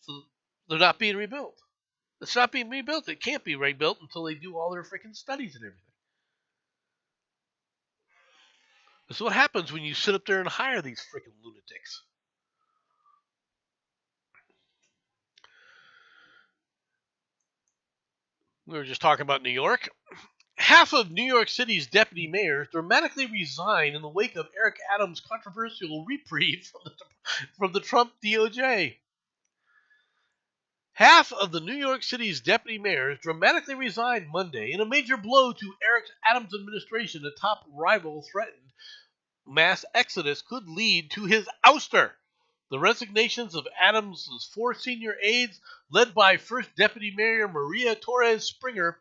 so they're not being rebuilt. It's not being rebuilt. It can't be rebuilt until they do all their freaking studies and everything. This is what happens when you sit up there and hire these freaking lunatics. We were just talking about New York. Half of New York City's deputy mayors dramatically resigned in the wake of Eric Adams' controversial reprieve from the Trump DOJ. Half of the New York City's deputy mayors dramatically resigned Monday in a major blow to Eric Adams' administration. A top rival threatened mass exodus could lead to his ouster. The resignations of Adams' four senior aides, led by First Deputy Mayor Maria Torres Springer,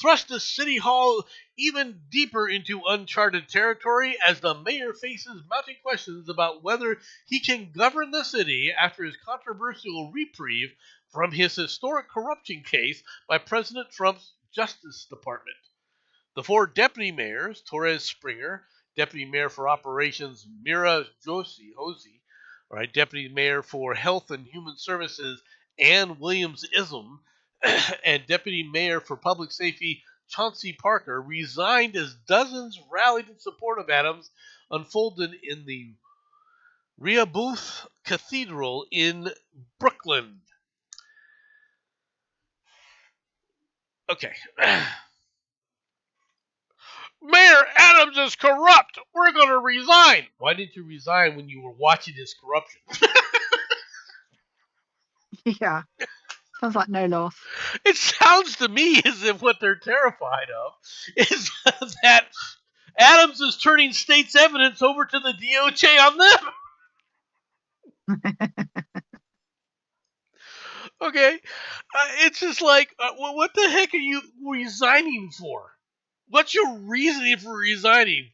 thrust the city hall even deeper into uncharted territory as the mayor faces mounting questions about whether he can govern the city after his controversial reprieve from his historic corruption case by President Trump's Justice Department. The four deputy mayors, Torres Springer, Deputy Mayor for Operations Mira Hosey, right, Deputy Mayor for Health and Human Services Ann Williams Ism, and Deputy Mayor for Public Safety Chauncey Parker resigned as dozens rallied in support of Adams, unfolded in the Rehoboth Cathedral in Brooklyn. Okay. Mayor Adams is corrupt. We're going to resign. Why didn't you resign when you were watching his corruption? Yeah. Sounds like no loss. It sounds to me as if what they're terrified of is that Adams is turning state's evidence over to the DOJ on them. Okay? It's just like, what the heck are you resigning for? What's your reasoning for resigning?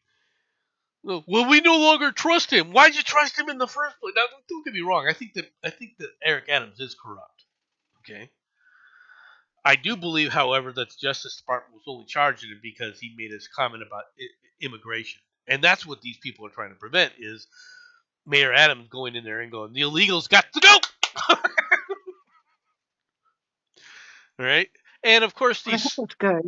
Well, we no longer trust him. Why'd you trust him in the first place? Now, don't get me wrong. I think that Eric Adams is corrupt. Okay. I do believe, however, that the Justice Department was only charging him because he made his comment about immigration, and that's what these people are trying to prevent: is Mayor Adams going in there and going, "The illegals got to go." All right, and of course Well, they these. have to go.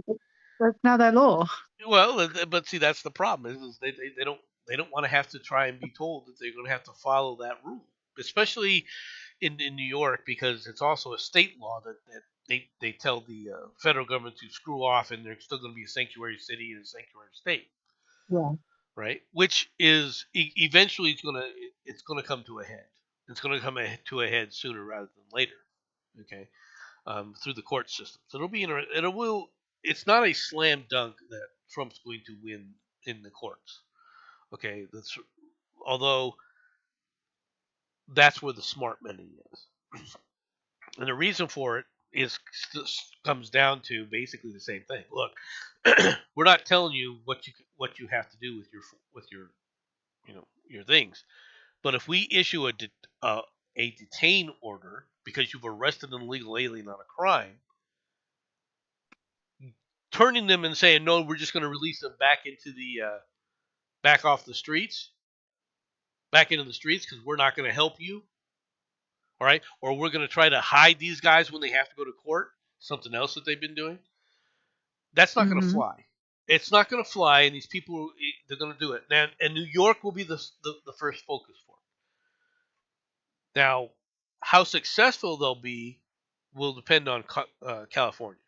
That's now their law. Well, but see, that's the problem is they don't want to have to try and be told that they're going to have to follow that rule, especially in New York, because it's also a state law that they tell the federal government to screw off, and they're still going to be a sanctuary city and a sanctuary state, Yeah. right? Which is eventually it's gonna come to a head. It's going to come to a head sooner rather than later. Okay, through the court system. So it will. It's not a slam dunk that Trump's going to win in the courts. Okay, although that's where the smart money is. And the reason for it comes down to basically the same thing. Look, we're not telling you what you have to do with your things, but if we issue a detain order because you've arrested an illegal alien on a crime, turning them and saying no, we're just going to release them back off the streets, back into the streets because we're not going to help you. All right, or we're going to try to hide these guys when they have to go to court. Something else that they've been doing. That's not going to fly. It's not going to fly, and these people they're going to do it. And New York will be the first focus for it. Now, how successful they'll be will depend on California.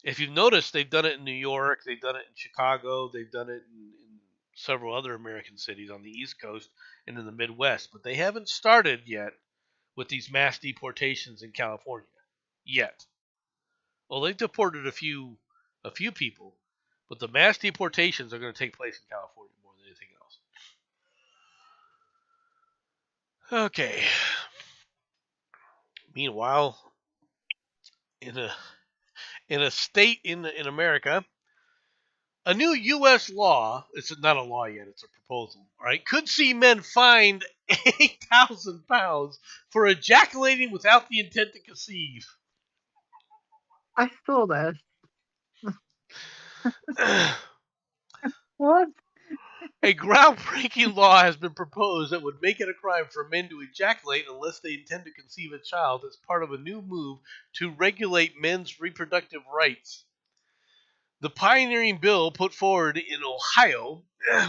If you've noticed, they've done it in New York, they've done it in Chicago, they've done it in several other American cities on the East Coast and in the Midwest, but they haven't started yet with these mass deportations in California yet. Well, they've deported a few people, but the mass deportations are going to take place in California more than anything else. Okay. Meanwhile, in a state in America, a new U.S. law, it's not a law yet, it's a proposal, all right, could see men fined £8,000 for ejaculating without the intent to conceive. I saw this. What? A groundbreaking law has been proposed that would make it a crime for men to ejaculate unless they intend to conceive a child as part of a new move to regulate men's reproductive rights. The pioneering bill put forward in Ohio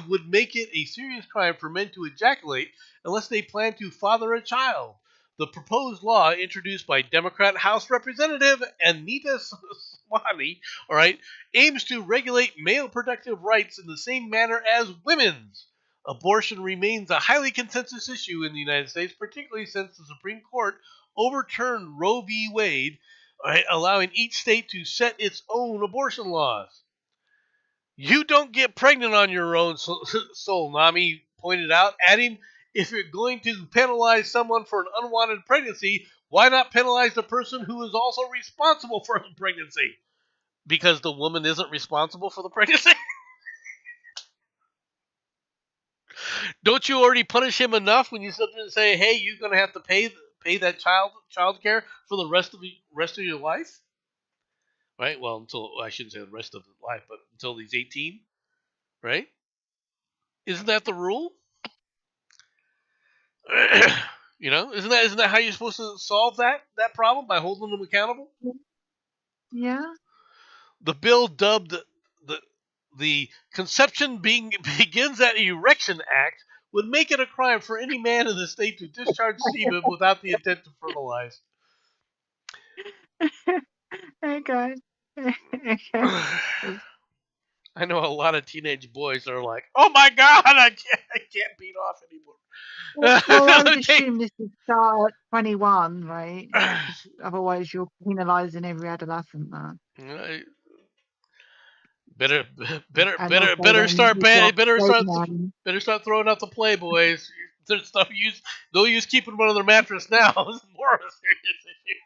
would make it a serious crime for men to ejaculate unless they plan to father a child. The proposed law, introduced by Democrat House Representative Anita Swamy, all right, aims to regulate male reproductive rights in the same manner as women's. Abortion remains a highly contentious issue in the United States, particularly since the Supreme Court overturned Roe v. Wade, right, allowing each state to set its own abortion laws. You don't get pregnant on your own, Nami pointed out, adding, if you're going to penalize someone for an unwanted pregnancy, why not penalize the person who is also responsible for the pregnancy? Because the woman isn't responsible for the pregnancy? Don't you already punish him enough when you sit there and say, hey, you're going to have to pay that child care for the rest of your life? Right? Well, until I shouldn't say the rest of his life, but until he's 18, right? Isn't that the rule? Isn't that how you're supposed to solve that problem, by holding them accountable? Yeah. The bill, dubbed the Conception Begins at Erection Act, would make it a crime for any man in the state to discharge semen without the intent to fertilize. Okay. Okay. I know a lot of teenage boys are like, "Oh my god, I can't beat off Well, I would anymore." assume this is start at 21, right? Because otherwise you're penalising every adolescent there. better, better, And better, also better then start, you've got better start throwing out the Playboys. There's stuff use. No use keeping one on their mattress now. It's more of a serious issue.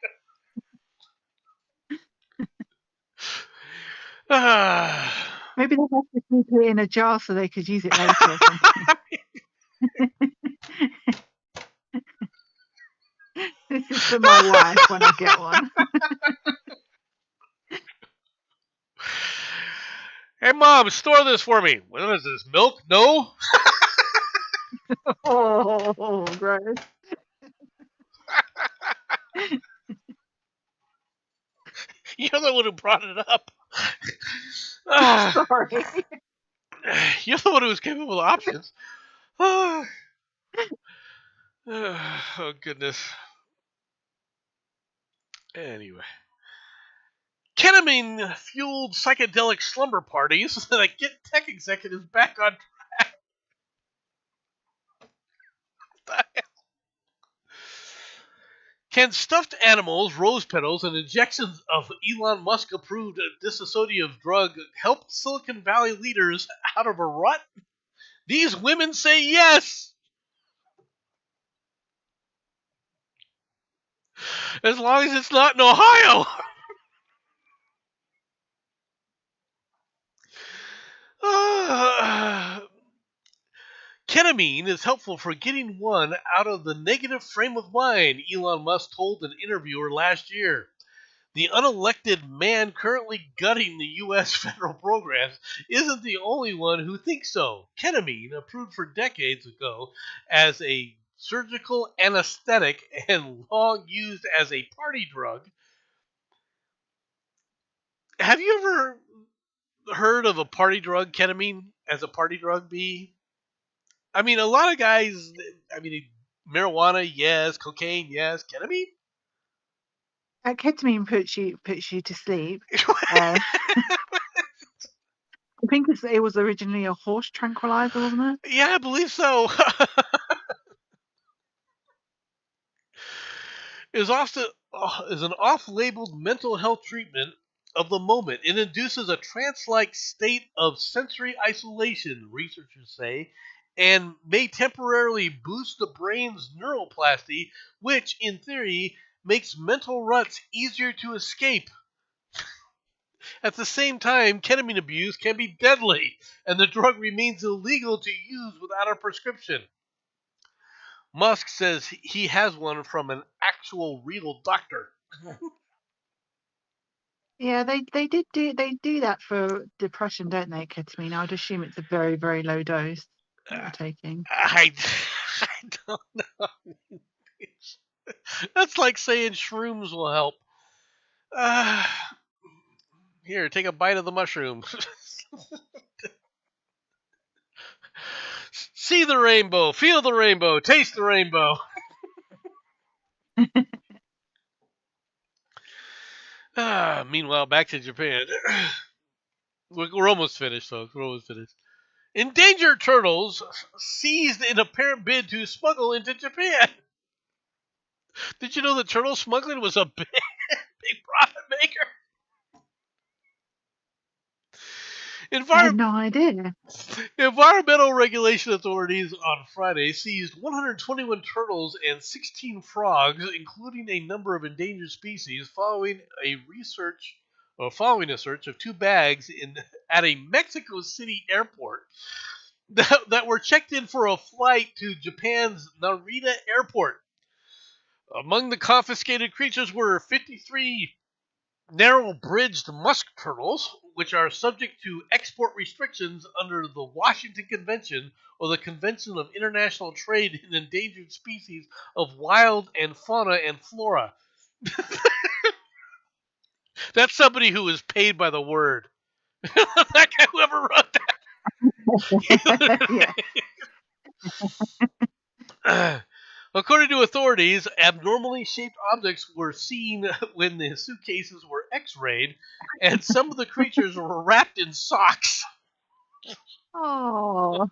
maybe they have to keep it in a jar so they could use it later or something. This is for my wife when I get one. Hey, Mom, store this for me. What is this, milk? No? Oh, gross. You're the one who brought it up. Sorry. You're the one who was giving with options. Oh, goodness. Anyway. Ketamine-fueled psychedelic slumber parties that get tech executives back on track. Can stuffed animals, rose petals, and injections of Elon Musk-approved dissociative drug help Silicon Valley leaders out of a rut? These women say yes! As long as it's not in Ohio! Ketamine is helpful for getting one out of the negative frame of mind, Elon Musk told an interviewer last year. The unelected man currently gutting the U.S. federal programs isn't the only one who thinks so. Ketamine, approved for decades ago as a surgical anesthetic and long used as a party drug. Have you ever heard of a party drug, ketamine, as a party drug, B? I mean, a lot of guys, marijuana, yes. Cocaine, yes. Ketamine? Ketamine puts you to sleep. I think it was originally a horse tranquilizer, wasn't it? Yeah, I believe so. Is an off-labeled mental health treatment of the moment. It induces a trance-like state of sensory isolation, researchers say, and may temporarily boost the brain's neuroplasty, which, in theory, makes mental ruts easier to escape. At the same time, ketamine abuse can be deadly, and the drug remains illegal to use without a prescription. Musk says he has one from an actual real doctor. Yeah, they do that for depression, don't they? Ketamine. I'd assume it's a very, very low dose that you're taking. I don't know. That's like saying shrooms will help. Uh, Here, take a bite of the mushroom. See the rainbow, feel the rainbow, taste the rainbow. Meanwhile, back to Japan. We're almost finished, folks. We're almost finished. Endangered turtles seized in apparent bid to smuggle into Japan. Did you know that turtle smuggling was a big profit maker? I had no idea. Environmental regulation authorities on Friday seized 121 turtles and 16 frogs, including a number of endangered species, following a search of two bags at a Mexico City airport that were checked in for a flight to Japan's Narita Airport. Among the confiscated creatures were 53 narrow-bridged musk turtles, which are subject to export restrictions under the Washington Convention or the Convention of International Trade in Endangered Species of Wild and Fauna and Flora. That's somebody who is paid by the word. That guy, whoever wrote Yeah. that. According to authorities, abnormally shaped objects were seen when the suitcases were X-rayed, and some of the creatures were wrapped in socks. Oh,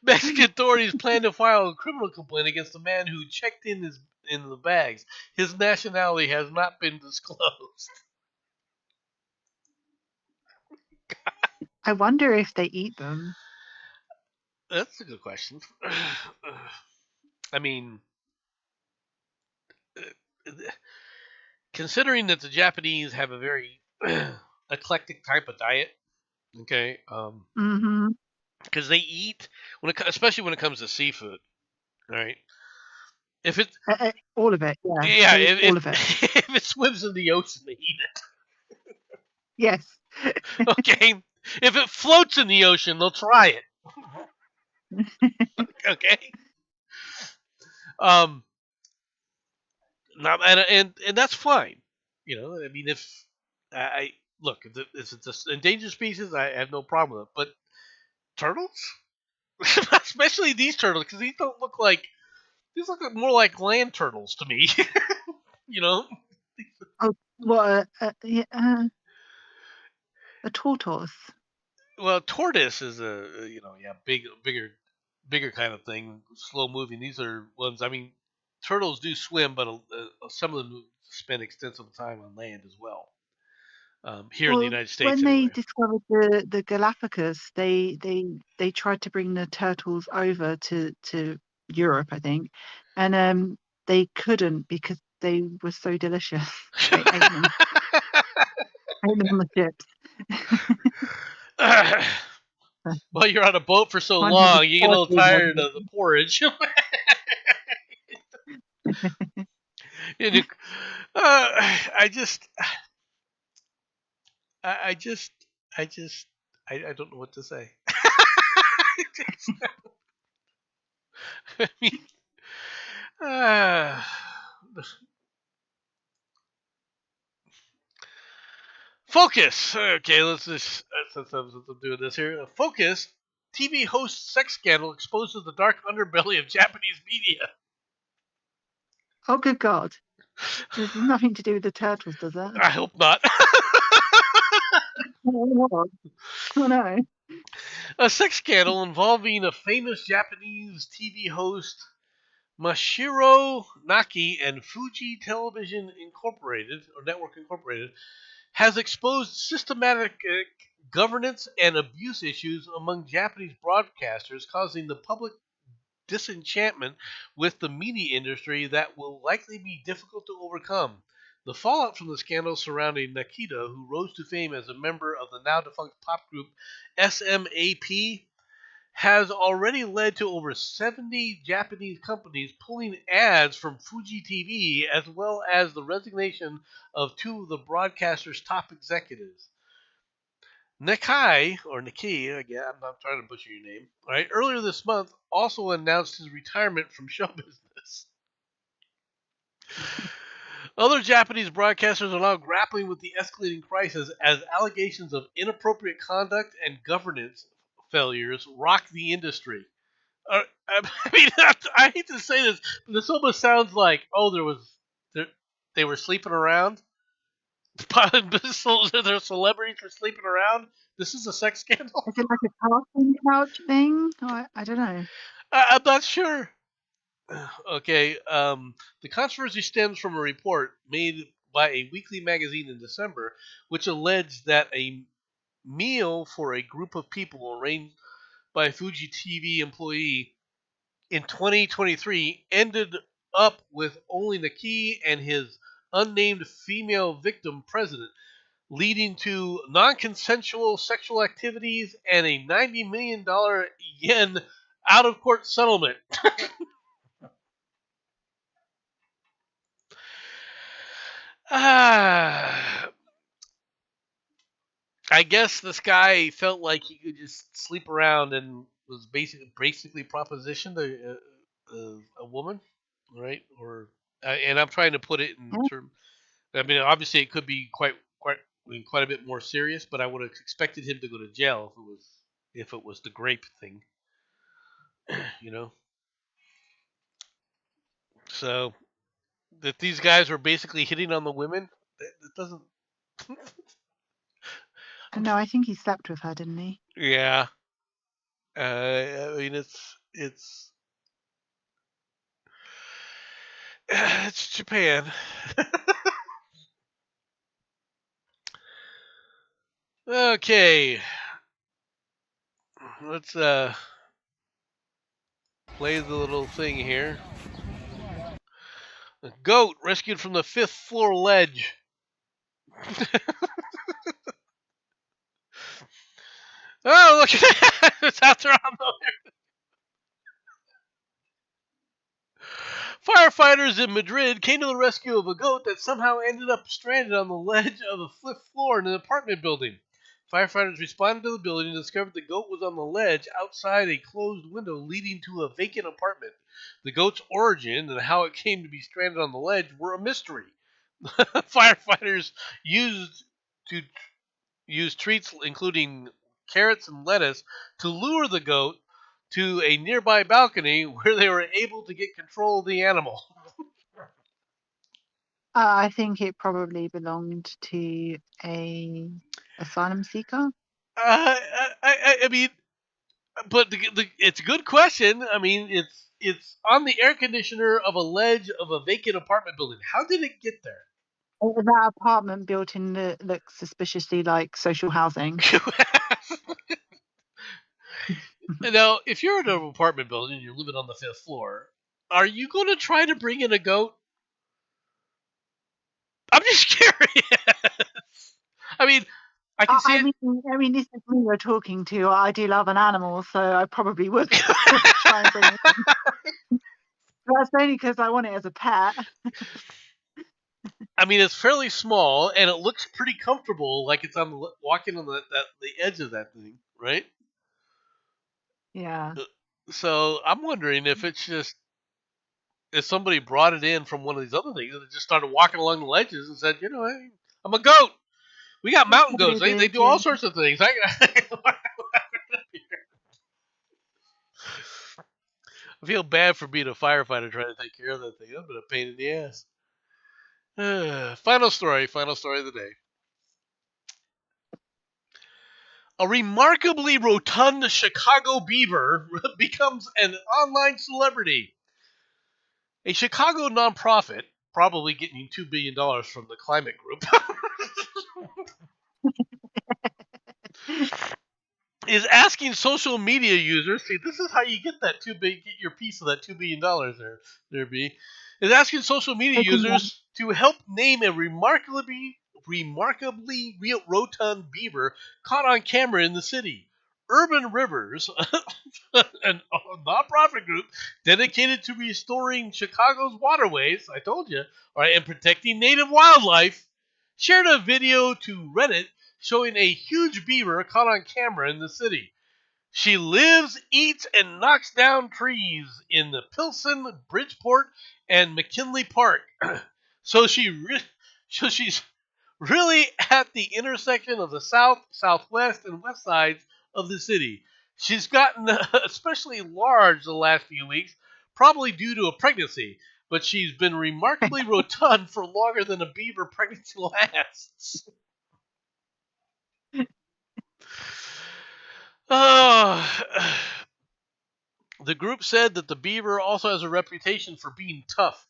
Mexican authorities plan to file a criminal complaint against the man who checked in the bags. His nationality has not been disclosed. I wonder if they eat them. That's a good question. I mean, considering that the Japanese have a very eclectic type of diet, okay, Mm-hmm. because they eat especially when it comes to seafood, right? If it, All of it, yeah. yeah, They eat if all of it. if it swims in the ocean, they eat Yes. it. Okay, if it floats in the ocean, they'll try it. Okay, um, now, and that's fine. You know, I mean, if I look, if it's an endangered species, I have no problem with it. But turtles, especially these turtles, because these look more like land turtles to me. You know, Oh, what? Yeah, a tortoise. well, tortoise is bigger kind of thing, slow moving. These are ones. I mean, turtles do swim, but some of them spend extensive time on land as well. Here in the Well, United States, when they anyway. discovered the Galapagos, they tried to bring the turtles over to Europe, I think, and they couldn't because they were so delicious. They ate them on the ships. Well, you're on a boat for so One was long, you get a little horribly tired wonderful. of the porridge. You I just, I just, I just, I don't know what to say. I mean, uh, Focus. Okay, since I'm doing this here. Focus. TV host sex scandal exposes the dark underbelly of Japanese media. Oh, good God! This has nothing to do with the turtles, does it? I hope not. Oh no! A sex scandal involving a famous Japanese TV host, Mashiro Naki, and Fuji Television Incorporated, or Network Incorporated, has exposed systematic governance and abuse issues among Japanese broadcasters, causing the public disenchantment with the media industry that will likely be difficult to overcome. The fallout from the scandal surrounding Nakita, who rose to fame as a member of the now defunct pop group SMAP, has already led to over 70 Japanese companies pulling ads from Fuji TV, as well as the resignation of two of the broadcaster's top executives. Nikai, or Niki, again, I'm not trying to butcher your name, right, earlier this month also announced his retirement from show business. Other Japanese broadcasters are now grappling with the escalating crisis as allegations of inappropriate conduct and governance failures rock the industry. I mean, I hate to say this, but this almost sounds like, they were sleeping around. Their celebrities were sleeping around. This is a sex scandal. Is it like a casting couch thing? I don't know. I'm not sure. Okay, the controversy stems from a report made by a weekly magazine in December, which alleged that a meal for a group of people arranged by a Fuji TV employee in 2023 ended up with only Naki and his unnamed female victim president, leading to non-consensual sexual activities and a $90 million yen out-of-court settlement. Ah, I guess this guy felt like he could just sleep around and was basically propositioned a woman, right? Or and I'm trying to put it in Yeah. terms. I mean, obviously, it could be quite a bit more serious, but I would have expected him to go to jail if it was the grape thing, you know. So that these guys were basically hitting on the women, It doesn't. No, I think he slept with her, didn't he? Yeah. I mean, it's it's Japan. Okay, let's play the little thing here. A goat rescued from the fifth floor ledge. Oh, look at that! It's out there on the. Firefighters in Madrid came to the rescue of a goat that somehow ended up stranded on the ledge of a fifth floor in an apartment building. Firefighters responded to the building and discovered the goat was on the ledge outside a closed window leading to a vacant apartment. The goat's origin and how it came to be stranded on the ledge were a mystery. Firefighters used to use treats including carrots and lettuce to lure the goat to a nearby balcony where they were able to get control of the animal. I think it probably belonged to a asylum seeker. I mean, but it's a good question. I mean, it's on the air conditioner of a ledge of a vacant apartment building. How did it get there? That apartment built in looks suspiciously like social housing. Now, if you're in an apartment building and you're living on the fifth floor, are you going to try to bring in a goat? I'm just curious. I mean, I can see it. I mean, this is me you're talking to. I do love an animal, so I probably would try and bring it in. That's only because I want it as a pet. I mean, it's fairly small and it looks pretty comfortable, like it's on walking on the edge of that thing, right? Yeah. So I'm wondering if it's just if somebody brought it in from one of these other things and it just started walking along the ledges and said, hey, I'm a goat. We got mountain goats. They do all sorts of things. I feel bad for being a firefighter trying to take care of that thing. I've been a pain in the ass. Final story of the day. A remarkably rotund Chicago beaver becomes an online celebrity. A Chicago nonprofit, probably getting $2 billion from the climate group, is asking social media users, see, this is how you get get your piece of that $2 billion there, B, is asking social media users to help name a remarkably rotund beaver caught on camera in the city. Urban Rivers, a nonprofit group dedicated to restoring Chicago's waterways, I told you, and protecting native wildlife, shared a video to Reddit showing a huge beaver caught on camera in the city. She lives, eats, and knocks down trees in the Pilsen, Bridgeport, and McKinley Park. So she's really at the intersection of the south, southwest, and west sides of the city. She's gotten especially large the last few weeks, probably due to a pregnancy, but she's been remarkably rotund for longer than a beaver pregnancy lasts. The group said that the beaver also has a reputation for being tough.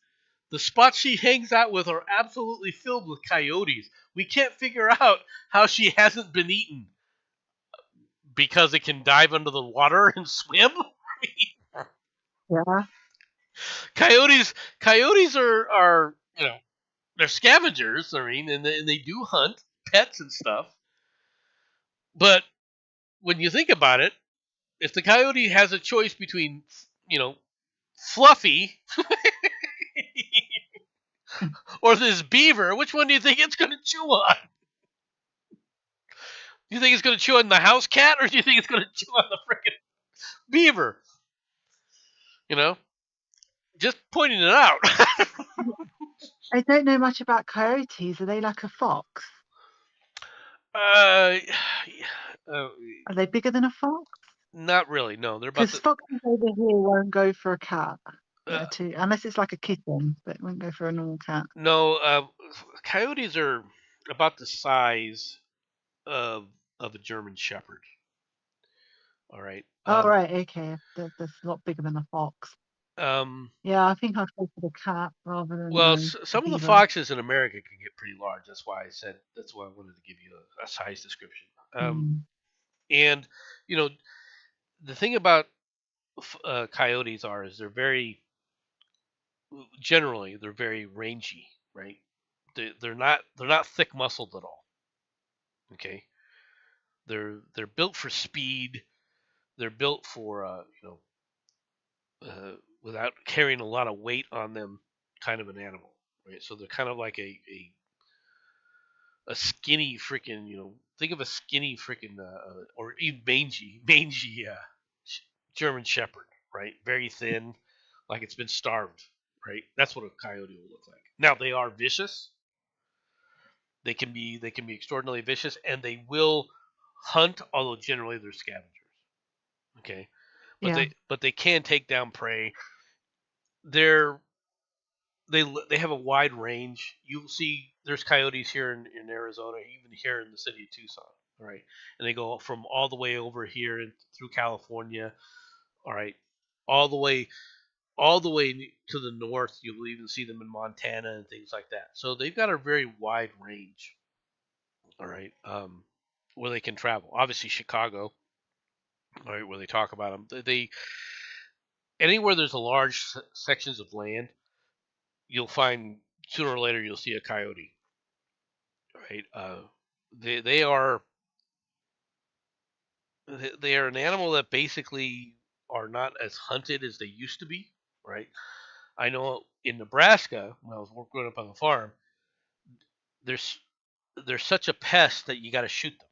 The spots she hangs out with are absolutely filled with coyotes. We can't figure out how she hasn't been eaten. Because it can dive under the water and swim? Yeah. Coyotes are they're scavengers, I mean, and they do hunt pets and stuff. But when you think about it, if the coyote has a choice between, Fluffy or this beaver, which one do you think it's going to chew on? Do you think it's going to chew on the house cat, or do you think it's going to chew on the freaking beaver? Just pointing it out. I don't know much about coyotes. Are they like a fox? Are they bigger than a fox? Not really. No, they're about. Because foxes over here won't go for a cat. Uh, too, unless it's like a kitten, but it wouldn't go for a normal cat. no, coyotes are about the size of of a German Shepherd. All right. Oh right, okay, that's a lot bigger than a fox. Um, Yeah, I think I'd go for the cat rather than well, the some of the beaver. foxes in America can get pretty large. That's why I said. That's why I wanted to give you a size description. Mm. And you know, the thing about coyotes is they're very rangy, right? They're not thick muscled at all. Okay, they're built for speed. They're built for without carrying a lot of weight on them, kind of an animal, right? So they're kind of like a skinny freaking think of a skinny freaking or even mangy German Shepherd, right? Very thin, like it's been starved, right? That's what a coyote will look like. Now they are vicious. They can be extraordinarily vicious, and they will hunt. Although generally they're scavengers. Okay, but Yeah, they can take down prey. They're they have a wide range. You'll see there's coyotes here in Arizona, even here in the city of Tucson. All right, and they go from all the way over here through California. All right, all the way to the north. You'll even see them in Montana and things like that. So they've got a very wide range. All right, where they can travel. Obviously, Chicago. All right, where they talk about them. They anywhere there's a large sections of land, you'll find sooner or later you'll see a coyote. Right? They are they are an animal that basically are not as hunted as they used to be. Right? I know in Nebraska when I was growing up on the farm, there's there's such a pest that you got to shoot them.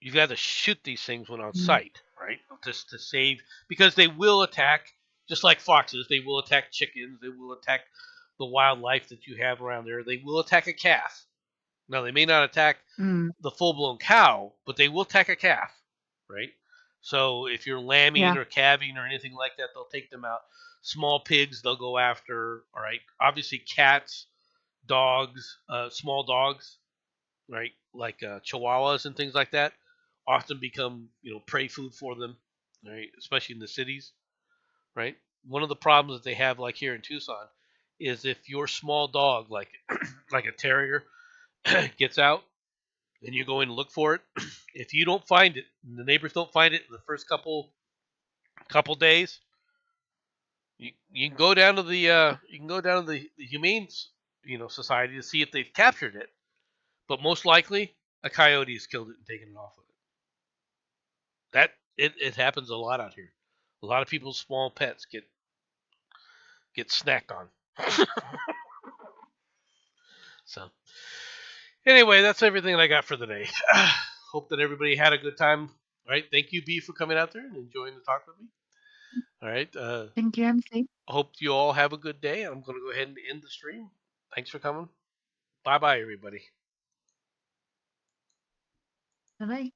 You've got to shoot these things when on mm. sight, right? Just to save because they will attack just like foxes. They will attack chickens. They will attack the wildlife that you have around there. They will attack a calf. Now they may not attack Mm. the full blown cow, but they will attack a calf, right? So if you're lambing Yeah, or calving or anything like that, they'll take them out. Small pigs, they'll go after. All right, obviously cats, dogs, small dogs, right, like chihuahuas and things like that, often become prey food for them, right? Especially in the cities, right? One of the problems that they have, like here in Tucson, is if your small dog, like like a terrier, gets out and you go in and look for it, if you don't find it, and the neighbors don't find it in the first couple days, you can go down to the humane society to see if they've captured it. But most likely, a coyote has killed it and taken it off with it. It happens a lot out here. A lot of people's small pets get snacked on. So anyway, that's everything that I got for the day. Hope that everybody had a good time. All right, thank you, B, for coming out there and enjoying the talk with me. All right, thank you, MC. hope you all have a good day. I'm going to go ahead and end the stream. Thanks for coming. Bye bye, everybody. Bye.